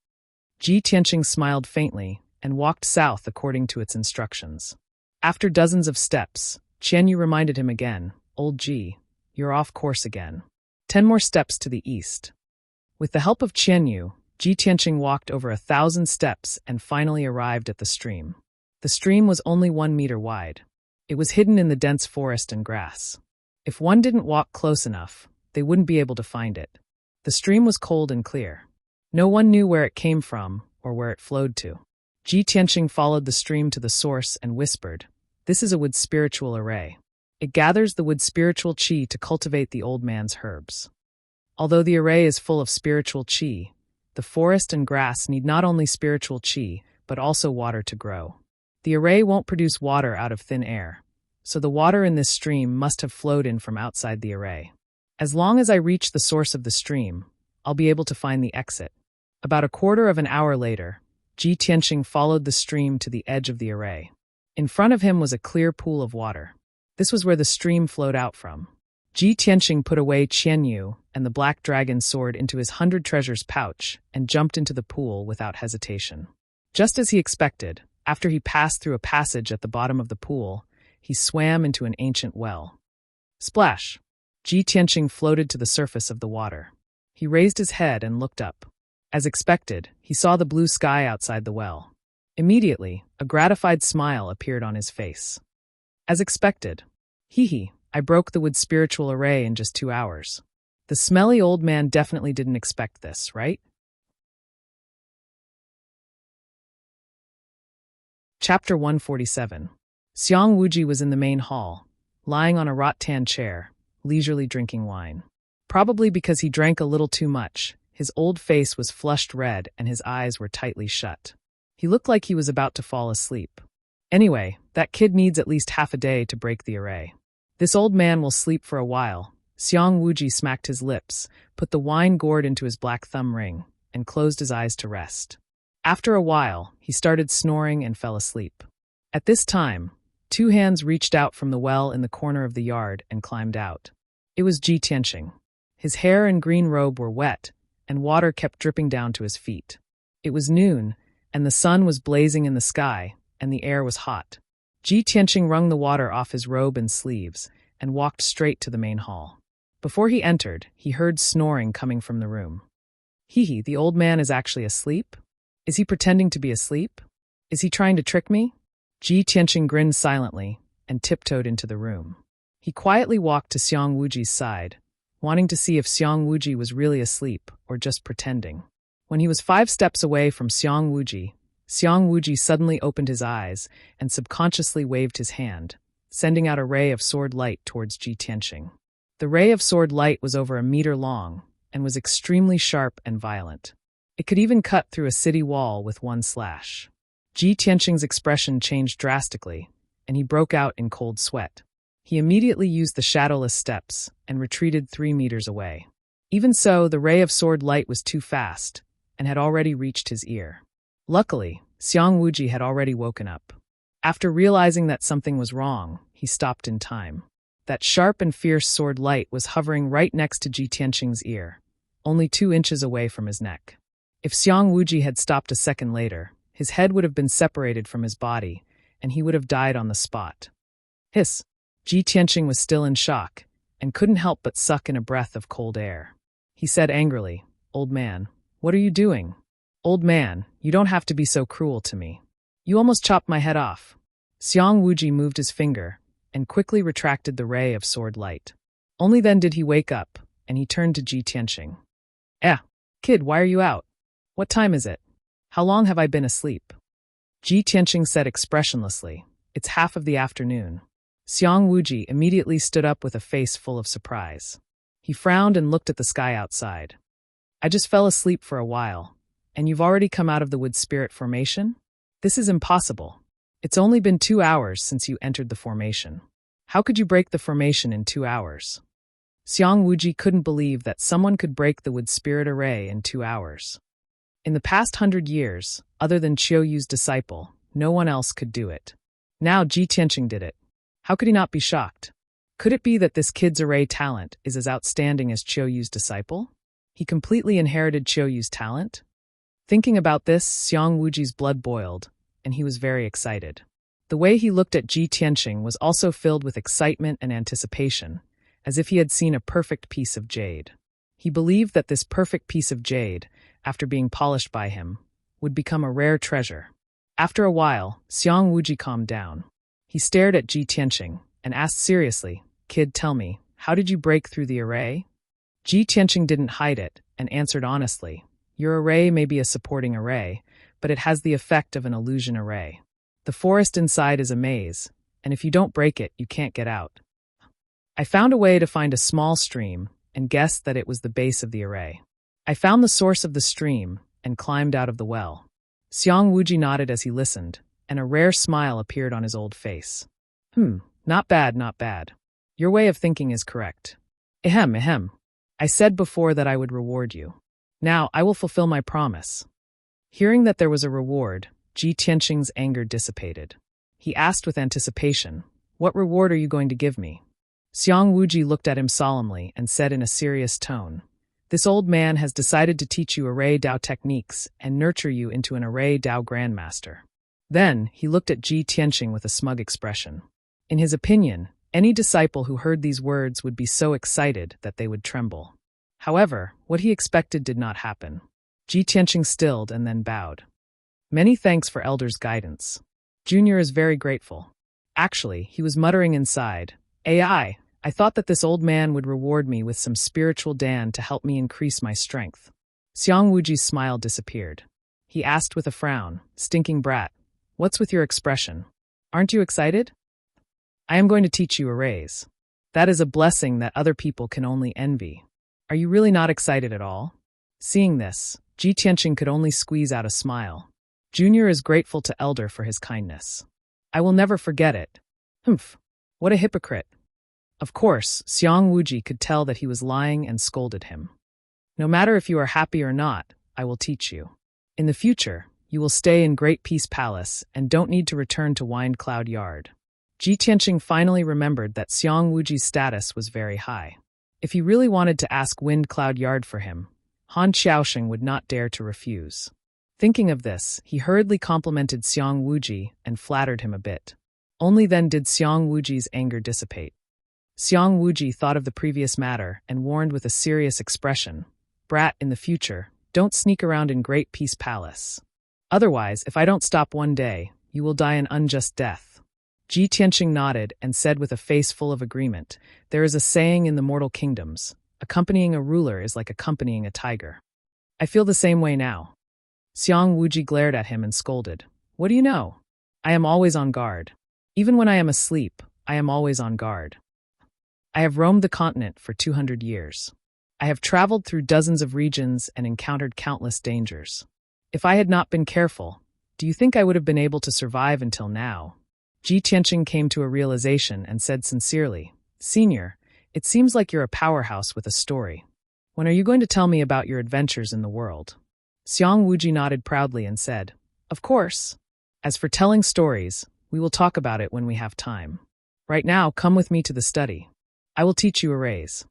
Ji Tianqing smiled faintly and walked south according to its instructions. After dozens of steps, Qianyu reminded him again, Old Ji, you're off course again. 10 more steps to the east. With the help of Qianyu, Ji Tianqing walked over 1,000 steps and finally arrived at the stream. The stream was only 1 meter wide. It was hidden in the dense forest and grass. If one didn't walk close enough, they wouldn't be able to find it. The stream was cold and clear. No one knew where it came from or where it flowed to. Ji Tianqing followed the stream to the source and whispered, This is a wood spiritual array. It gathers the wood spiritual qi to cultivate the old man's herbs. Although the array is full of spiritual qi, the forest and grass need not only spiritual qi, but also water to grow. The array won't produce water out of thin air, so the water in this stream must have flowed in from outside the array. As long as I reach the source of the stream, I'll be able to find the exit. About a quarter of an hour later, Ji Tianqing followed the stream to the edge of the array. In front of him was a clear pool of water. This was where the stream flowed out from. Ji Tianqing put away Qianyu and the black dragon sword into his 100 treasures pouch and jumped into the pool without hesitation. Just as he expected, after he passed through a passage at the bottom of the pool, he swam into an ancient well. Splash! Ji Tianqing floated to the surface of the water. He raised his head and looked up. As expected, he saw the blue sky outside the well. Immediately, a gratified smile appeared on his face. As expected. Hee, I broke the wood spiritual array in just 2 hours. The smelly old man definitely didn't expect this, right? Chapter 147. Xiang Wuji was in the main hall, lying on a rattan chair, leisurely drinking wine. Probably because he drank a little too much, his old face was flushed red and his eyes were tightly shut. He looked like he was about to fall asleep. Anyway, that kid needs at least half a day to break the array. This old man will sleep for a while. Xiang Wuji smacked his lips, put the wine gourd into his black thumb ring, and closed his eyes to rest. After a while, he started snoring and fell asleep. At this time, 2 hands reached out from the well in the corner of the yard and climbed out. It was Ji Tianqing. His hair and green robe were wet, and water kept dripping down to his feet. It was noon, and the sun was blazing in the sky, and the air was hot. Ji Tianqing wrung the water off his robe and sleeves, and walked straight to the main hall. Before he entered, he heard snoring coming from the room. Hee, the old man is actually asleep? Is he pretending to be asleep? Is he trying to trick me? Ji Tianqing grinned silently and tiptoed into the room. He quietly walked to Xiang Wuji's side, wanting to see if Xiang Wuji was really asleep or just pretending. When he was 5 steps away from Xiang Wuji suddenly opened his eyes and subconsciously waved his hand, sending out a ray of sword light towards Ji Tianqing. The ray of sword light was over 1 meter long and was extremely sharp and violent. It could even cut through a city wall with one slash. Ji Tianqing's expression changed drastically, and he broke out in cold sweat. He immediately used the shadowless steps and retreated 3 meters away. Even so, the ray of sword light was too fast and had already reached his ear. Luckily, Xiang Wuji had already woken up. After realizing that something was wrong, he stopped in time. That sharp and fierce sword light was hovering right next to Ji Tianqing's ear, only 2 inches away from his neck. If Xiang Wuji had stopped a second later, his head would have been separated from his body, and he would have died on the spot. Hiss! Ji Tianqing was still in shock, and couldn't help but suck in a breath of cold air. He said angrily, "Old man, what are you doing? Old man, you don't have to be so cruel to me. You almost chopped my head off." Xiang Wuji moved his finger, and quickly retracted the ray of sword light. Only then did he wake up, and he turned to Ji Tianqing. Kid, why are you out? What time is it? How long have I been asleep?" Ji Tianqing said expressionlessly, "It's half of the afternoon." Xiang Wuji immediately stood up with a face full of surprise. He frowned and looked at the sky outside. "I just fell asleep for a while, and you've already come out of the wood spirit formation? This is impossible. It's only been 2 hours since you entered the formation. How could you break the formation in 2 hours?" Xiang Wuji couldn't believe that someone could break the wood spirit array in 2 hours. In the past 100 years, other than Qiu Yu's disciple, no one else could do it. Now Ji Tianqing did it. How could he not be shocked? Could it be that this kid's array talent is as outstanding as Qiu Yu's disciple? He completely inherited Qiu Yu's talent? Thinking about this, Xiang Wuji's blood boiled, and he was very excited. The way he looked at Ji Tianqing was also filled with excitement and anticipation, as if he had seen a perfect piece of jade. He believed that this perfect piece of jade, after being polished by him, would become a rare treasure. After a while, Xiang Wuji calmed down. He stared at Ji Tianqing and asked seriously, "Kid, tell me, how did you break through the array?" Ji Tianqing didn't hide it and answered honestly, "Your array may be a supporting array, but it has the effect of an illusion array. The forest inside is a maze, and if you don't break it, you can't get out. I found a way to find a small stream and guessed that it was the base of the array. I found the source of the stream and climbed out of the well." Xiang Wuji nodded as he listened, and a rare smile appeared on his old face. Not bad, not bad. Your way of thinking is correct. Ahem. I said before that I would reward you. Now I will fulfill my promise." Hearing that there was a reward, Ji Tianqing's anger dissipated. He asked with anticipation, "What reward are you going to give me?" Xiang Wuji looked at him solemnly and said in a serious tone, "This old man has decided to teach you array Dao techniques and nurture you into an array Dao grandmaster." Then he looked at Ji Tianqing with a smug expression. In his opinion, any disciple who heard these words would be so excited that they would tremble. However, what he expected did not happen. Ji Tianqing stilled and then bowed. "Many thanks for Elder's guidance. Junior is very grateful." Actually, he was muttering inside, I thought that this old man would reward me with some spiritual dan to help me increase my strength." Xiang Wuji's smile disappeared. He asked with a frown, "Stinking brat, what's with your expression? Aren't you excited?" "I am going to teach you arrays. That is a blessing that other people can only envy. Are you really not excited at all?" Seeing this, Ji Tianqing could only squeeze out a smile. Junior is grateful to Elder for his kindness. "I will never forget it." What a hypocrite. Of course, Xiang Wuji could tell that he was lying and scolded him. "No matter if you are happy or not, I will teach you. In the future, you will stay in Great Peace Palace and don't need to return to Wind Cloud Yard." Ji Tianqing finally remembered that Xiang Wuji's status was very high. If he really wanted to ask Wind Cloud Yard for him, Han Xiaosheng would not dare to refuse. Thinking of this, he hurriedly complimented Xiang Wuji and flattered him a bit. Only then did Xiang Wuji's anger dissipate. Xiang Wuji thought of the previous matter and warned with a serious expression, "Brat, in the future, don't sneak around in Great Peace Palace. Otherwise, if I don't stop one day, you will die an unjust death." Ji Tianqing nodded and said with a face full of agreement, "There is a saying in the mortal kingdoms, accompanying a ruler is like accompanying a tiger. I feel the same way now." Xiang Wuji glared at him and scolded, "What do you know? I am always on guard. Even when I am asleep, I am always on guard. I have roamed the continent for 200 years. I have traveled through dozens of regions and encountered countless dangers. If I had not been careful, do you think I would have been able to survive until now?" Ji Tianqing came to a realization and said sincerely, "Senior, it seems like you're a powerhouse with a story. When are you going to tell me about your adventures in the world?" Xiang Wuji nodded proudly and said, "Of course. As for telling stories, We will talk about it when we have time. Right now, come with me to the study. I will teach you arrays.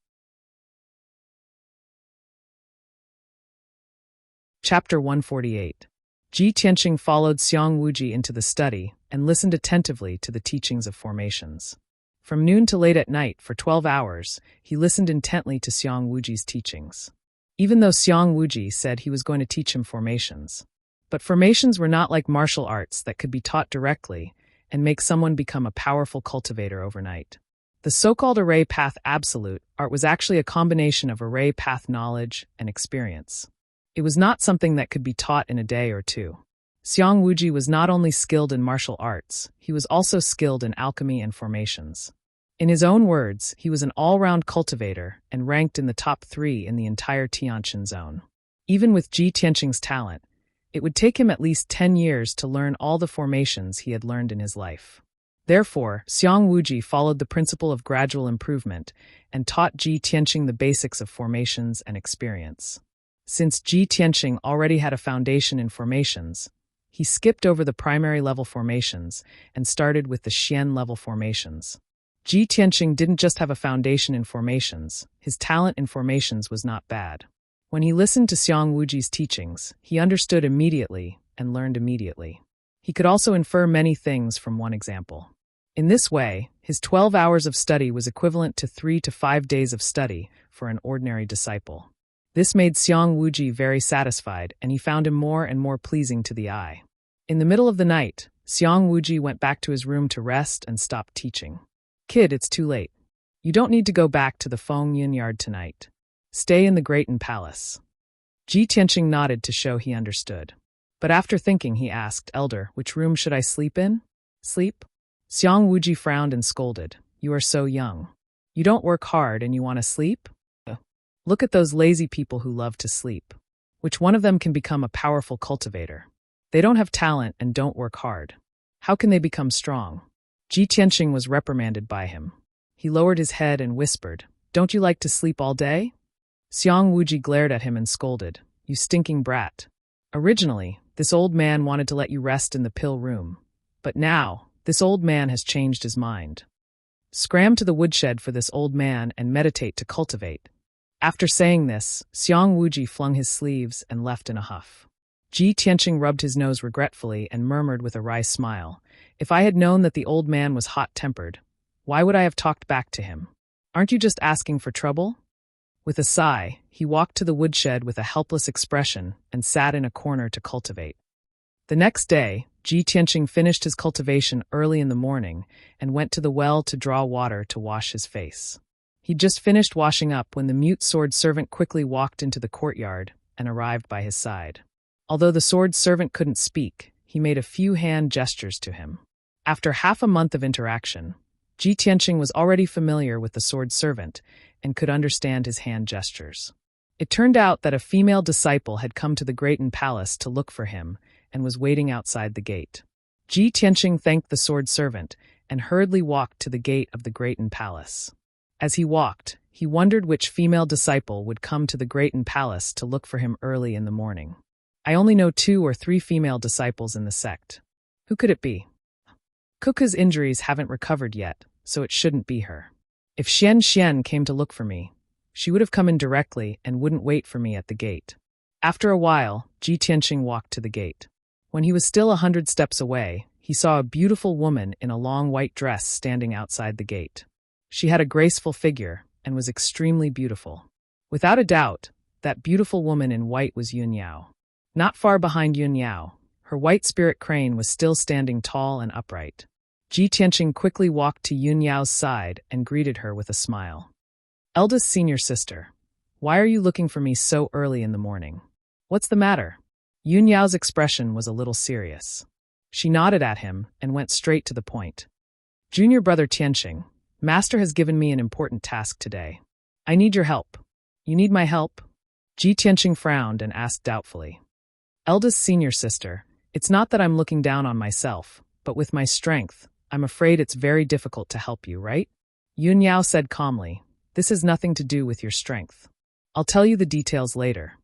Chapter 148. Ji Tianqing followed Xiang Wuji into the study and listened attentively to the teachings of formations. From noon to late at night, for 12 hours, he listened intently to Xiang Wuji's teachings. Even though Xiang Wuji said he was going to teach him formations. But formations were not like martial arts that could be taught directly and make someone become a powerful cultivator overnight. The so-called array path absolute art was actually a combination of array path knowledge and experience. It was not something that could be taught in a day or two. Xiang Wuji was not only skilled in martial arts, he was also skilled in alchemy and formations. In his own words, he was an all-round cultivator and ranked in the top 3 in the entire Tianjin zone. Even with Ji Tianqing's talent, it would take him at least 10 years to learn all the formations he had learned in his life. Therefore, Xiang Wuji followed the principle of gradual improvement and taught Ji Tianqing the basics of formations and experience. Since Ji Tianqing already had a foundation in formations, he skipped over the primary level formations and started with the Xian level formations. Ji Tianqing didn't just have a foundation in formations, his talent in formations was not bad. When he listened to Xiang Wuji's teachings, he understood immediately and learned immediately. He could also infer many things from one example. In this way, his 12 hours of study was equivalent to 3 to 5 days of study for an ordinary disciple. This made Xiang Wuji very satisfied, and he found him more and more pleasing to the eye. In the middle of the night, Xiang Wuji went back to his room to rest and stopped teaching. "Kid, it's too late. You don't need to go back to the Feng Yin Yard tonight. Stay in the Greaton Palace." Ji Tianqing nodded to show he understood. But after thinking, he asked, "Elder, which room should I sleep in?" "Sleep?" Xiang Wuji frowned and scolded. "You are so young. You don't work hard and you want to sleep? Look at those lazy people who love to sleep. Which one of them can become a powerful cultivator? They don't have talent and don't work hard. How can they become strong?" Ji Tianqing was reprimanded by him. He lowered his head and whispered, "Don't you like to sleep all day?" Xiang Wuji glared at him and scolded, "You stinking brat. Originally, this old man wanted to let you rest in the pill room. But now, this old man has changed his mind. Scram to the woodshed for this old man and meditate to cultivate." After saying this, Xiang Wuji flung his sleeves and left in a huff. Ji Tianqing rubbed his nose regretfully and murmured with a wry smile, "If I had known that the old man was hot-tempered, why would I have talked back to him? Aren't you just asking for trouble?" With a sigh, he walked to the woodshed with a helpless expression and sat in a corner to cultivate. The next day, Ji Tianqing finished his cultivation early in the morning and went to the well to draw water to wash his face. He'd just finished washing up when the mute sword servant quickly walked into the courtyard and arrived by his side. Although the sword servant couldn't speak, he made a few hand gestures to him. After half a month of interaction, Ji Tianqing was already familiar with the sword servant and could understand his hand gestures. It turned out that a female disciple had come to the Greaton Palace to look for him and was waiting outside the gate. Ji Tianqing thanked the sword servant and hurriedly walked to the gate of the Greaton Palace. As he walked, he wondered which female disciple would come to the Greaton Palace to look for him early in the morning. "I only know 2 or 3 female disciples in the sect. Who could it be? Kuka's injuries haven't recovered yet, so it shouldn't be her. If Xian came to look for me, she would have come in directly and wouldn't wait for me at the gate." After a while, Ji Tianqing walked to the gate. When he was still 100 steps away, he saw a beautiful woman in a long white dress standing outside the gate. She had a graceful figure and was extremely beautiful. Without a doubt, that beautiful woman in white was Yun Yao. Not far behind Yun Yao, her white spirit crane was still standing tall and upright. Ji Tianqing quickly walked to Yun Yao's side and greeted her with a smile. "Eldest senior sister, why are you looking for me so early in the morning? What's the matter?" Yun Yao's expression was a little serious. She nodded at him and went straight to the point. "Junior brother Tianqing, Master has given me an important task today. I need your help." "You need my help?" Ji Tianqing frowned and asked doubtfully. "Eldest senior sister, it's not that I'm looking down on myself, but with my strength, I'm afraid it's very difficult to help you, right?" Yun Yao said calmly, "This has nothing to do with your strength. I'll tell you the details later.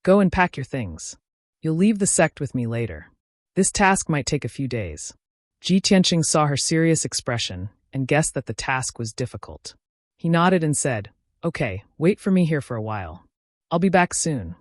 Go and pack your things. You'll leave the sect with me later. This task might take a few days." Ji Tianqing saw her serious expression and guessed that the task was difficult. He nodded and said, "Okay, wait for me here for a while. I'll be back soon."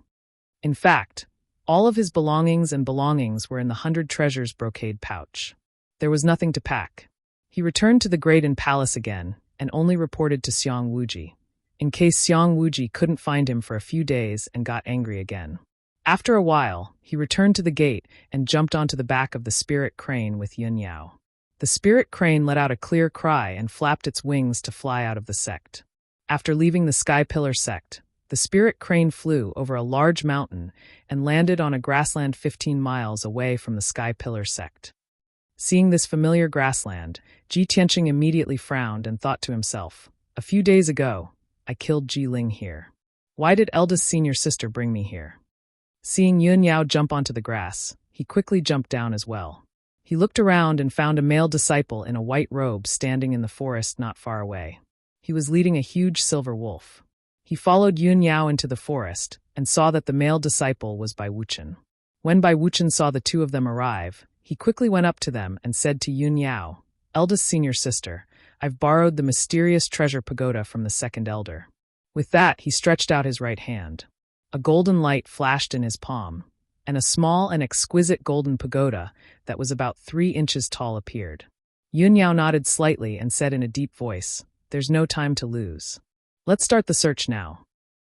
In fact, all of his belongings were in the 100 treasures brocade pouch. There was nothing to pack. He returned to the Great Palace again and only reported to Xiang Wuji, in case Xiang Wuji couldn't find him for a few days and got angry again. After a while, he returned to the gate and jumped onto the back of the spirit crane with Yun Yao. The spirit crane let out a clear cry and flapped its wings to fly out of the sect. After leaving the Sky Pillar sect, the spirit crane flew over a large mountain and landed on a grassland 15 miles away from the Sky Pillar sect. Seeing this familiar grassland, Ji Tianqing immediately frowned and thought to himself, "A few days ago, I killed Ji Ling here. Why did eldest senior sister bring me here?" Seeing Yun Yao jump onto the grass, he quickly jumped down as well. He looked around and found a male disciple in a white robe standing in the forest not far away. He was leading a huge silver wolf. He followed Yun Yao into the forest and saw that the male disciple was Bai Wuchen. When Bai Wuchen saw the two of them arrive, he quickly went up to them and said to Yun Yao, "Eldest senior sister, I've borrowed the mysterious treasure pagoda from the second elder." With that, he stretched out his right hand. A golden light flashed in his palm, and a small and exquisite golden pagoda that was about 3 inches tall appeared. Yun Yao nodded slightly and said in a deep voice, "There's no time to lose. Let's start the search now."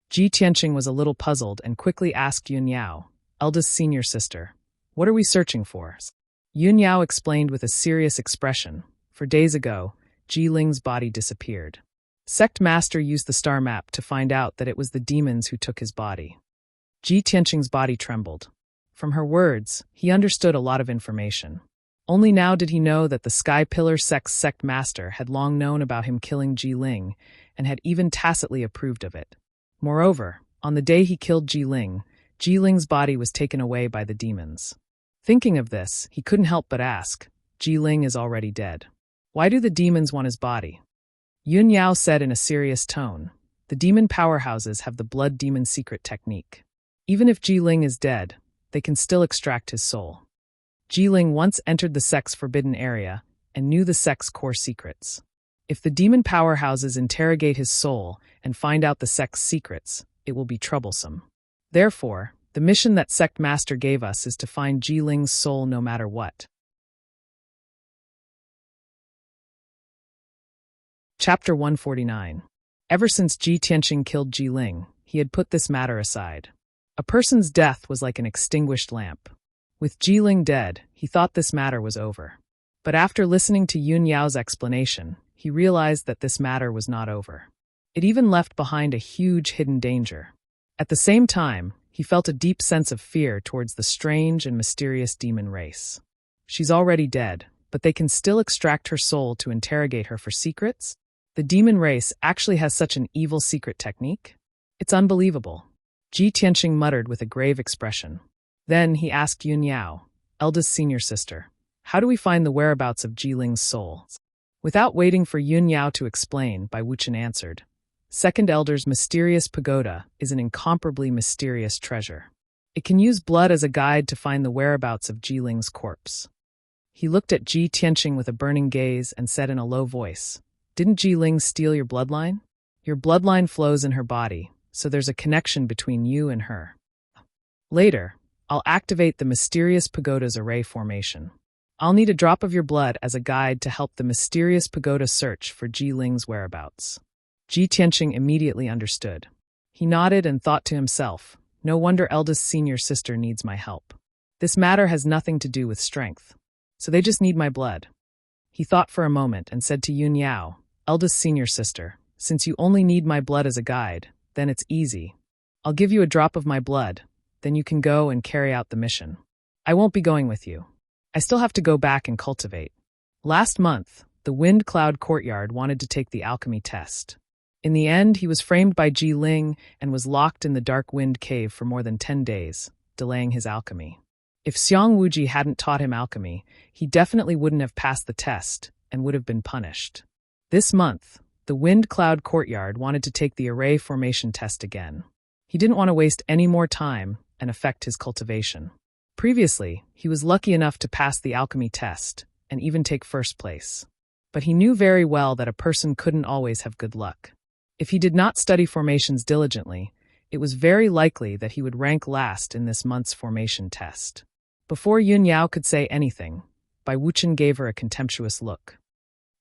Ji Tianqing was a little puzzled and quickly asked Yun Yao, "Eldest senior sister, what are we searching for?" Yun Yao explained with a serious expression, "For days ago, Ji Ling's body disappeared. Sect Master used the star map to find out that it was the demons who took his body." Ji Tianqing's body trembled. From her words, he understood a lot of information. Only now did he know that the Sky Pillar sect's sect master had long known about him killing Ji Ling and had even tacitly approved of it. Moreover, on the day he killed Ji Ling's body was taken away by the demons. Thinking of this, he couldn't help but ask, "Ji Ling is already dead. Why do the demons want his body?" Yun Yao said in a serious tone, "The demon powerhouses have the blood demon secret technique. Even if Ji Ling is dead, they can still extract his soul. Ji Ling once entered the sect's forbidden area and knew the sect's core secrets. If the demon powerhouses interrogate his soul and find out the sect's secrets, it will be troublesome. Therefore, the mission that Sect Master gave us is to find Ji Ling's soul no matter what." Chapter 149. Ever since Ji Tianqing killed Ji Ling, he had put this matter aside. A person's death was like an extinguished lamp. With Ji Ling dead, he thought this matter was over. But after listening to Yun Yao's explanation, he realized that this matter was not over. It even left behind a huge hidden danger. At the same time, he felt a deep sense of fear towards the strange and mysterious demon race. She's already dead, but they can still extract her soul to interrogate her for secrets? The demon race actually has such an evil secret technique? It's unbelievable. Ji Tianqing muttered with a grave expression. Then he asked Yun Yao, "Eldest senior sister, how do we find the whereabouts of Ji Ling's soul?" Without waiting for Yun Yao to explain, Bai Wuchen answered, "Second elder's mysterious pagoda is an incomparably mysterious treasure. It can use blood as a guide to find the whereabouts of Ji Ling's corpse." He looked at Ji Tianqing with a burning gaze and said in a low voice, "Didn't Ji Ling steal your bloodline? Your bloodline flows in her body, so there's a connection between you and her. Later, I'll activate the mysterious pagoda's array formation. I'll need a drop of your blood as a guide to help the mysterious pagoda search for Ji Ling's whereabouts." Ji Tianqing immediately understood. He nodded and thought to himself, "No wonder eldest senior sister needs my help. This matter has nothing to do with strength, so they just need my blood." He thought for a moment and said to Yun Yao, "Eldest senior sister, since you only need my blood as a guide, then it's easy. I'll give you a drop of my blood, then you can go and carry out the mission. I won't be going with you. I still have to go back and cultivate." Last month, the Wind Cloud Courtyard wanted to take the alchemy test. In the end, he was framed by Ji Ling and was locked in the Dark Wind Cave for more than 10 days, delaying his alchemy. If Xiang Wuji hadn't taught him alchemy, he definitely wouldn't have passed the test and would have been punished. This month, the Wind Cloud Courtyard wanted to take the array formation test again. He didn't want to waste any more time and affect his cultivation. Previously, he was lucky enough to pass the alchemy test, and even take first place. But he knew very well that a person couldn't always have good luck. If he did not study formations diligently, it was very likely that he would rank last in this month's formation test. Before Yun Yao could say anything, Bai Wuchen gave her a contemptuous look.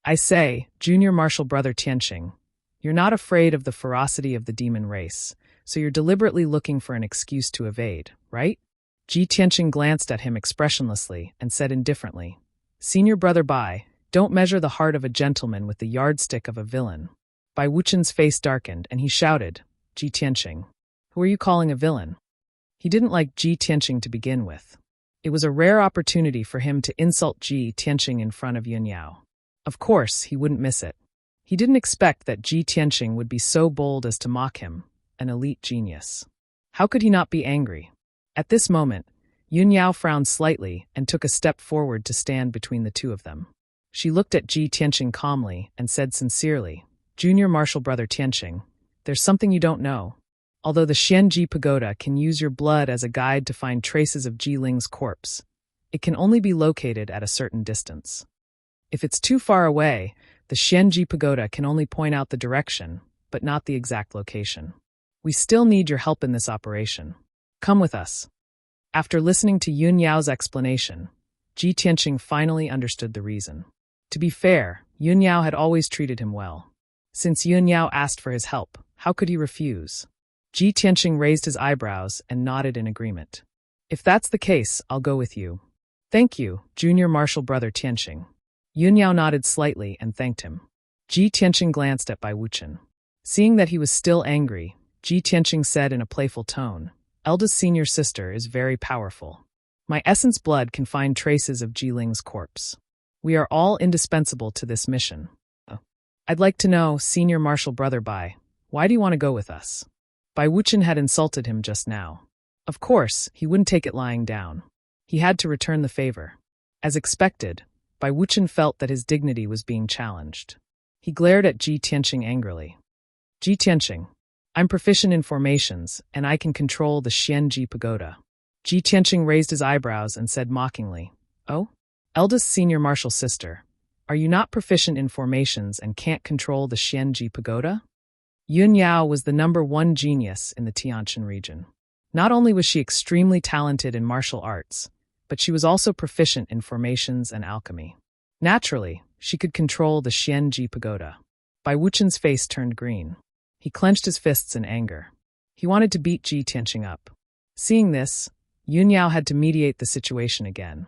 I say, Junior Martial Brother Tianqing, you're not afraid of the ferocity of the demon race, so you're deliberately looking for an excuse to evade, right? Ji Tianqing glanced at him expressionlessly and said indifferently, Senior Brother Bai, don't measure the heart of a gentleman with the yardstick of a villain. Bai Wuchen's face darkened and he shouted, Ji Tianqing, who are you calling a villain? He didn't like Ji Tianqing to begin with. It was a rare opportunity for him to insult Ji Tianqing in front of Yun Yao. Of course, he wouldn't miss it. He didn't expect that Ji Tianqing would be so bold as to mock him, an elite genius. How could he not be angry? At this moment, Yun Yao frowned slightly and took a step forward to stand between the two of them. She looked at Ji Tianqing calmly and said sincerely, Junior Martial Brother Tianqing, there's something you don't know. Although the Xianji Pagoda can use your blood as a guide to find traces of Ji Ling's corpse, it can only be located at a certain distance. If it's too far away, the Xianji Pagoda can only point out the direction, but not the exact location. We still need your help in this operation. Come with us. After listening to Yun Yao's explanation, Ji Tianqing finally understood the reason. To be fair, Yun Yao had always treated him well. Since Yun Yao asked for his help, how could he refuse? Ji Tianqing raised his eyebrows and nodded in agreement. If that's the case, I'll go with you. Thank you, Junior Martial Brother Tianqing. Yun Yao nodded slightly and thanked him. Ji Tianqing glanced at Bai Wuchen. Seeing that he was still angry, Ji Tianqing said in a playful tone, Eldest senior sister is very powerful. My essence blood can find traces of Ji Ling's corpse. We are all indispensable to this mission. I'd like to know, Senior Martial Brother Bai, why do you want to go with us? Bai Wuchen had insulted him just now. Of course, he wouldn't take it lying down. He had to return the favor. As expected, Bai Wuchen felt that his dignity was being challenged. He glared at Ji Tianqing angrily. Ji Tianqing, I'm proficient in formations, and I can control the Xianji Pagoda. Ji Tianqing raised his eyebrows and said mockingly, Oh? Eldest senior martial sister, are you not proficient in formations and can't control the Xianji Pagoda? Yun Yao was the #1 genius in the Tianshan region. Not only was she extremely talented in martial arts, but she was also proficient in formations and alchemy. Naturally, she could control the Xianji Pagoda. Bai Wuchen's face turned green. He clenched his fists in anger. He wanted to beat Ji Tianqing up. Seeing this, Yun Yao had to mediate the situation again.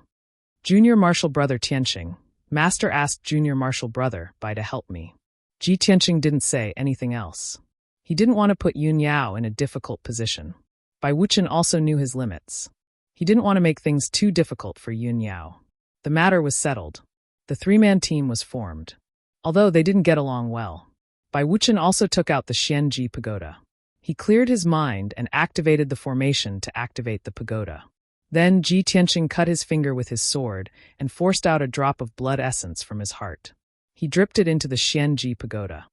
Junior Martial Brother Tianqing, Master asked Junior Martial Brother Bai to help me. Ji Tianqing didn't say anything else. He didn't want to put Yun Yao in a difficult position. Bai Wuchen also knew his limits. He didn't want to make things too difficult for Yun Yao. The matter was settled. The three-man team was formed. Although they didn't get along well, Bai Wuchen also took out the Xianji Pagoda. He cleared his mind and activated the formation to activate the pagoda. Then Ji Tianqing cut his finger with his sword and forced out a drop of blood essence from his heart. He dripped it into the Xianji Pagoda.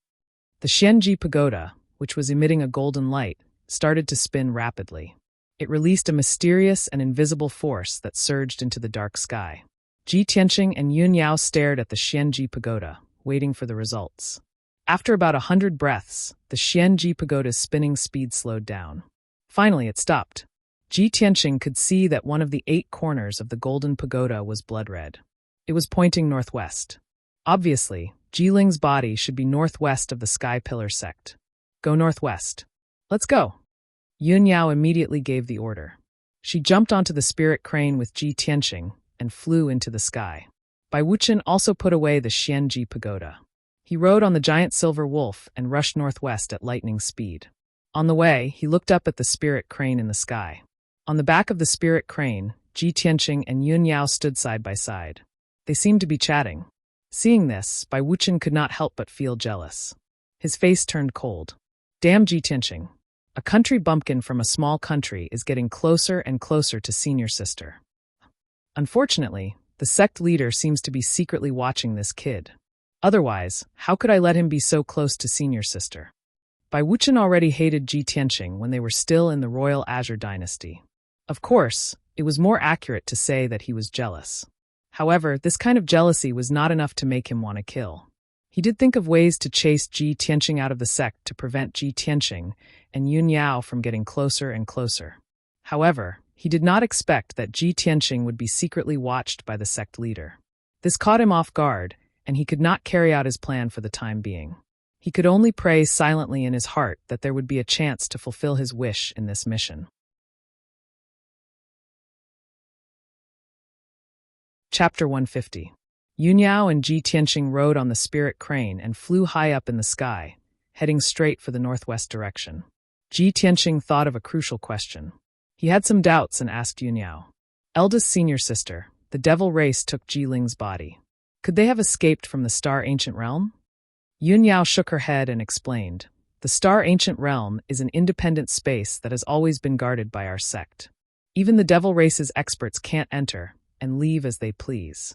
The Xianji Pagoda, which was emitting a golden light, started to spin rapidly. It released a mysterious and invisible force that surged into the dark sky. Ji Tianqing and Yun Yao stared at the Xianji Pagoda, waiting for the results. After about 100 breaths, the Xianji Pagoda's spinning speed slowed down. Finally, it stopped. Ji Tianqing could see that one of the 8 corners of the golden pagoda was blood red. It was pointing northwest. Obviously, Ji Ling's body should be northwest of the Sky Pillar sect. Go northwest. Let's go. Yun Yao immediately gave the order. She jumped onto the spirit crane with Ji Tianqing and flew into the sky. Bai Wuchen also put away the Xianji Pagoda. He rode on the giant silver wolf and rushed northwest at lightning speed. On the way, he looked up at the spirit crane in the sky. On the back of the spirit crane, Ji Tianqing and Yun Yao stood side by side. They seemed to be chatting. Seeing this, Bai Wuchen could not help but feel jealous. His face turned cold. Damn Ji Tianqing. A country bumpkin from a small country is getting closer and closer to senior sister. Unfortunately, the sect leader seems to be secretly watching this kid. Otherwise, how could I let him be so close to senior sister? Bai Wuchen already hated Ji Tianqing when they were still in the Royal Azure dynasty. Of course, it was more accurate to say that he was jealous. However, this kind of jealousy was not enough to make him want to kill. He did think of ways to chase Ji Tianqing out of the sect to prevent Ji Tianqing and Yun Yao from getting closer and closer. However, he did not expect that Ji Tianqing would be secretly watched by the sect leader. This caught him off guard, and he could not carry out his plan for the time being. He could only pray silently in his heart that there would be a chance to fulfill his wish in this mission. Chapter 150. Yun Yao and Ji Tianqing rode on the spirit crane and flew high up in the sky, heading straight for the northwest direction. Ji Tianqing thought of a crucial question. He had some doubts and asked Yun Yao. Eldest senior sister, the devil race took Ji Ling's body. Could they have escaped from the Star Ancient Realm? Yun Yao shook her head and explained. The Star Ancient Realm is an independent space that has always been guarded by our sect. Even the devil race's experts can't enter and leave as they please.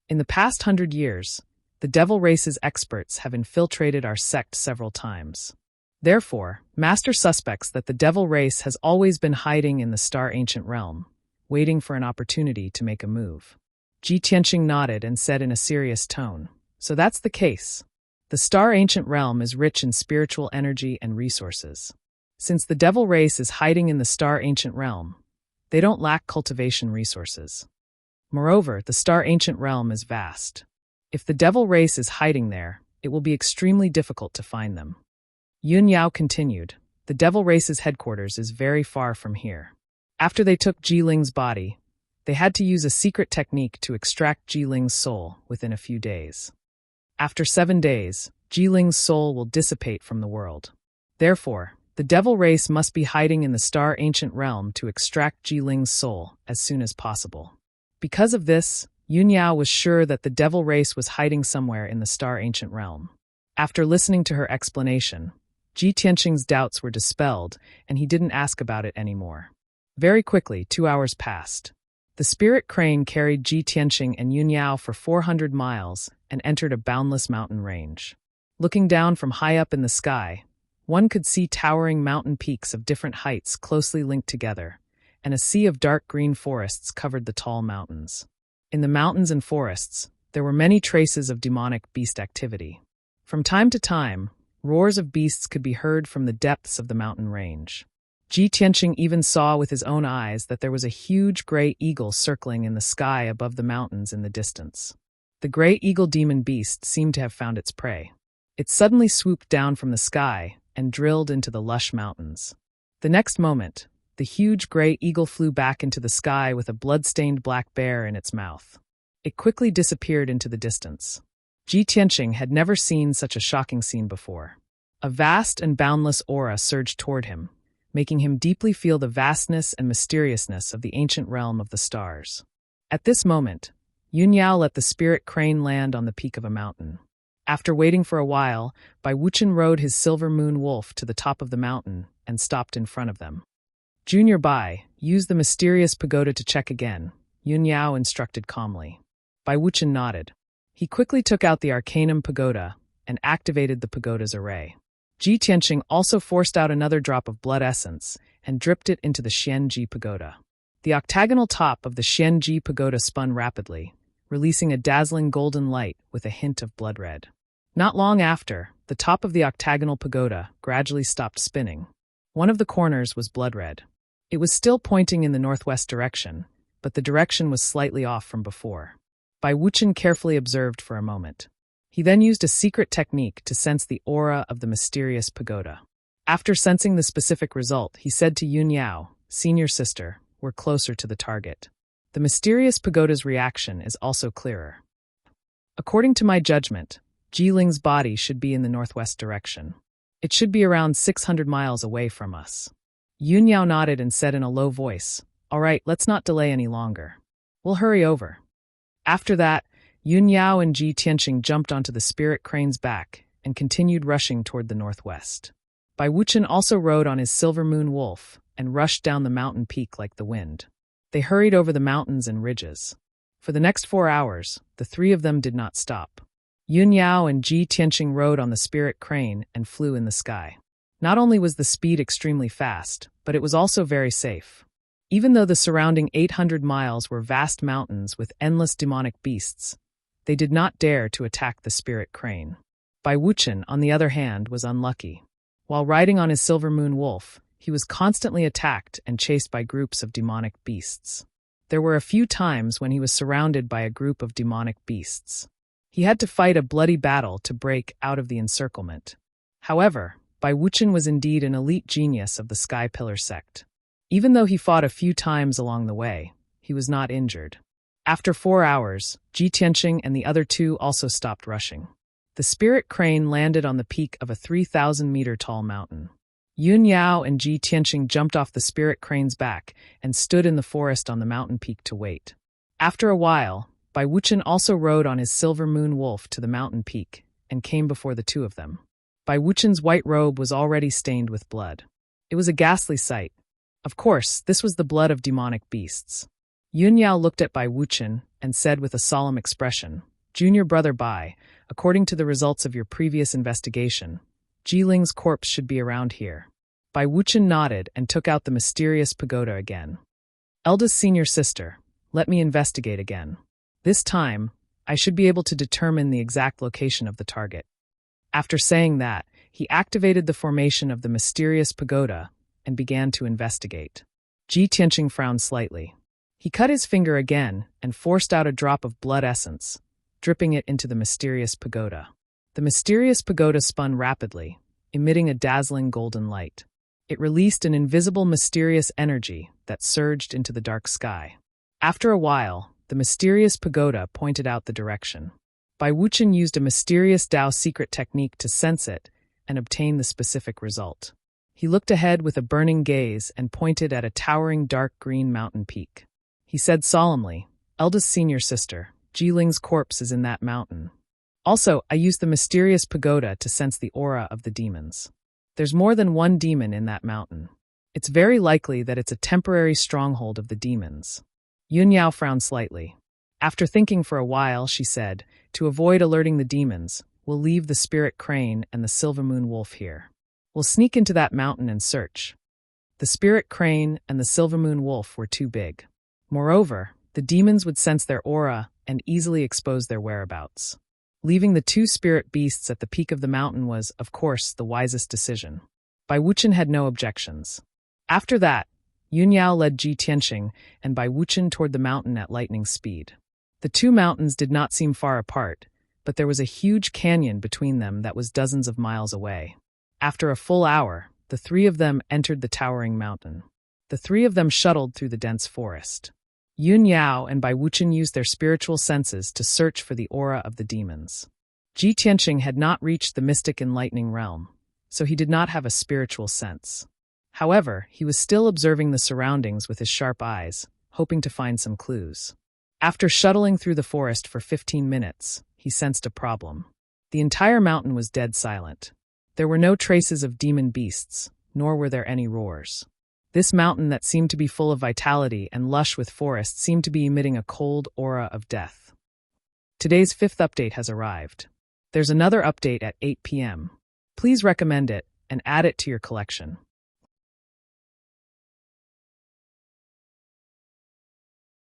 In the past 100 years, the devil race's experts have infiltrated our sect several times. Therefore, master suspects that the devil race has always been hiding in the Star Ancient Realm, waiting for an opportunity to make a move. Ji Tianqing nodded and said in a serious tone, "So that's the case. The Star Ancient Realm is rich in spiritual energy and resources. Since the devil race is hiding in the Star Ancient Realm, they don't lack cultivation resources. Moreover, the Star Ancient Realm is vast. If the devil race is hiding there, it will be extremely difficult to find them." Yun Yao continued, "The devil race's headquarters is very far from here. After they took Ji Ling's body, they had to use a secret technique to extract Ji Ling's soul within a few days. After 7 days, Ji Ling's soul will dissipate from the world. Therefore, the devil race must be hiding in the Star Ancient Realm to extract Ji Ling's soul as soon as possible." Because of this, Yun Yao was sure that the devil race was hiding somewhere in the Star Ancient Realm. After listening to her explanation, Ji Tianqing's doubts were dispelled, and he didn't ask about it anymore. Very quickly, 2 hours passed. The spirit crane carried Ji Tianqing and Yun Yao for 400 miles and entered a boundless mountain range. Looking down from high up in the sky, one could see towering mountain peaks of different heights closely linked together, and a sea of dark green forests covered the tall mountains. In the mountains and forests, there were many traces of demonic beast activity. From time to time, roars of beasts could be heard from the depths of the mountain range. Ji Tianqing even saw with his own eyes that there was a huge gray eagle circling in the sky above the mountains in the distance. The gray eagle demon beast seemed to have found its prey. It suddenly swooped down from the sky and drilled into the lush mountains. The next moment, the huge gray eagle flew back into the sky with a blood-stained black bear in its mouth. It quickly disappeared into the distance. Ji Tianqing had never seen such a shocking scene before. A vast and boundless aura surged toward him, making him deeply feel the vastness and mysteriousness of the ancient realm of the stars. At this moment, Yun Yao let the spirit crane land on the peak of a mountain. After waiting for a while, Bai Wuchen rode his silver moon wolf to the top of the mountain and stopped in front of them. "Junior Bai, use the mysterious pagoda to check again," Yun Yao instructed calmly. Bai Wuchen nodded. He quickly took out the Arcanum pagoda and activated the pagoda's array. Ji Tianqing also forced out another drop of blood essence and dripped it into the Xianji pagoda. The octagonal top of the Xianji pagoda spun rapidly, releasing a dazzling golden light with a hint of blood red. Not long after, the top of the octagonal pagoda gradually stopped spinning. One of the corners was blood red. It was still pointing in the northwest direction, but the direction was slightly off from before. Bai Wuchen carefully observed for a moment. He then used a secret technique to sense the aura of the mysterious pagoda. After sensing the specific result, he said to Yun Yao, "Senior sister, we're closer to the target." The mysterious pagoda's reaction is also clearer. "According to my judgment, Ji Ling's body should be in the northwest direction. It should be around 600 miles away from us." Yun Yao nodded and said in a low voice, "All right, let's not delay any longer. We'll hurry over." After that, Yun Yao and Ji Tianqing jumped onto the spirit crane's back and continued rushing toward the northwest. Bai Wuchen also rode on his silver moon wolf and rushed down the mountain peak like the wind. They hurried over the mountains and ridges. For the next 4 hours, the three of them did not stop. Yun Yao and Ji Tianqing rode on the spirit crane and flew in the sky. Not only was the speed extremely fast, but it was also very safe. Even though the surrounding 800 miles were vast mountains with endless demonic beasts, they did not dare to attack the spirit crane. Bai Wuchen, on the other hand, was unlucky. While riding on his silver moon wolf, he was constantly attacked and chased by groups of demonic beasts. There were a few times when he was surrounded by a group of demonic beasts. He had to fight a bloody battle to break out of the encirclement. However, Bai Wuchen was indeed an elite genius of the Sky Pillar sect. Even though he fought a few times along the way, he was not injured. After 4 hours, Ji Tianqing and the other two also stopped rushing. The spirit crane landed on the peak of a 3,000-meter tall mountain. Yun Yao and Ji Tianqing jumped off the spirit crane's back and stood in the forest on the mountain peak to wait. After a while, Bai Wuchen also rode on his silver moon wolf to the mountain peak and came before the two of them. Bai Wuchen's white robe was already stained with blood. It was a ghastly sight. Of course, this was the blood of demonic beasts. Yun Yao looked at Bai Wuchen and said with a solemn expression, "Junior brother Bai, according to the results of your previous investigation, Jiling's corpse should be around here." Bai Wuchen nodded and took out the mysterious pagoda again. "Eldest senior sister, let me investigate again. This time, I should be able to determine the exact location of the target." After saying that, he activated the formation of the mysterious pagoda and began to investigate. Ji Tianqing frowned slightly. He cut his finger again and forced out a drop of blood essence, dripping it into the mysterious pagoda. The mysterious pagoda spun rapidly, emitting a dazzling golden light. It released an invisible mysterious energy that surged into the dark sky. After a while, the mysterious pagoda pointed out the direction. Bai Wuchen used a mysterious Dao secret technique to sense it and obtain the specific result. He looked ahead with a burning gaze and pointed at a towering dark green mountain peak. He said solemnly, "Eldest senior sister, Jiling's corpse is in that mountain. Also, I used the mysterious pagoda to sense the aura of the demons. There's more than one demon in that mountain. It's very likely that it's a temporary stronghold of the demons." Yun Yao frowned slightly. After thinking for a while, she said, "To avoid alerting the demons, we'll leave the spirit crane and the silver moon wolf here. We'll sneak into that mountain and search." The spirit crane and the silver moon wolf were too big. Moreover, the demons would sense their aura and easily expose their whereabouts. Leaving the two spirit beasts at the peak of the mountain was, of course, the wisest decision. Bai Wuchen had no objections. After that, Yun Yao led Ji Tianqing and Bai Wuchen toward the mountain at lightning speed. The two mountains did not seem far apart, but there was a huge canyon between them that was dozens of miles away. After a full hour, the three of them entered the towering mountain. The three of them shuttled through the dense forest. Yun Yao and Bai Wuchen used their spiritual senses to search for the aura of the demons. Ji Tianqing had not reached the mystic enlightening realm, so he did not have a spiritual sense. However, he was still observing the surroundings with his sharp eyes, hoping to find some clues. After shuttling through the forest for 15 minutes, he sensed a problem. The entire mountain was dead silent. There were no traces of demon beasts, nor were there any roars. This mountain that seemed to be full of vitality and lush with forest seemed to be emitting a cold aura of death. Today's 5th update has arrived. There's another update at 8 p.m. Please recommend it and add it to your collection.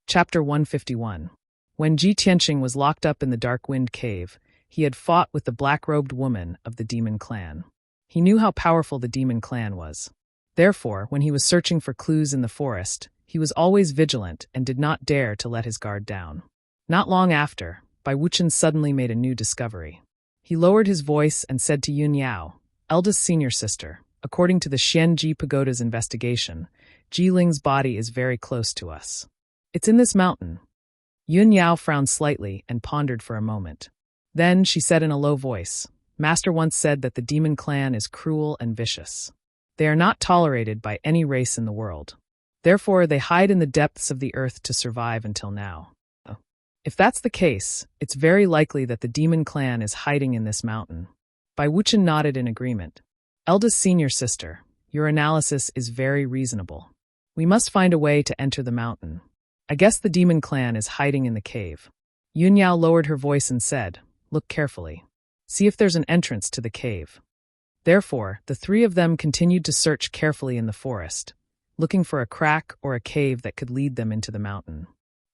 Chapter 151. When Ji Tianqing was locked up in the Dark Wind Cave, he had fought with the black-robed woman of the demon clan. He knew how powerful the demon clan was. Therefore, when he was searching for clues in the forest, he was always vigilant and did not dare to let his guard down. Not long after, Bai Wuchen suddenly made a new discovery. He lowered his voice and said to Yun Yao, "Eldest senior sister, according to the Xianji Pagoda's investigation, Jiling's body is very close to us. It's in this mountain." Yun Yao frowned slightly and pondered for a moment. Then she said in a low voice, "Master once said that the demon clan is cruel and vicious. They are not tolerated by any race in the world. Therefore, they hide in the depths of the earth to survive until now. If that's the case, it's very likely that the demon clan is hiding in this mountain." Bai Wuchen nodded in agreement. "Eldest senior sister, your analysis is very reasonable. We must find a way to enter the mountain. I guess the demon clan is hiding in the cave." Yun Yao lowered her voice and said, "Look carefully. See if there's an entrance to the cave." Therefore, the three of them continued to search carefully in the forest, looking for a crack or a cave that could lead them into the mountain.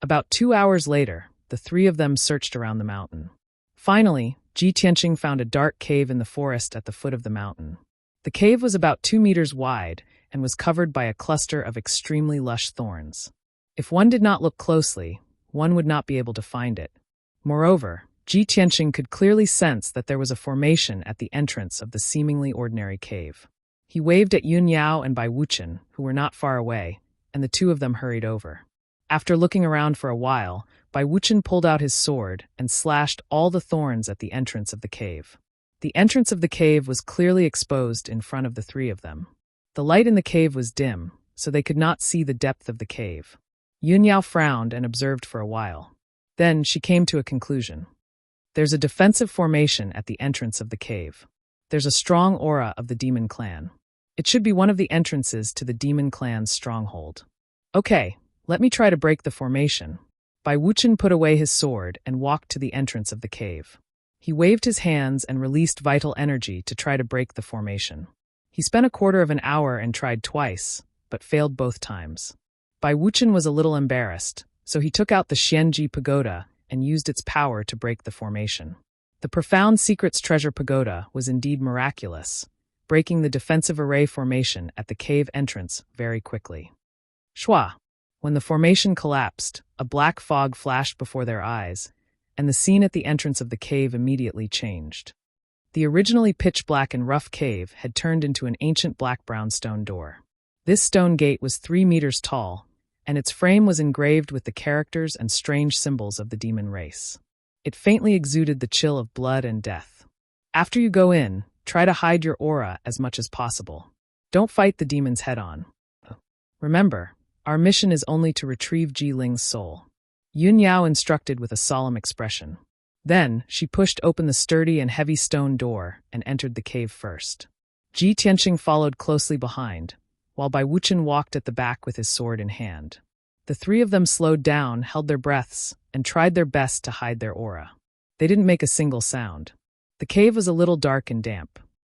About 2 hours later, the three of them searched around the mountain. Finally, Ji Tianqing found a dark cave in the forest at the foot of the mountain. The cave was about 2 meters wide and was covered by a cluster of extremely lush thorns. If one did not look closely, one would not be able to find it. Moreover, Ji Tianqing could clearly sense that there was a formation at the entrance of the seemingly ordinary cave. He waved at Yun Yao and Bai Wuchen, who were not far away, and the two of them hurried over. After looking around for a while, Bai Wuchen pulled out his sword and slashed all the thorns at the entrance of the cave. The entrance of the cave was clearly exposed in front of the three of them. The light in the cave was dim, so they could not see the depth of the cave. Yun Yao frowned and observed for a while. Then she came to a conclusion. There's a defensive formation at the entrance of the cave. There's a strong aura of the demon clan. It should be one of the entrances to the demon clan's stronghold. Okay, let me try to break the formation. Bai Wuchen put away his sword and walked to the entrance of the cave. He waved his hands and released vital energy to try to break the formation. He spent a quarter of an hour and tried twice, but failed both times. Bai Wuchen was a little embarrassed, so he took out the Xianji Pagoda and used its power to break the formation. The Profound Secrets Treasure Pagoda was indeed miraculous, breaking the defensive array formation at the cave entrance very quickly. Shwa! When the formation collapsed, a black fog flashed before their eyes, and the scene at the entrance of the cave immediately changed. The originally pitch-black and rough cave had turned into an ancient black-brown stone door. This stone gate was 3 meters tall, and its frame was engraved with the characters and strange symbols of the demon race. It faintly exuded the chill of blood and death. After you go in, try to hide your aura as much as possible. Don't fight the demons head-on. Remember, our mission is only to retrieve Ji Ling's soul. Yun Yao instructed with a solemn expression. Then, she pushed open the sturdy and heavy stone door and entered the cave first. Ji Tianqing followed closely behind, while Bai Wuchen walked at the back with his sword in hand. The three of them slowed down, held their breaths, and tried their best to hide their aura. They didn't make a single sound. The cave was a little dark and damp.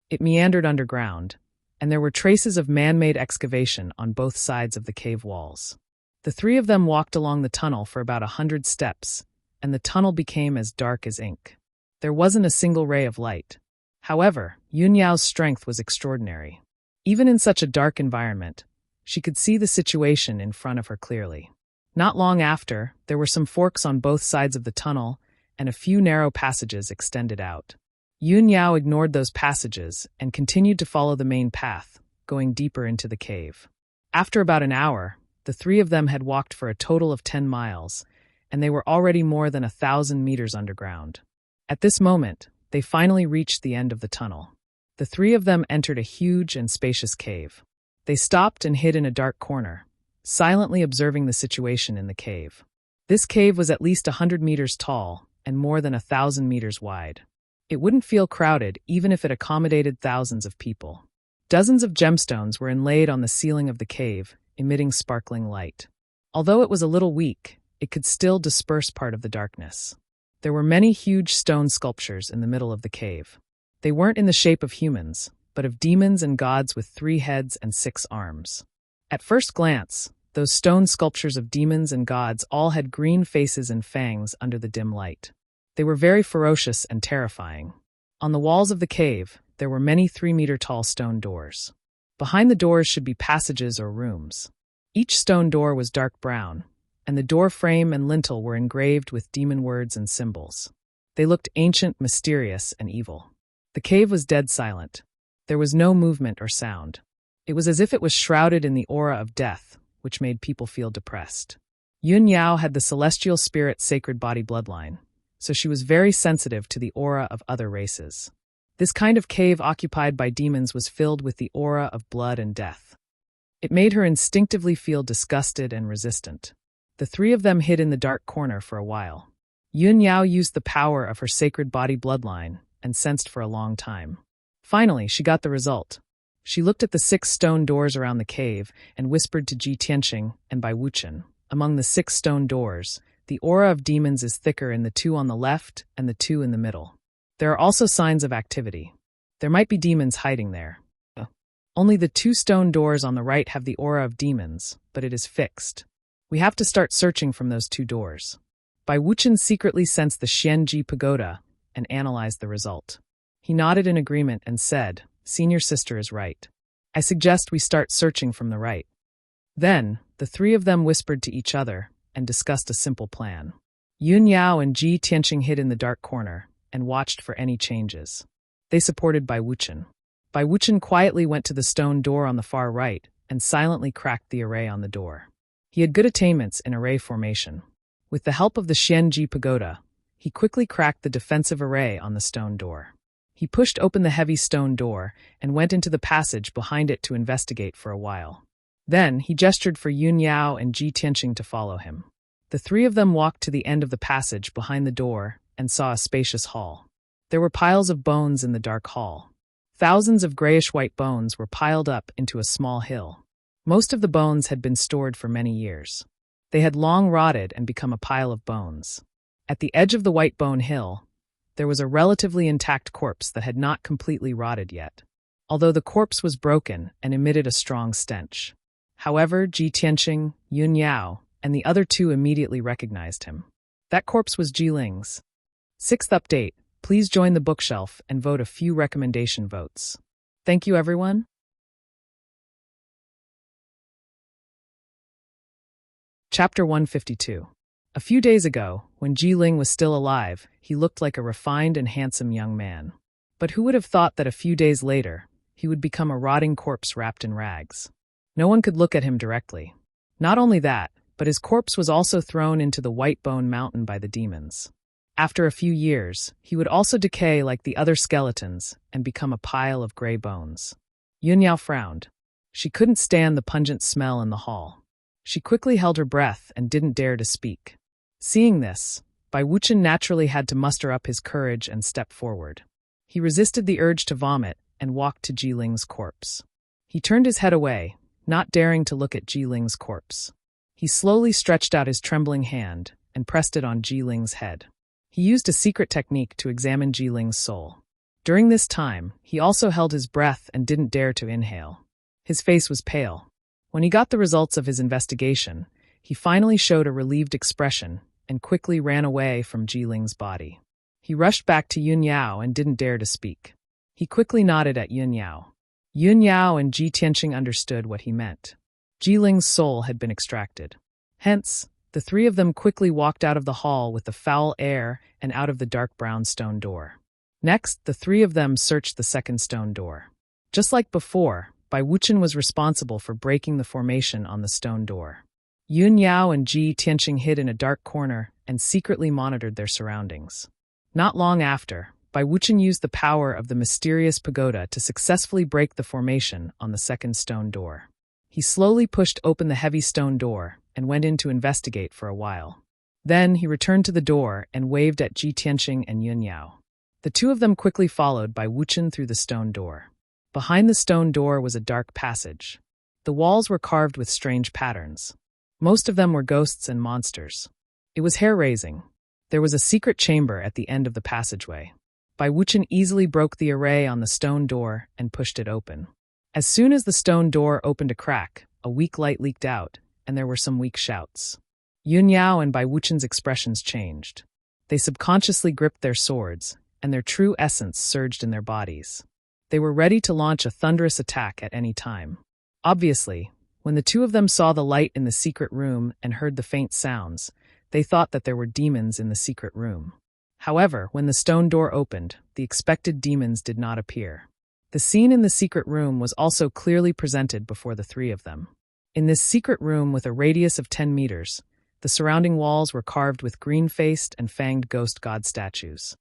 It meandered underground, and there were traces of man-made excavation on both sides of the cave walls. The three of them walked along the tunnel for about 100 steps, and the tunnel became as dark as ink. There wasn't a single ray of light. However, Yun Yao's strength was extraordinary. Even in such a dark environment, she could see the situation in front of her clearly. Not long after, there were some forks on both sides of the tunnel, and a few narrow passages extended out. Yun Yao ignored those passages and continued to follow the main path, going deeper into the cave. After about an hour, the three of them had walked for a total of 10 miles, and they were already more than 1,000 meters underground. At this moment, they finally reached the end of the tunnel. The three of them entered a huge and spacious cave. They stopped and hid in a dark corner, silently observing the situation in the cave. This cave was at least 100 meters tall and more than 1,000 meters wide. It wouldn't feel crowded even if it accommodated thousands of people. Dozens of gemstones were inlaid on the ceiling of the cave, emitting sparkling light. Although it was a little weak, it could still disperse part of the darkness. There were many huge stone sculptures in the middle of the cave. They weren't in the shape of humans, but of demons and gods with 3 heads and 6 arms. At first glance, those stone sculptures of demons and gods all had green faces and fangs under the dim light. They were very ferocious and terrifying. On the walls of the cave, there were many 3-meter-tall stone doors. Behind the doors should be passages or rooms. Each stone door was dark brown, and the door frame and lintel were engraved with demon words and symbols. They looked ancient, mysterious, and evil. The cave was dead silent. There was no movement or sound. It was as if it was shrouded in the aura of death, which made people feel depressed. Yun Yao had the celestial spirit sacred body bloodline, so she was very sensitive to the aura of other races. This kind of cave occupied by demons was filled with the aura of blood and death. It made her instinctively feel disgusted and resistant. The three of them hid in the dark corner for a while. Yun Yao used the power of her sacred body bloodline and sensed for a long time. Finally, she got the result. She looked at the 6 stone doors around the cave and whispered to Ji Tianqing and Bai Wuchen. Among the 6 stone doors, the aura of demons is thicker in the 2 on the left and the 2 in the middle. There are also signs of activity. There might be demons hiding there. Only the 2 stone doors on the right have the aura of demons, but it is fixed. We have to start searching from those 2 doors. Bai Wuchen secretly sensed the Xianji pagoda and analyzed the result. He nodded in agreement and said, "Senior sister is right. I suggest we start searching from the right." Then, the 3 of them whispered to each other and discussed a simple plan. Yun Yao and Ji Tianqing hid in the dark corner and watched for any changes. They supported Bai Wuchen. Bai Wuchen quietly went to the stone door on the far right and silently cracked the array on the door. He had good attainments in array formation. With the help of the Xianji pagoda, he quickly cracked the defensive array on the stone door. He pushed open the heavy stone door and went into the passage behind it to investigate for a while. Then he gestured for Yun Yao and Ji Tianqing to follow him. The 3 of them walked to the end of the passage behind the door and saw a spacious hall. There were piles of bones in the dark hall. Thousands of grayish-white bones were piled up into a small hill. Most of the bones had been stored for many years. They had long rotted and become a pile of bones. At the edge of the white bone hill, there was a relatively intact corpse that had not completely rotted yet, although the corpse was broken and emitted a strong stench. However, Ji Tianqing, Yun Yao, and the other 2 immediately recognized him. That corpse was Ji Ling's. 6th update. Please join the bookshelf and vote a few recommendation votes. Thank you, everyone. Chapter 152. A few days ago, when Ji Ling was still alive, he looked like a refined and handsome young man. But who would have thought that a few days later, he would become a rotting corpse wrapped in rags? No one could look at him directly. Not only that, but his corpse was also thrown into the White Bone Mountain by the demons. After a few years, he would also decay like the other skeletons and become a pile of gray bones. Yun Yao frowned. She couldn't stand the pungent smell in the hall. She quickly held her breath and didn't dare to speak. Seeing this, Bai Wuchen naturally had to muster up his courage and step forward. He resisted the urge to vomit and walked to Ji Ling's corpse. He turned his head away, not daring to look at Ji Ling's corpse. He slowly stretched out his trembling hand and pressed it on Ji Ling's head. He used a secret technique to examine Ji Ling's soul. During this time, he also held his breath and didn't dare to inhale. His face was pale. When he got the results of his investigation, he finally showed a relieved expression and quickly ran away from Ji Ling's body. He rushed back to Yun Yao and didn't dare to speak. He quickly nodded at Yun Yao. Yun Yao and Ji Tianqing understood what he meant. Ji Ling's soul had been extracted. Hence, the 3 of them quickly walked out of the hall with the foul air and out of the dark brown stone door. Next, the 3 of them searched the second stone door. Just like before, Bai Wuchen was responsible for breaking the formation on the stone door. Yun Yao and Ji Tianqing hid in a dark corner and secretly monitored their surroundings. Not long after, Bai Wuchen used the power of the mysterious pagoda to successfully break the formation on the second stone door. He slowly pushed open the heavy stone door and went in to investigate for a while. Then he returned to the door and waved at Ji Tianqing and Yun Yao. The 2 of them quickly followed Bai Wuchen through the stone door. Behind the stone door was a dark passage. The walls were carved with strange patterns. Most of them were ghosts and monsters. It was hair-raising. There was a secret chamber at the end of the passageway. Bai Wuchen easily broke the array on the stone door and pushed it open. As soon as the stone door opened a crack, a weak light leaked out, and there were some weak shouts. Yun Yao and Bai Wuchen's expressions changed. They subconsciously gripped their swords, and their true essence surged in their bodies. They were ready to launch a thunderous attack at any time. Obviously, when the 2 of them saw the light in the secret room and heard the faint sounds, they thought that there were demons in the secret room. However, when the stone door opened, the expected demons did not appear. The scene in the secret room was also clearly presented before the 3 of them. In this secret room with a radius of 10 meters, the surrounding walls were carved with green-faced and fanged ghost god statues.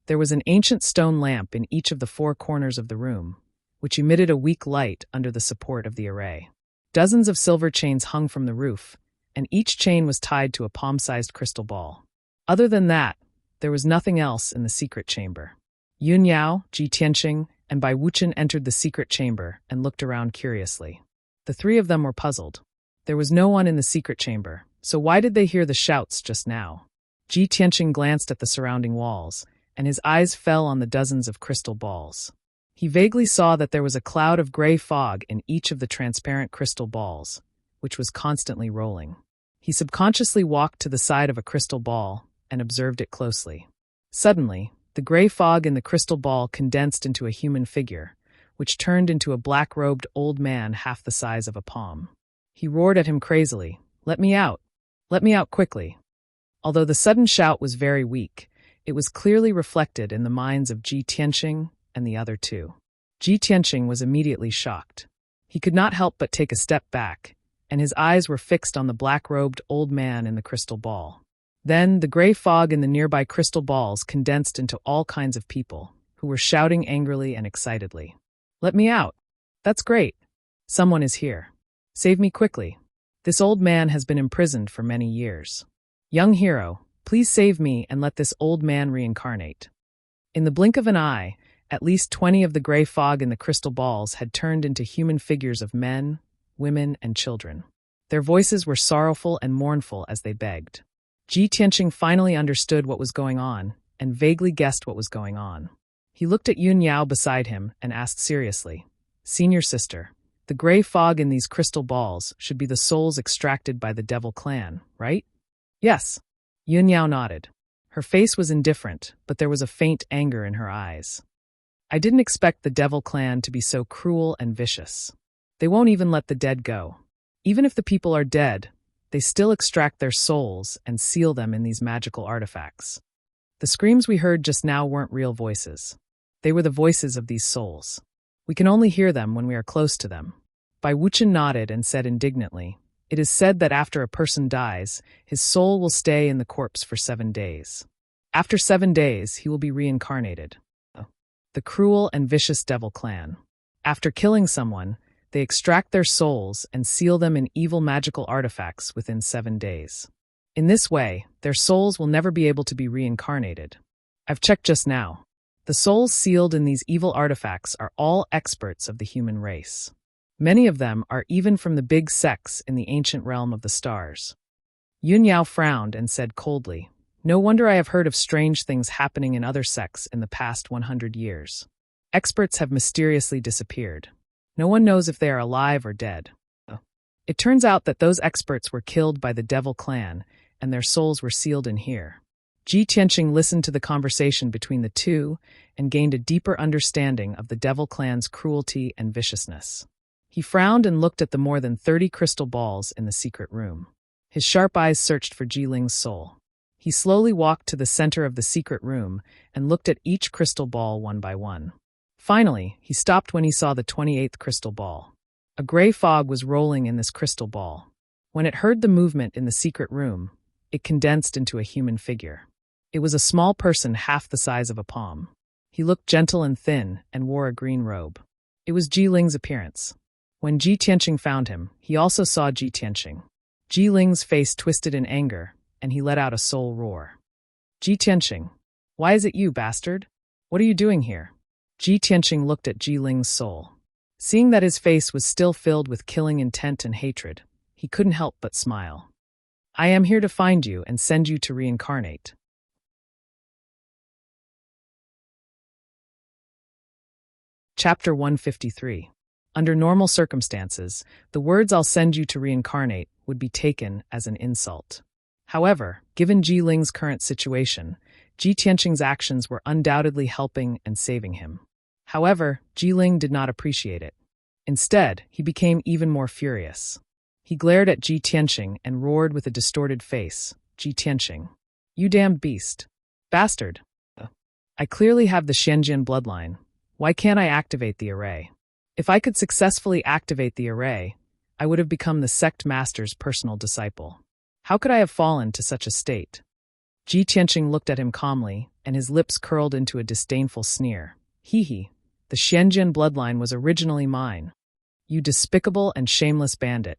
There was an ancient stone lamp in each of the 4 corners of the room, which emitted a weak light under the support of the array. Dozens of silver chains hung from the roof, and each chain was tied to a palm-sized crystal ball. Other than that, there was nothing else in the secret chamber. Yun Yao, Ji Tianqing, and Bai Wuchen entered the secret chamber and looked around curiously. The 3 of them were puzzled. There was no one in the secret chamber, so why did they hear the shouts just now? Ji Tianqing glanced at the surrounding walls, and his eyes fell on the dozens of crystal balls. He vaguely saw that there was a cloud of gray fog in each of the transparent crystal balls, which was constantly rolling. He subconsciously walked to the side of a crystal ball and observed it closely. Suddenly, the gray fog in the crystal ball condensed into a human figure, which turned into a black-robed old man half the size of a palm. He roared at him crazily, "Let me out! Let me out quickly!" Although the sudden shout was very weak, it was clearly reflected in the minds of Ji Tianqing and the other two. Ji Tianqing was immediately shocked. He could not help but take a step back, and his eyes were fixed on the black-robed old man in the crystal ball. Then the gray fog in the nearby crystal balls condensed into all kinds of people, who were shouting angrily and excitedly. "Let me out! That's great! Someone is here. Save me quickly. This old man has been imprisoned for many years. Young hero, please save me and let this old man reincarnate." In the blink of an eye, at least 20 of the gray fog in the crystal balls had turned into human figures of men, women, and children. Their voices were sorrowful and mournful as they begged. Ji Tianqing finally understood what was going on and vaguely guessed what was going on. He looked at Yun Yao beside him and asked seriously, "Senior sister, the gray fog in these crystal balls should be the souls extracted by the devil clan, right?" "Yes." Yun Yao nodded. Her face was indifferent, but there was a faint anger in her eyes. "I didn't expect the devil clan to be so cruel and vicious. They won't even let the dead go. Even if the people are dead, they still extract their souls and seal them in these magical artifacts. The screams we heard just now weren't real voices. They were the voices of these souls. We can only hear them when we are close to them." Bai Wuchen nodded and said indignantly, "It is said that after a person dies, his soul will stay in the corpse for 7 days. After 7 days, he will be reincarnated. The cruel and vicious devil clan. After killing someone, they extract their souls and seal them in evil magical artifacts within 7 days. In this way, their souls will never be able to be reincarnated. I've checked just now. The souls sealed in these evil artifacts are all experts of the human race. Many of them are even from the big sects in the ancient realm of the stars." Yun Yao frowned and said coldly, "No wonder I have heard of strange things happening in other sects in the past 100 years. Experts have mysteriously disappeared. No one knows if they are alive or dead. It turns out that those experts were killed by the devil clan, and their souls were sealed in here." Ji Tianqing listened to the conversation between the two and gained a deeper understanding of the devil clan's cruelty and viciousness. He frowned and looked at the more than 30 crystal balls in the secret room. His sharp eyes searched for Ji Ling's soul. He slowly walked to the center of the secret room and looked at each crystal ball one by one. Finally, he stopped when he saw the 28th crystal ball. A gray fog was rolling in this crystal ball. When it heard the movement in the secret room, it condensed into a human figure. It was a small person half the size of a palm. He looked gentle and thin and wore a green robe. It was Ji Ling's appearance. When Ji Tianqing found him, he also saw Ji Tianqing. Ji Ling's face twisted in anger, and he let out a soul roar. "Ji Tianqing, why is it you, bastard? What are you doing here?" Ji Tianqing looked at Ji Ling's soul. Seeing that his face was still filled with killing intent and hatred, he couldn't help but smile. "I am here to find you and send you to reincarnate." Chapter 153. Under normal circumstances, the words "I'll send you to reincarnate" would be taken as an insult. However, given Ji Ling's current situation, Ji Tianqing's actions were undoubtedly helping and saving him. However, Ji Ling did not appreciate it. Instead, he became even more furious. He glared at Ji Tianqing and roared with a distorted face, "Ji Tianqing, you damned beast. Bastard. I clearly have the Shenzhen bloodline. Why can't I activate the array? If I could successfully activate the array, I would have become the sect master's personal disciple. How could I have fallen to such a state?" Ji Tianqing looked at him calmly, and his lips curled into a disdainful sneer. "Hee, the Shenzhen bloodline was originally mine. You despicable and shameless bandit.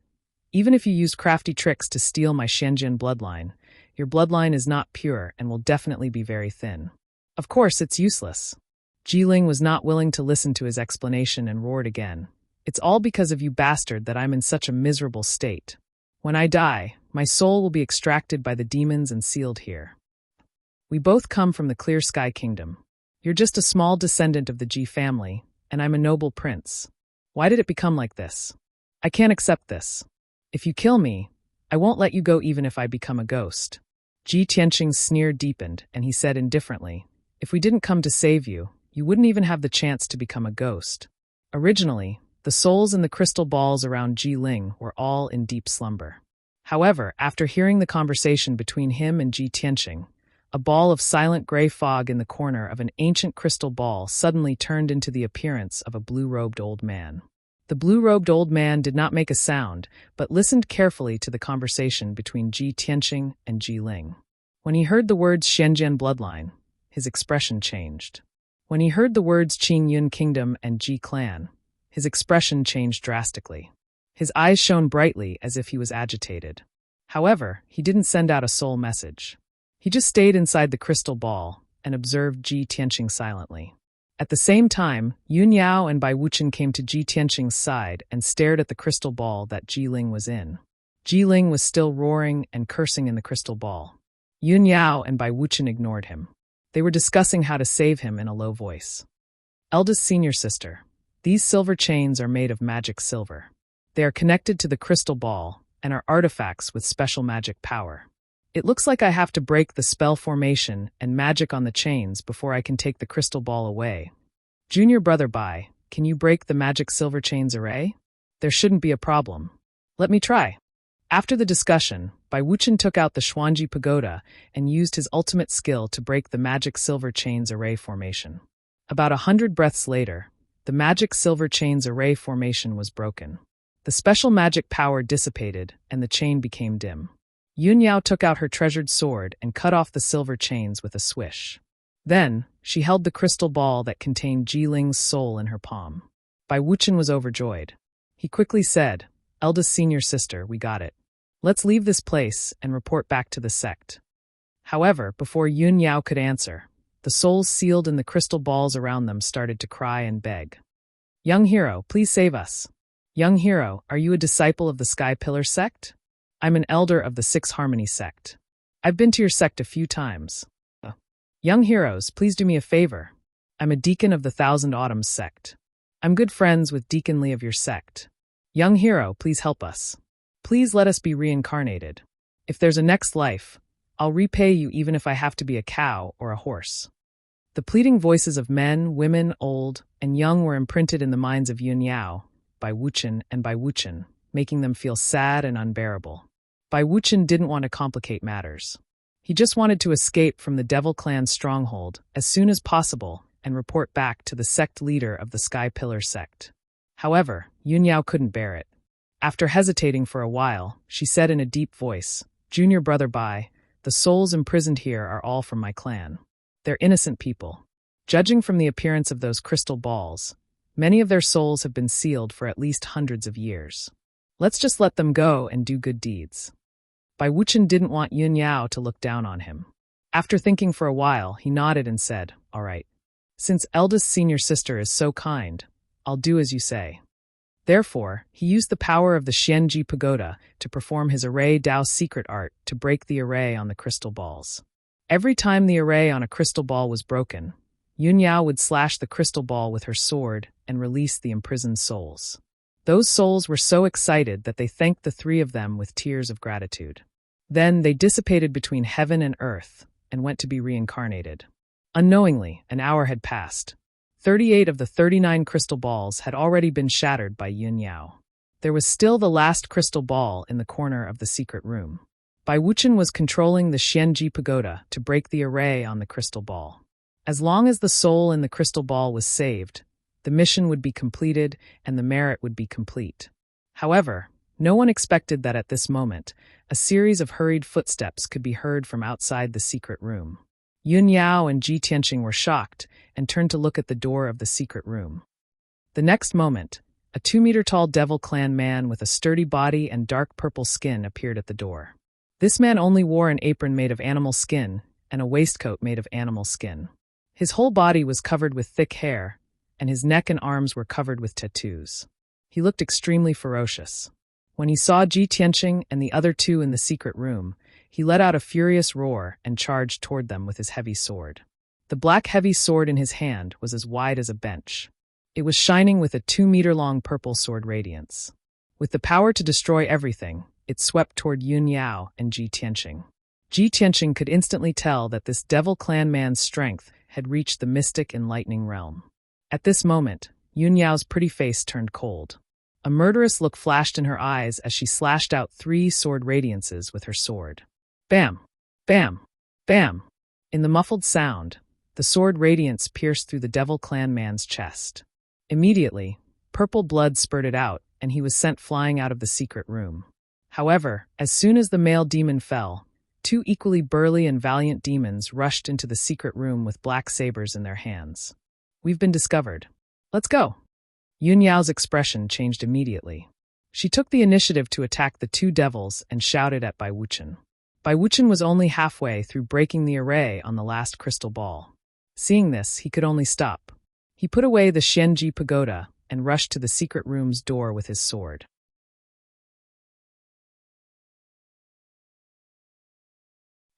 Even if you used crafty tricks to steal my Shenzhen bloodline, your bloodline is not pure and will definitely be very thin. Of course, it's useless." Ji Ling was not willing to listen to his explanation and roared again. "It's all because of you, bastard, that I'm in such a miserable state. When I die, my soul will be extracted by the demons and sealed here. We both come from the Clear Sky Kingdom. You're just a small descendant of the Ji family, and I'm a noble prince. Why did it become like this? I can't accept this. If you kill me, I won't let you go even if I become a ghost." Ji Tianqing's sneer deepened, and he said indifferently, "If we didn't come to save you, you wouldn't even have the chance to become a ghost." Originally, the souls in the crystal balls around Ji Ling were all in deep slumber. However, after hearing the conversation between him and Ji Tianqing, a ball of silent gray fog in the corner of an ancient crystal ball suddenly turned into the appearance of a blue-robed old man. The blue-robed old man did not make a sound, but listened carefully to the conversation between Ji Tianqing and Ji Ling. When he heard the words Shenzhen bloodline, his expression changed. When he heard the words Qing Yun Kingdom and Ji clan, his expression changed drastically. His eyes shone brightly as if he was agitated. However, he didn't send out a soul message. He just stayed inside the crystal ball and observed Ji Tianqing silently. At the same time, Yun Yao and Bai Wuchen came to Ji Tianqing's side and stared at the crystal ball that Ji Ling was in. Ji Ling was still roaring and cursing in the crystal ball. Yun Yao and Bai Wuchen ignored him. They were discussing how to save him in a low voice. "Eldest senior sister, these silver chains are made of magic silver. They are connected to the crystal ball and are artifacts with special magic power. It looks like I have to break the spell formation and magic on the chains before I can take the crystal ball away. Junior brother Bai, can you break the magic silver chains array? There shouldn't be a problem. Let me try." After the discussion, Bai Wuchen took out the Xuanji Pagoda and used his ultimate skill to break the magic silver chains array formation. About 100 breaths later, the magic silver chains array formation was broken. The special magic power dissipated and the chain became dim. Yun Yao took out her treasured sword and cut off the silver chains with a swish. Then, she held the crystal ball that contained Ji Ling's soul in her palm. Bai Wuchen was overjoyed. He quickly said, "Eldest senior sister, we got it. Let's leave this place and report back to the sect." However, before Yun Yao could answer, the souls sealed in the crystal balls around them started to cry and beg. "Young hero, please save us. Young hero, are you a disciple of the Sky Pillar sect? I'm an elder of the Six Harmony sect. I've been to your sect a few times. Young heroes, please do me a favor. I'm a deacon of the Thousand Autumns sect. I'm good friends with Deacon Lee of your sect. Young hero, please help us. Please let us be reincarnated. If there's a next life, I'll repay you even if I have to be a cow or a horse." The pleading voices of men, women, old, and young were imprinted in the minds of Yun Yao, Bai Wuchen, making them feel sad and unbearable. Bai Wuchen didn't want to complicate matters. He just wanted to escape from the Devil Clan's stronghold as soon as possible and report back to the sect leader of the Sky Pillar sect. However, Yun Yao couldn't bear it. After hesitating for a while, she said in a deep voice, "Junior brother Bai, the souls imprisoned here are all from my clan. They're innocent people. Judging from the appearance of those crystal balls, many of their souls have been sealed for at least hundreds of years. Let's just let them go and do good deeds." Bai Wuchen didn't want Yun Yao to look down on him. After thinking for a while, he nodded and said, "All right. Since eldest senior sister is so kind, I'll do as you say." Therefore, he used the power of the Xianji Pagoda to perform his Array Dao secret art to break the array on the crystal balls. Every time the array on a crystal ball was broken, Yun Yao would slash the crystal ball with her sword and release the imprisoned souls. Those souls were so excited that they thanked the three of them with tears of gratitude. Then they dissipated between heaven and earth and went to be reincarnated. Unknowingly, an hour had passed. 38 of the 39 crystal balls had already been shattered by Yun Yao. There was still the last crystal ball in the corner of the secret room. Bai Wuchen was controlling the Xianji Pagoda to break the array on the crystal ball. As long as the soul in the crystal ball was saved, the mission would be completed and the merit would be complete. However, no one expected that at this moment, a series of hurried footsteps could be heard from outside the secret room. Yun Yao and Ji Tianqing were shocked and turned to look at the door of the secret room. The next moment, a 2-meter-tall Devil Clan man with a sturdy body and dark purple skin appeared at the door. This man only wore an apron made of animal skin and a waistcoat made of animal skin. His whole body was covered with thick hair, and his neck and arms were covered with tattoos. He looked extremely ferocious. When he saw Ji Tianqing and the other two in the secret room, he let out a furious roar and charged toward them with his heavy sword. The black heavy sword in his hand was as wide as a bench. It was shining with a 2-meter-long purple sword radiance. With the power to destroy everything, it swept toward Yun Yao and Ji Tianqing. Ji Tianqing could instantly tell that this Devil Clan man's strength had reached the mystic enlightening realm. At this moment, Yun Yao's pretty face turned cold. A murderous look flashed in her eyes as she slashed out 3 sword radiances with her sword. Bam! Bam! Bam! In the muffled sound, the sword radiance pierced through the Devil Clan man's chest. Immediately, purple blood spurted out, and he was sent flying out of the secret room. However, as soon as the male demon fell, 2 equally burly and valiant demons rushed into the secret room with black sabers in their hands. We've been discovered. Let's go. Yun Yao's expression changed immediately. She took the initiative to attack the 2 devils and shouted at Bai Wuchen. Bai Wuchen was only halfway through breaking the array on the last crystal ball. Seeing this, he could only stop. He put away the Xianji pagoda and rushed to the secret room's door with his sword.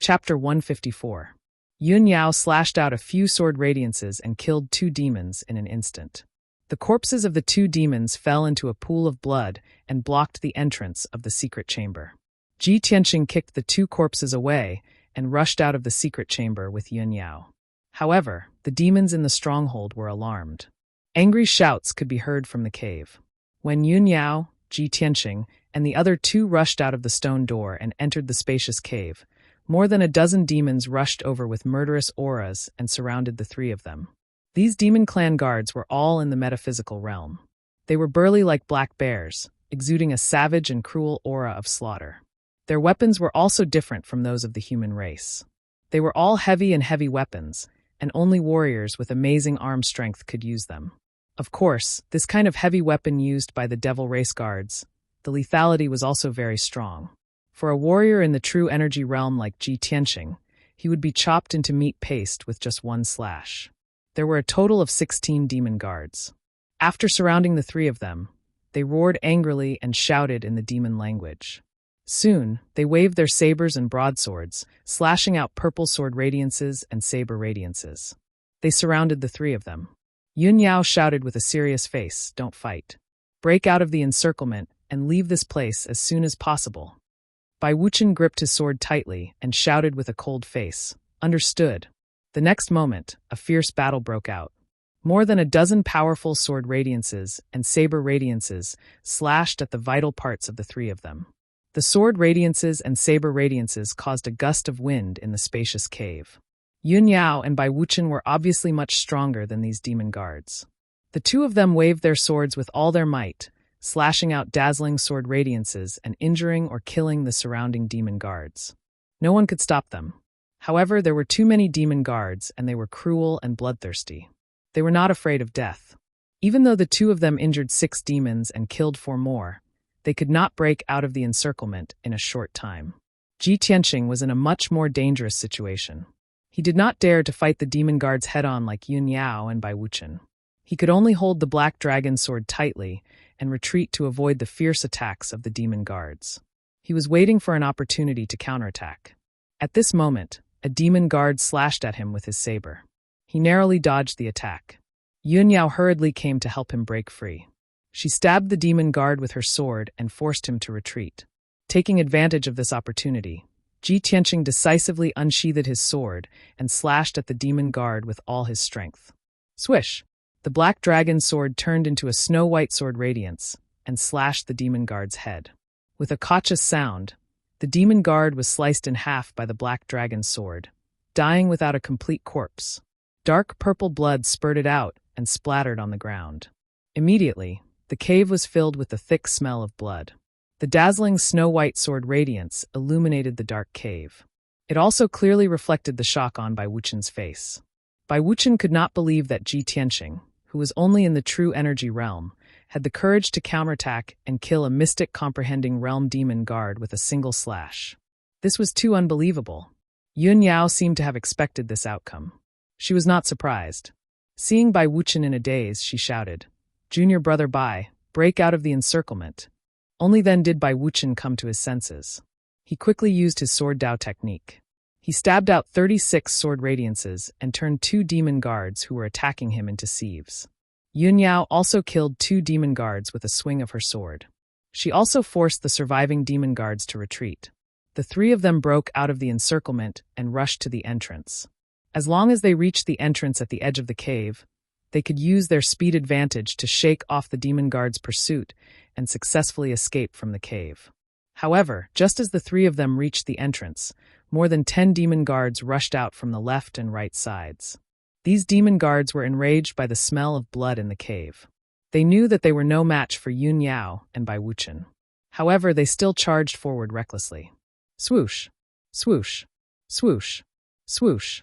Chapter 154. Yun Yao slashed out a few sword radiances and killed 2 demons in an instant. The corpses of the 2 demons fell into a pool of blood and blocked the entrance of the secret chamber. Ji Tianqing kicked the 2 corpses away and rushed out of the secret chamber with Yun Yao. However, the demons in the stronghold were alarmed. Angry shouts could be heard from the cave. When Yun Yao, Ji Tianqing, and the other 2 rushed out of the stone door and entered the spacious cave, more than a dozen demons rushed over with murderous auras and surrounded the 3 of them. These demon clan guards were all in the metaphysical realm. They were burly like black bears, exuding a savage and cruel aura of slaughter. Their weapons were also different from those of the human race. They were all heavy weapons, and only warriors with amazing arm strength could use them. Of course, this kind of heavy weapon used by the devil race guards, the lethality was also very strong. For a warrior in the true energy realm like Ji Tianqing, he would be chopped into meat paste with just 1 slash. There were a total of 16 demon guards. After surrounding the 3 of them, they roared angrily and shouted in the demon language. Soon, they waved their sabers and broadswords, slashing out purple sword radiances and saber radiances. They surrounded the 3 of them. Yun Yao shouted with a serious face, "Don't fight. Break out of the encirclement and leave this place as soon as possible." Bai Wuchen gripped his sword tightly and shouted with a cold face, "Understood." The next moment, a fierce battle broke out. More than a dozen powerful sword radiances and saber radiances slashed at the vital parts of the 3 of them. The sword radiances and saber radiances caused a gust of wind in the spacious cave. Yun Yao and Bai Wuchen were obviously much stronger than these demon guards. The 2 of them waved their swords with all their might, slashing out dazzling sword radiances and injuring or killing the surrounding demon guards. No one could stop them. However, there were too many demon guards, and they were cruel and bloodthirsty. They were not afraid of death. Even though the 2 of them injured 6 demons and killed 4 more, they could not break out of the encirclement in a short time. Ji Tianqing was in a much more dangerous situation. He did not dare to fight the demon guards head-on like Yun Yao and Bai Wuchen. He could only hold the black dragon sword tightly and retreat to avoid the fierce attacks of the demon guards. He was waiting for an opportunity to counterattack. At this moment, a demon guard slashed at him with his saber. He narrowly dodged the attack. Yun Yao hurriedly came to help him break free. She stabbed the demon guard with her sword and forced him to retreat. Taking advantage of this opportunity, Ji Tianqing decisively unsheathed his sword and slashed at the demon guard with all his strength. Swish! The black dragon sword turned into a snow-white sword radiance and slashed the demon guard's head. With a cautious sound, the demon guard was sliced in half by the black dragon's sword, dying without a complete corpse. Dark purple blood spurted out and splattered on the ground. Immediately, the cave was filled with the thick smell of blood. The dazzling snow-white sword radiance illuminated the dark cave. It also clearly reflected the shock on Bai Wuchen's face. Bai Wuchen could not believe that Ji Tianqing, who was only in the true energy realm, had the courage to counterattack and kill a mystic comprehending realm demon guard with a single slash. This was too unbelievable. Yun Yao seemed to have expected this outcome. She was not surprised. Seeing Bai Wuchen in a daze, she shouted, "Junior brother Bai, break out of the encirclement." Only then did Bai Wuchen come to his senses. He quickly used his sword Dao technique. He stabbed out 36 sword radiances and turned 2 demon guards who were attacking him into sieves. Yun Yao also killed 2 demon guards with a swing of her sword. She also forced the surviving demon guards to retreat. The 3 of them broke out of the encirclement and rushed to the entrance. As long as they reached the entrance at the edge of the cave, they could use their speed advantage to shake off the demon guards' pursuit and successfully escape from the cave. However, just as the 3 of them reached the entrance, more than 10 demon guards rushed out from the left and right sides. These demon guards were enraged by the smell of blood in the cave. They knew that they were no match for Yun Yao and Bai Wuchen. However, they still charged forward recklessly. Swoosh, swoosh, swoosh, swoosh.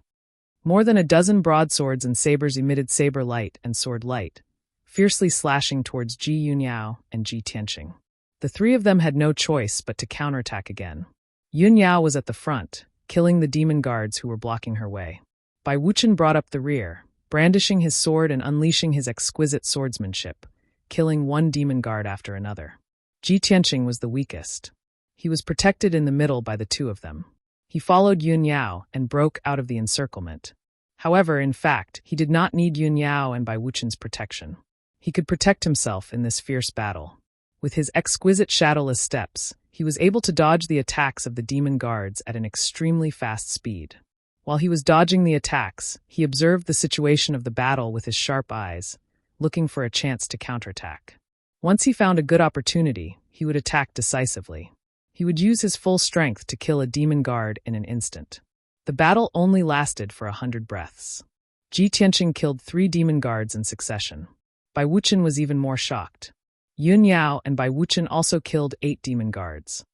More than a dozen broadswords and sabers emitted saber light and sword light, fiercely slashing towards Ji Yun Yao and Ji Tianqing. The 3 of them had no choice but to counterattack again. Yun Yao was at the front, killing the demon guards who were blocking her way. Bai Wuchen brought up the rear, brandishing his sword and unleashing his exquisite swordsmanship, killing 1 demon guard after another. Ji Tianqing was the weakest. He was protected in the middle by the 2 of them. He followed Yun Yao and broke out of the encirclement. However, in fact, he did not need Yun Yao and Bai Wuchen's protection. He could protect himself in this fierce battle. With his exquisite shadowless steps, he was able to dodge the attacks of the demon guards at an extremely fast speed. While he was dodging the attacks, he observed the situation of the battle with his sharp eyes, looking for a chance to counterattack. Once he found a good opportunity, he would attack decisively. He would use his full strength to kill a demon guard in an instant. The battle only lasted for 100 breaths. Ji Tianqing killed 3 demon guards in succession. Bai Wuchen was even more shocked. Yun Yao and Bai Wuchen also killed 8 demon guards.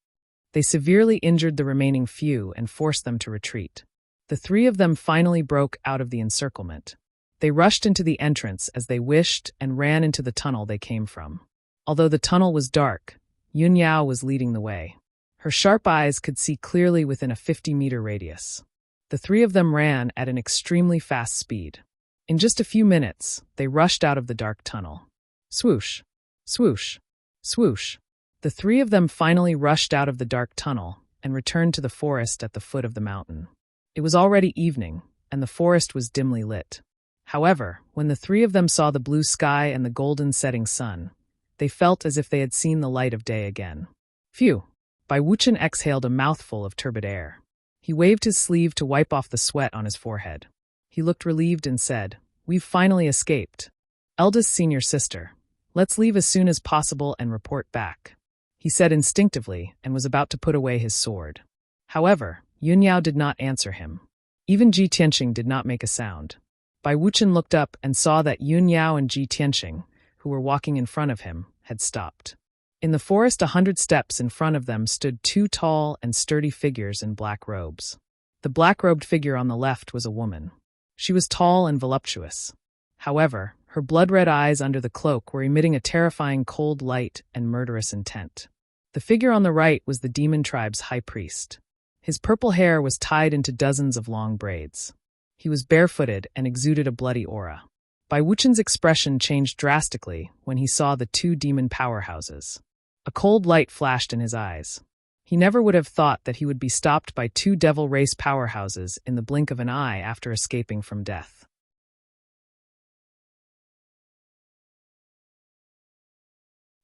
They severely injured the remaining few and forced them to retreat. The 3 of them finally broke out of the encirclement. They rushed into the entrance as they wished and ran into the tunnel they came from. Although the tunnel was dark, Yun Yao was leading the way. Her sharp eyes could see clearly within a 50-meter radius. The 3 of them ran at an extremely fast speed. In just a few minutes, they rushed out of the dark tunnel. Swoosh, swoosh, swoosh. The 3 of them finally rushed out of the dark tunnel and returned to the forest at the foot of the mountain. It was already evening, and the forest was dimly lit. However, when the 3 of them saw the blue sky and the golden setting sun, they felt as if they had seen the light of day again. Phew! Bai Wuchen exhaled a mouthful of turbid air. He waved his sleeve to wipe off the sweat on his forehead. He looked relieved and said, "We've finally escaped. Eldest senior sister, let's leave as soon as possible and report back," he said instinctively and was about to put away his sword. However, Yun Yao did not answer him. Even Ji Tianqing did not make a sound. Bai Wuchen looked up and saw that Yun Yao and Ji Tianqing, who were walking in front of him, had stopped. In the forest 100 steps in front of them stood 2 tall and sturdy figures in black robes. The black-robed figure on the left was a woman. She was tall and voluptuous. However, her blood-red eyes under the cloak were emitting a terrifying cold light and murderous intent. The figure on the right was the demon tribe's high priest. His purple hair was tied into dozens of long braids. He was barefooted and exuded a bloody aura. Bai Wuchen's expression changed drastically when he saw the 2 demon powerhouses. A cold light flashed in his eyes. He never would have thought that he would be stopped by 2 devil race powerhouses in the blink of an eye after escaping from death.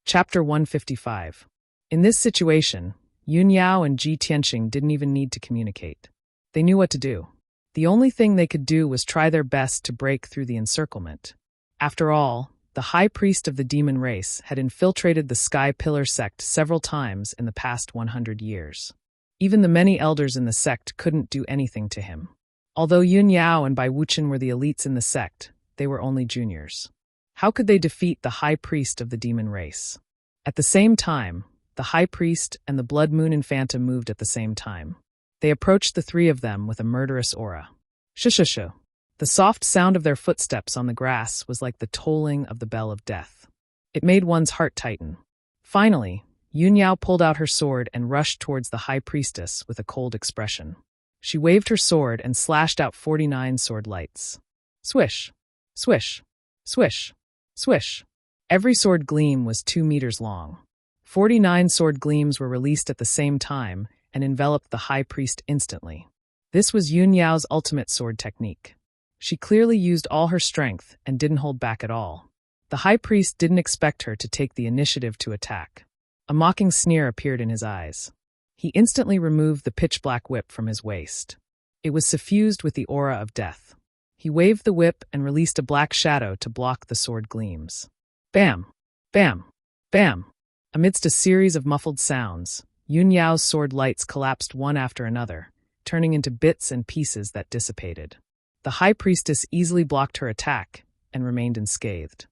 Chapter 155. In this situation, Yun Yao and Ji Tianqing didn't even need to communicate. They knew what to do. The only thing they could do was try their best to break through the encirclement. After all, the high priest of the demon race had infiltrated the Sky Pillar sect several times in the past 100 years. Even the many elders in the sect couldn't do anything to him. Although Yun Yao and Bai Wuchen were the elites in the sect, they were only juniors. How could they defeat the high priest of the demon race? At the same time, the high priest and the Blood Moon Infanta moved at the same time. They approached the 3 of them with a murderous aura. Shushu. The soft sound of their footsteps on the grass was like the tolling of the bell of death. It made one's heart tighten. Finally, Yun Yao pulled out her sword and rushed towards the high priestess with a cold expression. She waved her sword and slashed out 49 sword lights. Swish, swish, swish, swish. Every sword gleam was 2 meters long. 49 sword gleams were released at the same time and enveloped the high priest instantly. This was Yun Yao's ultimate sword technique. She clearly used all her strength and didn't hold back at all. The high priest didn't expect her to take the initiative to attack. A mocking sneer appeared in his eyes. He instantly removed the pitch-black whip from his waist. It was suffused with the aura of death. He waved the whip and released a black shadow to block the sword gleams. Bam! Bam! Bam! Amidst a series of muffled sounds, Yun Yao's sword lights collapsed one after another, turning into bits and pieces that dissipated. The high priestess easily blocked her attack and remained unscathed.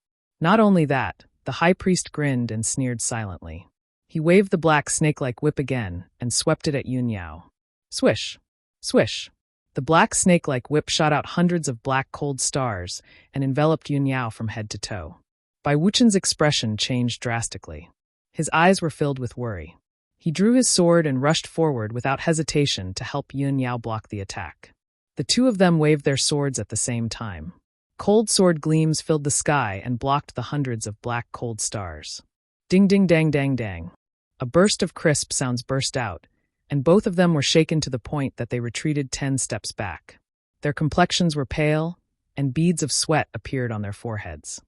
Not only that, the high priest grinned and sneered silently. He waved the black snake-like whip again and swept it at Yun Yao. Swish! Swish! The black snake-like whip shot out hundreds of black cold stars and enveloped Yun Yao from head to toe. Bai Wuchen's expression changed drastically. His eyes were filled with worry. He drew his sword and rushed forward without hesitation to help Yun Yao block the attack. The two of them waved their swords at the same time. Cold sword gleams filled the sky and blocked the hundreds of black cold stars. Ding ding dang dang dang. A burst of crisp sounds burst out, and both of them were shaken to the point that they retreated 10 steps back. Their complexions were pale, and beads of sweat appeared on their foreheads.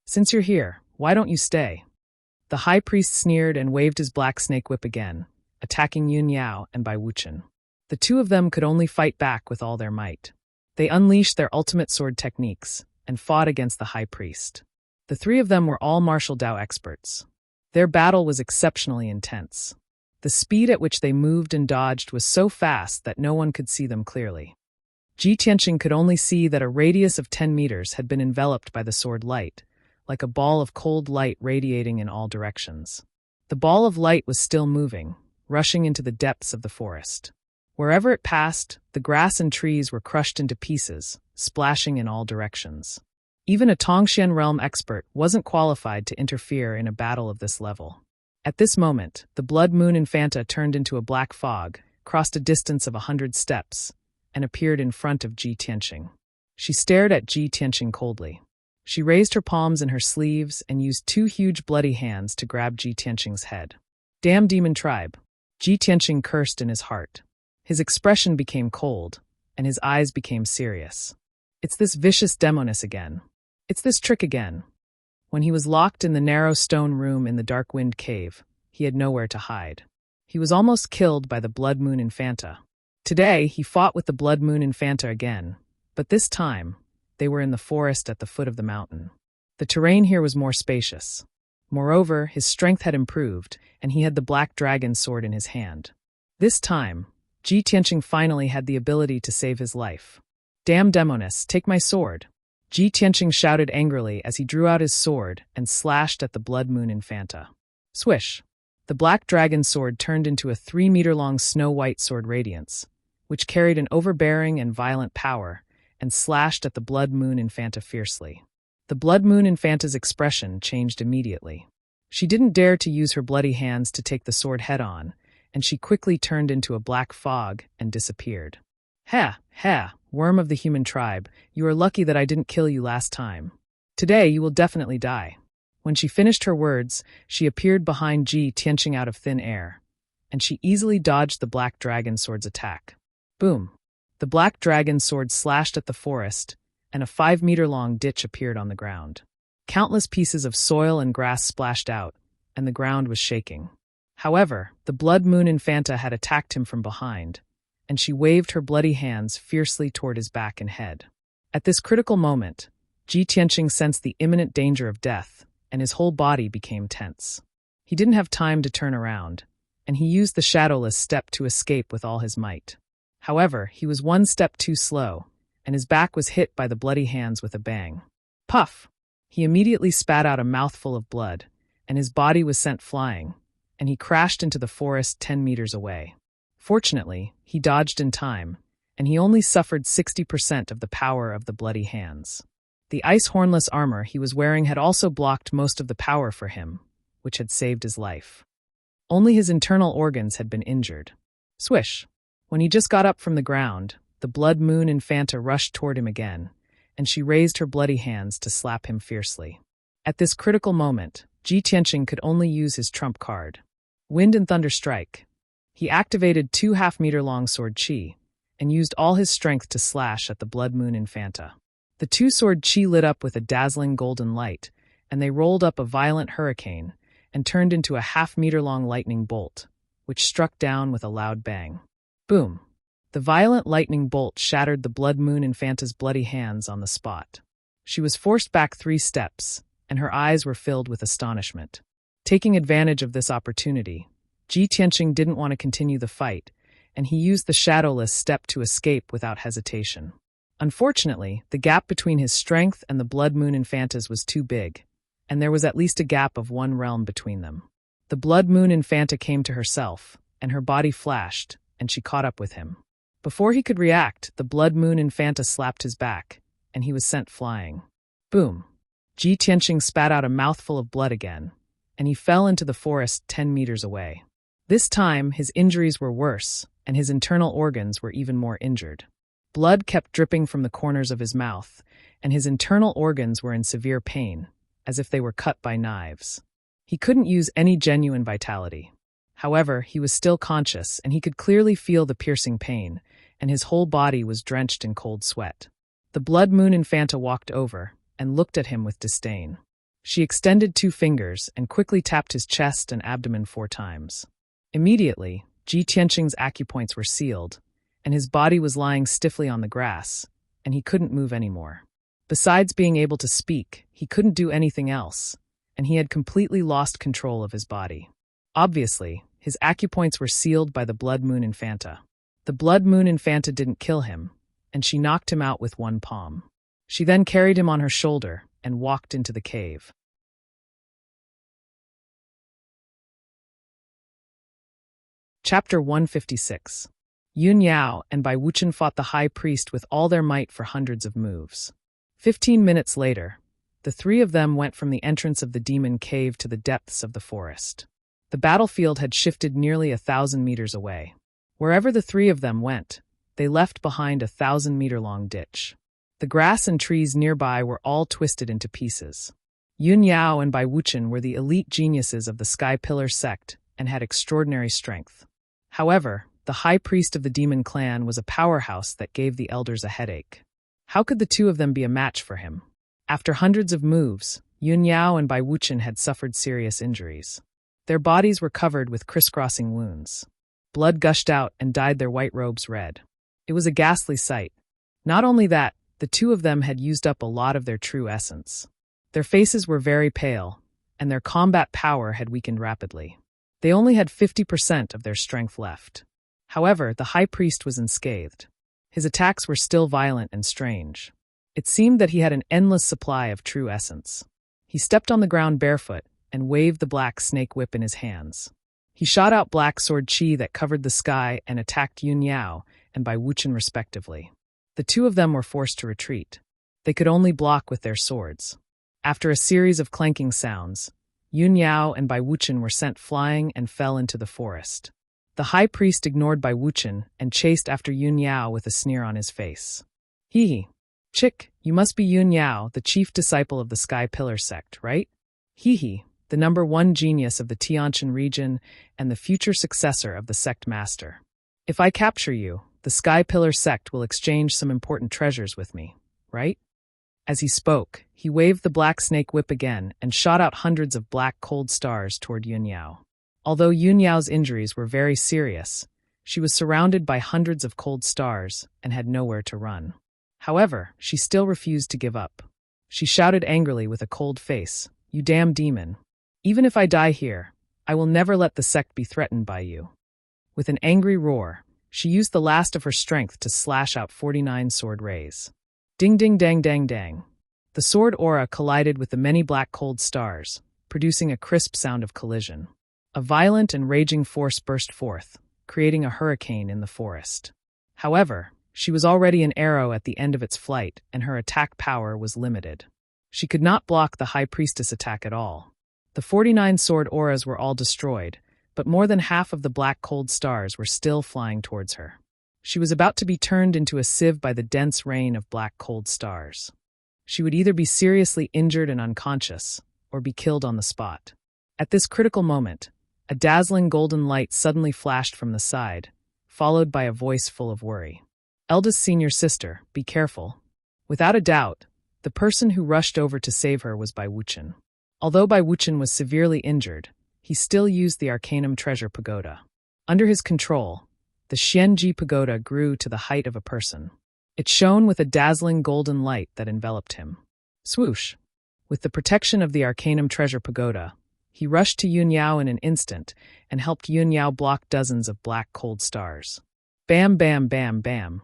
Since you're here, why don't you stay? The high priest sneered and waved his black snake whip again, attacking Yun Yao and Bai Wuchen. The two of them could only fight back with all their might. They unleashed their ultimate sword techniques and fought against the high priest. The three of them were all martial Dao experts. Their battle was exceptionally intense. The speed at which they moved and dodged was so fast that no one could see them clearly. Ji Tianqing could only see that a radius of 10 meters had been enveloped by the sword light, like a ball of cold light radiating in all directions. The ball of light was still moving, rushing into the depths of the forest. Wherever it passed, the grass and trees were crushed into pieces, splashing in all directions. Even a Tongxian realm expert wasn't qualified to interfere in a battle of this level. At this moment, the blood moon Infanta turned into a black fog, crossed a distance of 100 steps, and appeared in front of Ji Tianqing. She stared at Ji Tianqing coldly. She raised her palms in her sleeves and used 2 huge bloody hands to grab Ji Tianqing's head. Damn demon tribe! Ji Tianqing cursed in his heart. His expression became cold, and his eyes became serious. It's this vicious demoness again. It's this trick again. When he was locked in the narrow stone room in the Dark Wind Cave, he had nowhere to hide. He was almost killed by the Blood Moon Infanta. Today, he fought with the Blood Moon Infanta again, but this time, they were in the forest at the foot of the mountain. The terrain here was more spacious. Moreover, his strength had improved, and he had the black dragon sword in his hand. This time, Ji Tianqing finally had the ability to save his life. Damn demoness, take my sword! Ji Tianqing shouted angrily as he drew out his sword and slashed at the Blood Moon Infanta. Swish! The black dragon sword turned into a 3-meter-long snow-white sword radiance, which carried an overbearing and violent power, and slashed at the Blood Moon Infanta fiercely. The Blood Moon Infanta's expression changed immediately. She didn't dare to use her bloody hands to take the sword head-on, and she quickly turned into a black fog and disappeared. Ha! Worm of the human tribe, you are lucky that I didn't kill you last time. Today you will definitely die. When she finished her words, she appeared behind Ji Tianqing out of thin air, and she easily dodged the black dragon sword's attack. Boom! The black dragon sword slashed at the forest, and a 5-meter-long ditch appeared on the ground. Countless pieces of soil and grass splashed out, and the ground was shaking. However, the Blood Moon Infanta had attacked him from behind, and she waved her bloody hands fiercely toward his back and head. At this critical moment, Ji Tianqing sensed the imminent danger of death, and his whole body became tense. He didn't have time to turn around, and he used the shadowless step to escape with all his might. However, he was 1 step too slow, and his back was hit by the bloody hands with a bang. Puff! He immediately spat out a mouthful of blood, and his body was sent flying, and he crashed into the forest 10 meters away. Fortunately, he dodged in time, and he only suffered 60% of the power of the bloody hands. The ice hornless armor he was wearing had also blocked most of the power for him, which had saved his life. Only his internal organs had been injured. Swish! When he just got up from the ground, the Blood Moon Infanta rushed toward him again, and she raised her bloody hands to slap him fiercely. At this critical moment, Ji Tianqing could only use his trump card. Wind and Thunder Strike. He activated 2 half-meter-long sword chi, and used all his strength to slash at the Blood Moon Infanta. The two-sword chi lit up with a dazzling golden light, and they rolled up a violent hurricane and turned into a half-meter-long lightning bolt, which struck down with a loud bang. Boom! The violent lightning bolt shattered the Blood Moon Infanta's bloody hands on the spot. She was forced back 3 steps, and her eyes were filled with astonishment. Taking advantage of this opportunity, Ji Tianqing didn't want to continue the fight, and he used the shadowless step to escape without hesitation. Unfortunately, the gap between his strength and the Blood Moon Infanta's was too big, and there was at least a gap of 1 realm between them. The Blood Moon Infanta came to herself, and her body flashed, and she caught up with him. Before he could react, the Blood Moon Infanta slapped his back, and he was sent flying. Boom! Ji Tianqing spat out a mouthful of blood again, and he fell into the forest 10 meters away. This time, his injuries were worse, and his internal organs were even more injured. Blood kept dripping from the corners of his mouth, and his internal organs were in severe pain, as if they were cut by knives. He couldn't use any genuine vitality. However, he was still conscious, and he could clearly feel the piercing pain, and his whole body was drenched in cold sweat. The Blood Moon Infanta walked over and looked at him with disdain. She extended 2 fingers and quickly tapped his chest and abdomen 4 times. Immediately, Ji Tianqing's acupoints were sealed, and his body was lying stiffly on the grass, and he couldn't move anymore. Besides being able to speak, he couldn't do anything else, and he had completely lost control of his body. Obviously, his acupoints were sealed by the Blood Moon Infanta. The Blood Moon Infanta didn't kill him, and she knocked him out with 1 palm. She then carried him on her shoulder and walked into the cave. Chapter 156. Yun Yao and Bai Wuchen fought the high priest with all their might for hundreds of moves. 15 minutes later, the 3 of them went from the entrance of the demon cave to the depths of the forest. The battlefield had shifted nearly 1,000 meters away. Wherever the 3 of them went, they left behind a 1,000-meter-long ditch. The grass and trees nearby were all twisted into pieces. Yun Yao and Bai Wuchen were the elite geniuses of the Sky Pillar sect and had extraordinary strength. However, the high priest of the demon clan was a powerhouse that gave the elders a headache. How could the 2 of them be a match for him? After hundreds of moves, Yun Yao and Bai Wuchen had suffered serious injuries. Their bodies were covered with crisscrossing wounds. Blood gushed out and dyed their white robes red. It was a ghastly sight. Not only that, the 2 of them had used up a lot of their true essence. Their faces were very pale, and their combat power had weakened rapidly. They only had 50% of their strength left. However, the high priest was unscathed. His attacks were still violent and strange. It seemed that he had an endless supply of true essence. He stepped on the ground barefoot and waved the black snake whip in his hands. He shot out black sword chi that covered the sky and attacked Yun Yao and Bai Wuchen respectively. The 2 of them were forced to retreat. They could only block with their swords. After a series of clanking sounds, Yun Yao and Bai Wuchen were sent flying and fell into the forest. The high priest ignored Bai Wuchen and chased after Yun Yao with a sneer on his face. Hee. Chick, you must be Yun Yao, the chief disciple of the Sky Pillar sect, right? Hee. The #1 genius of the Tianqian region and the future successor of the sect master. If I capture you, the Sky Pillar sect will exchange some important treasures with me, right? As he spoke, he waved the black snake whip again and shot out hundreds of black cold stars toward Yun Yao. Although Yun Yao's injuries were very serious, she was surrounded by hundreds of cold stars and had nowhere to run. However, she still refused to give up. She shouted angrily with a cold face, "You damn demon. Even if I die here, I will never let the sect be threatened by you." With an angry roar, she used the last of her strength to slash out 49 sword rays. Ding ding dang dang dang. The sword aura collided with the many black cold stars, producing a crisp sound of collision. A violent and raging force burst forth, creating a hurricane in the forest. However, she was already an arrow at the end of its flight, and her attack power was limited. She could not block the high priestess attack at all. The 49 sword auras were all destroyed, but more than half of the black cold stars were still flying towards her. She was about to be turned into a sieve by the dense rain of black cold stars. She would either be seriously injured and unconscious, or be killed on the spot. At this critical moment, a dazzling golden light suddenly flashed from the side, followed by a voice full of worry. "Eldest senior sister, be careful." Without a doubt, The person who rushed over to save her was Bai Wuchen. Although Bai Wuchen was severely injured, he still used the Arcanum Treasure Pagoda. Under his control, the Xianji Pagoda grew to the height of a person. It shone with a dazzling golden light that enveloped him. Swoosh! With the protection of the Arcanum Treasure Pagoda, he rushed to Yun Yao in an instant and helped Yun Yao block dozens of black cold stars. Bam, bam, bam, bam.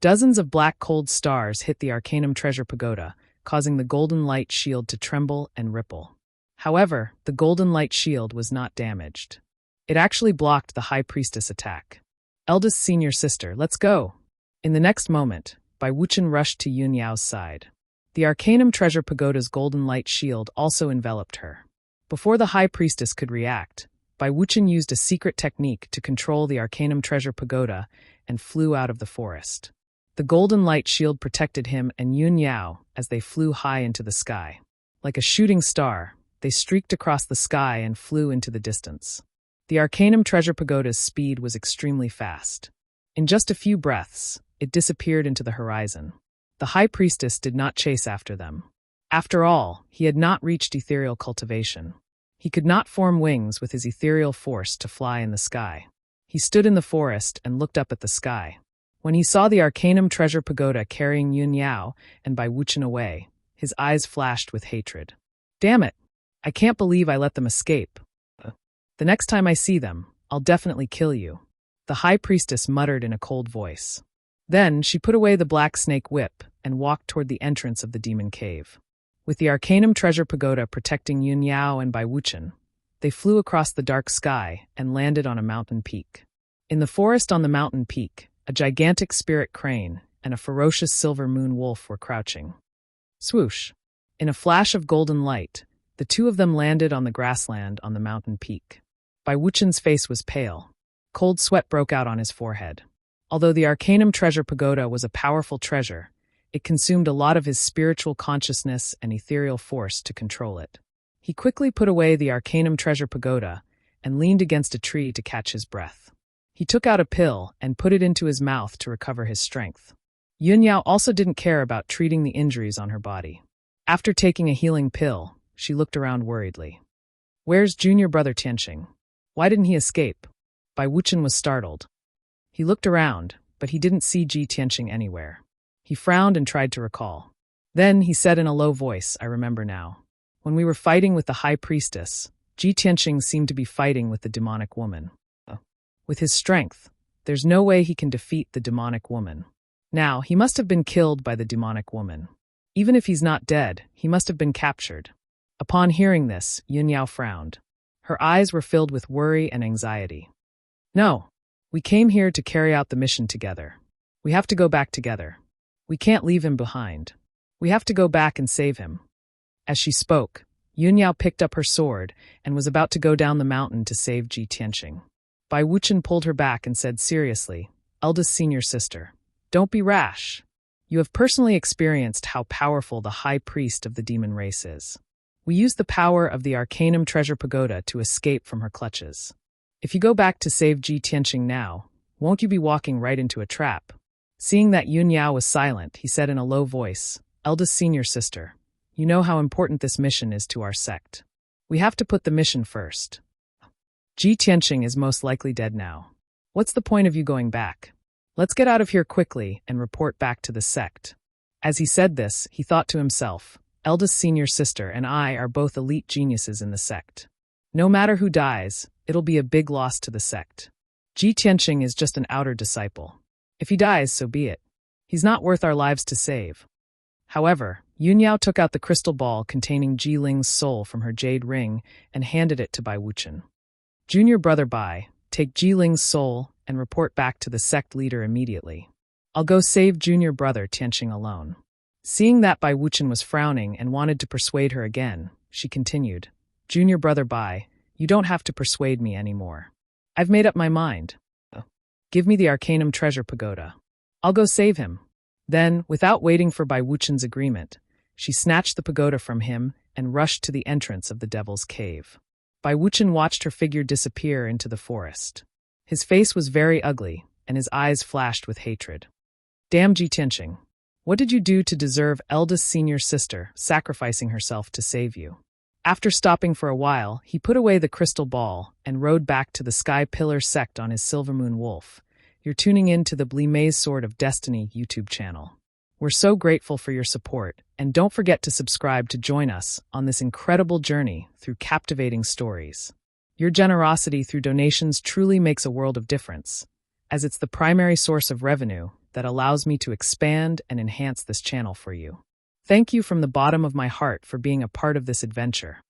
Dozens of black cold stars hit the Arcanum Treasure Pagoda, causing the golden light shield to tremble and ripple. However, the golden light shield was not damaged. It actually blocked the High Priestess attack. Eldest senior sister, let's go! In the next moment, Bai Wuchen rushed to Yun Yao's side. The Arcanum Treasure Pagoda's golden light shield also enveloped her. Before the High Priestess could react, Bai Wuchen used a secret technique to control the Arcanum Treasure Pagoda and flew out of the forest. The golden light shield protected him and Yun Yao as they flew high into the sky. Like a shooting star, they streaked across the sky and flew into the distance. The Arcanum Treasure Pagoda's speed was extremely fast. In just a few breaths, it disappeared into the horizon. The High Priestess did not chase after them. After all, he had not reached ethereal cultivation. He could not form wings with his ethereal force to fly in the sky. He stood in the forest and looked up at the sky. When he saw the Arcanum Treasure Pagoda carrying Yun Yao and Bai Wuchen away, his eyes flashed with hatred. Damn it! I can't believe I let them escape. The next time I see them, I'll definitely kill you, the High Priestess muttered in a cold voice. Then she put away the black snake whip and walked toward the entrance of the demon cave. With the Arcanum Treasure Pagoda protecting Yun Yao and Bai Wuchen, they flew across the dark sky and landed on a mountain peak. In the forest on the mountain peak, a gigantic spirit crane and a ferocious silver moon wolf were crouching. Swoosh! In a flash of golden light, the two of them landed on the grassland on the mountain peak. Bai Wuchen's face was pale. Cold sweat broke out on his forehead. Although the Arcanum Treasure Pagoda was a powerful treasure, it consumed a lot of his spiritual consciousness and ethereal force to control it. He quickly put away the Arcanum Treasure Pagoda and leaned against a tree to catch his breath. He took out a pill and put it into his mouth to recover his strength. Yun Yao also didn't care about treating the injuries on her body. After taking a healing pill, she looked around worriedly. Where's junior brother Tianqing? Why didn't he escape? Bai Wuchen was startled. He looked around, but he didn't see Ji Tianqing anywhere. He frowned and tried to recall. Then he said in a low voice, I remember now. When we were fighting with the High Priestess, Ji Tianqing seemed to be fighting with the demonic woman. With his strength, there's no way he can defeat the demonic woman. Now, he must have been killed by the demonic woman. Even if he's not dead, he must have been captured. Upon hearing this, Yun Yao frowned. Her eyes were filled with worry and anxiety. No, we came here to carry out the mission together. We have to go back together. We can't leave him behind. We have to go back and save him. As she spoke, Yun Yao picked up her sword and was about to go down the mountain to save Ji Tianqing. Bai Wuchen pulled her back and said seriously, Eldest senior sister, don't be rash. You have personally experienced how powerful the high priest of the demon race is. We use the power of the Arcanum Treasure Pagoda to escape from her clutches. If you go back to save Ji Tianqing now, won't you be walking right into a trap? Seeing that Yun Yao was silent, he said in a low voice, Eldest senior sister, you know how important this mission is to our sect. We have to put the mission first. Ji Tianqing is most likely dead now. What's the point of you going back? Let's get out of here quickly and report back to the sect. As he said this, he thought to himself, Eldest senior sister and I are both elite geniuses in the sect. No matter who dies, it'll be a big loss to the sect. Ji Tianqing is just an outer disciple. If he dies, so be it. He's not worth our lives to save. However, Yun Yao took out the crystal ball containing Ji Ling's soul from her jade ring and handed it to Bai Wuchen. Junior brother Bai, take Ji Ling's soul and report back to the sect leader immediately. I'll go save junior brother Tianqing alone. Seeing that Bai Wuchen was frowning and wanted to persuade her again, she continued, Junior brother Bai, you don't have to persuade me anymore. I've made up my mind. Give me the Arcanum Treasure Pagoda. I'll go save him. Then, without waiting for Bai Wuchen's agreement, she snatched the pagoda from him and rushed to the entrance of the Devil's Cave. Bai Wuchen watched her figure disappear into the forest. His face was very ugly, and his eyes flashed with hatred. Damn Ji Tianqing. What did you do to deserve eldest senior sister sacrificing herself to save you? After stopping for a while, he put away the crystal ball and rode back to the Sky Pillar sect on his Silvermoon Wolf. You're tuning in to the Blime's Sword of Destiny YouTube channel. We're so grateful for your support, and don't forget to subscribe to join us on this incredible journey through captivating stories. Your generosity through donations truly makes a world of difference, as it's the primary source of revenue that allows me to expand and enhance this channel for you. Thank you from the bottom of my heart for being a part of this adventure.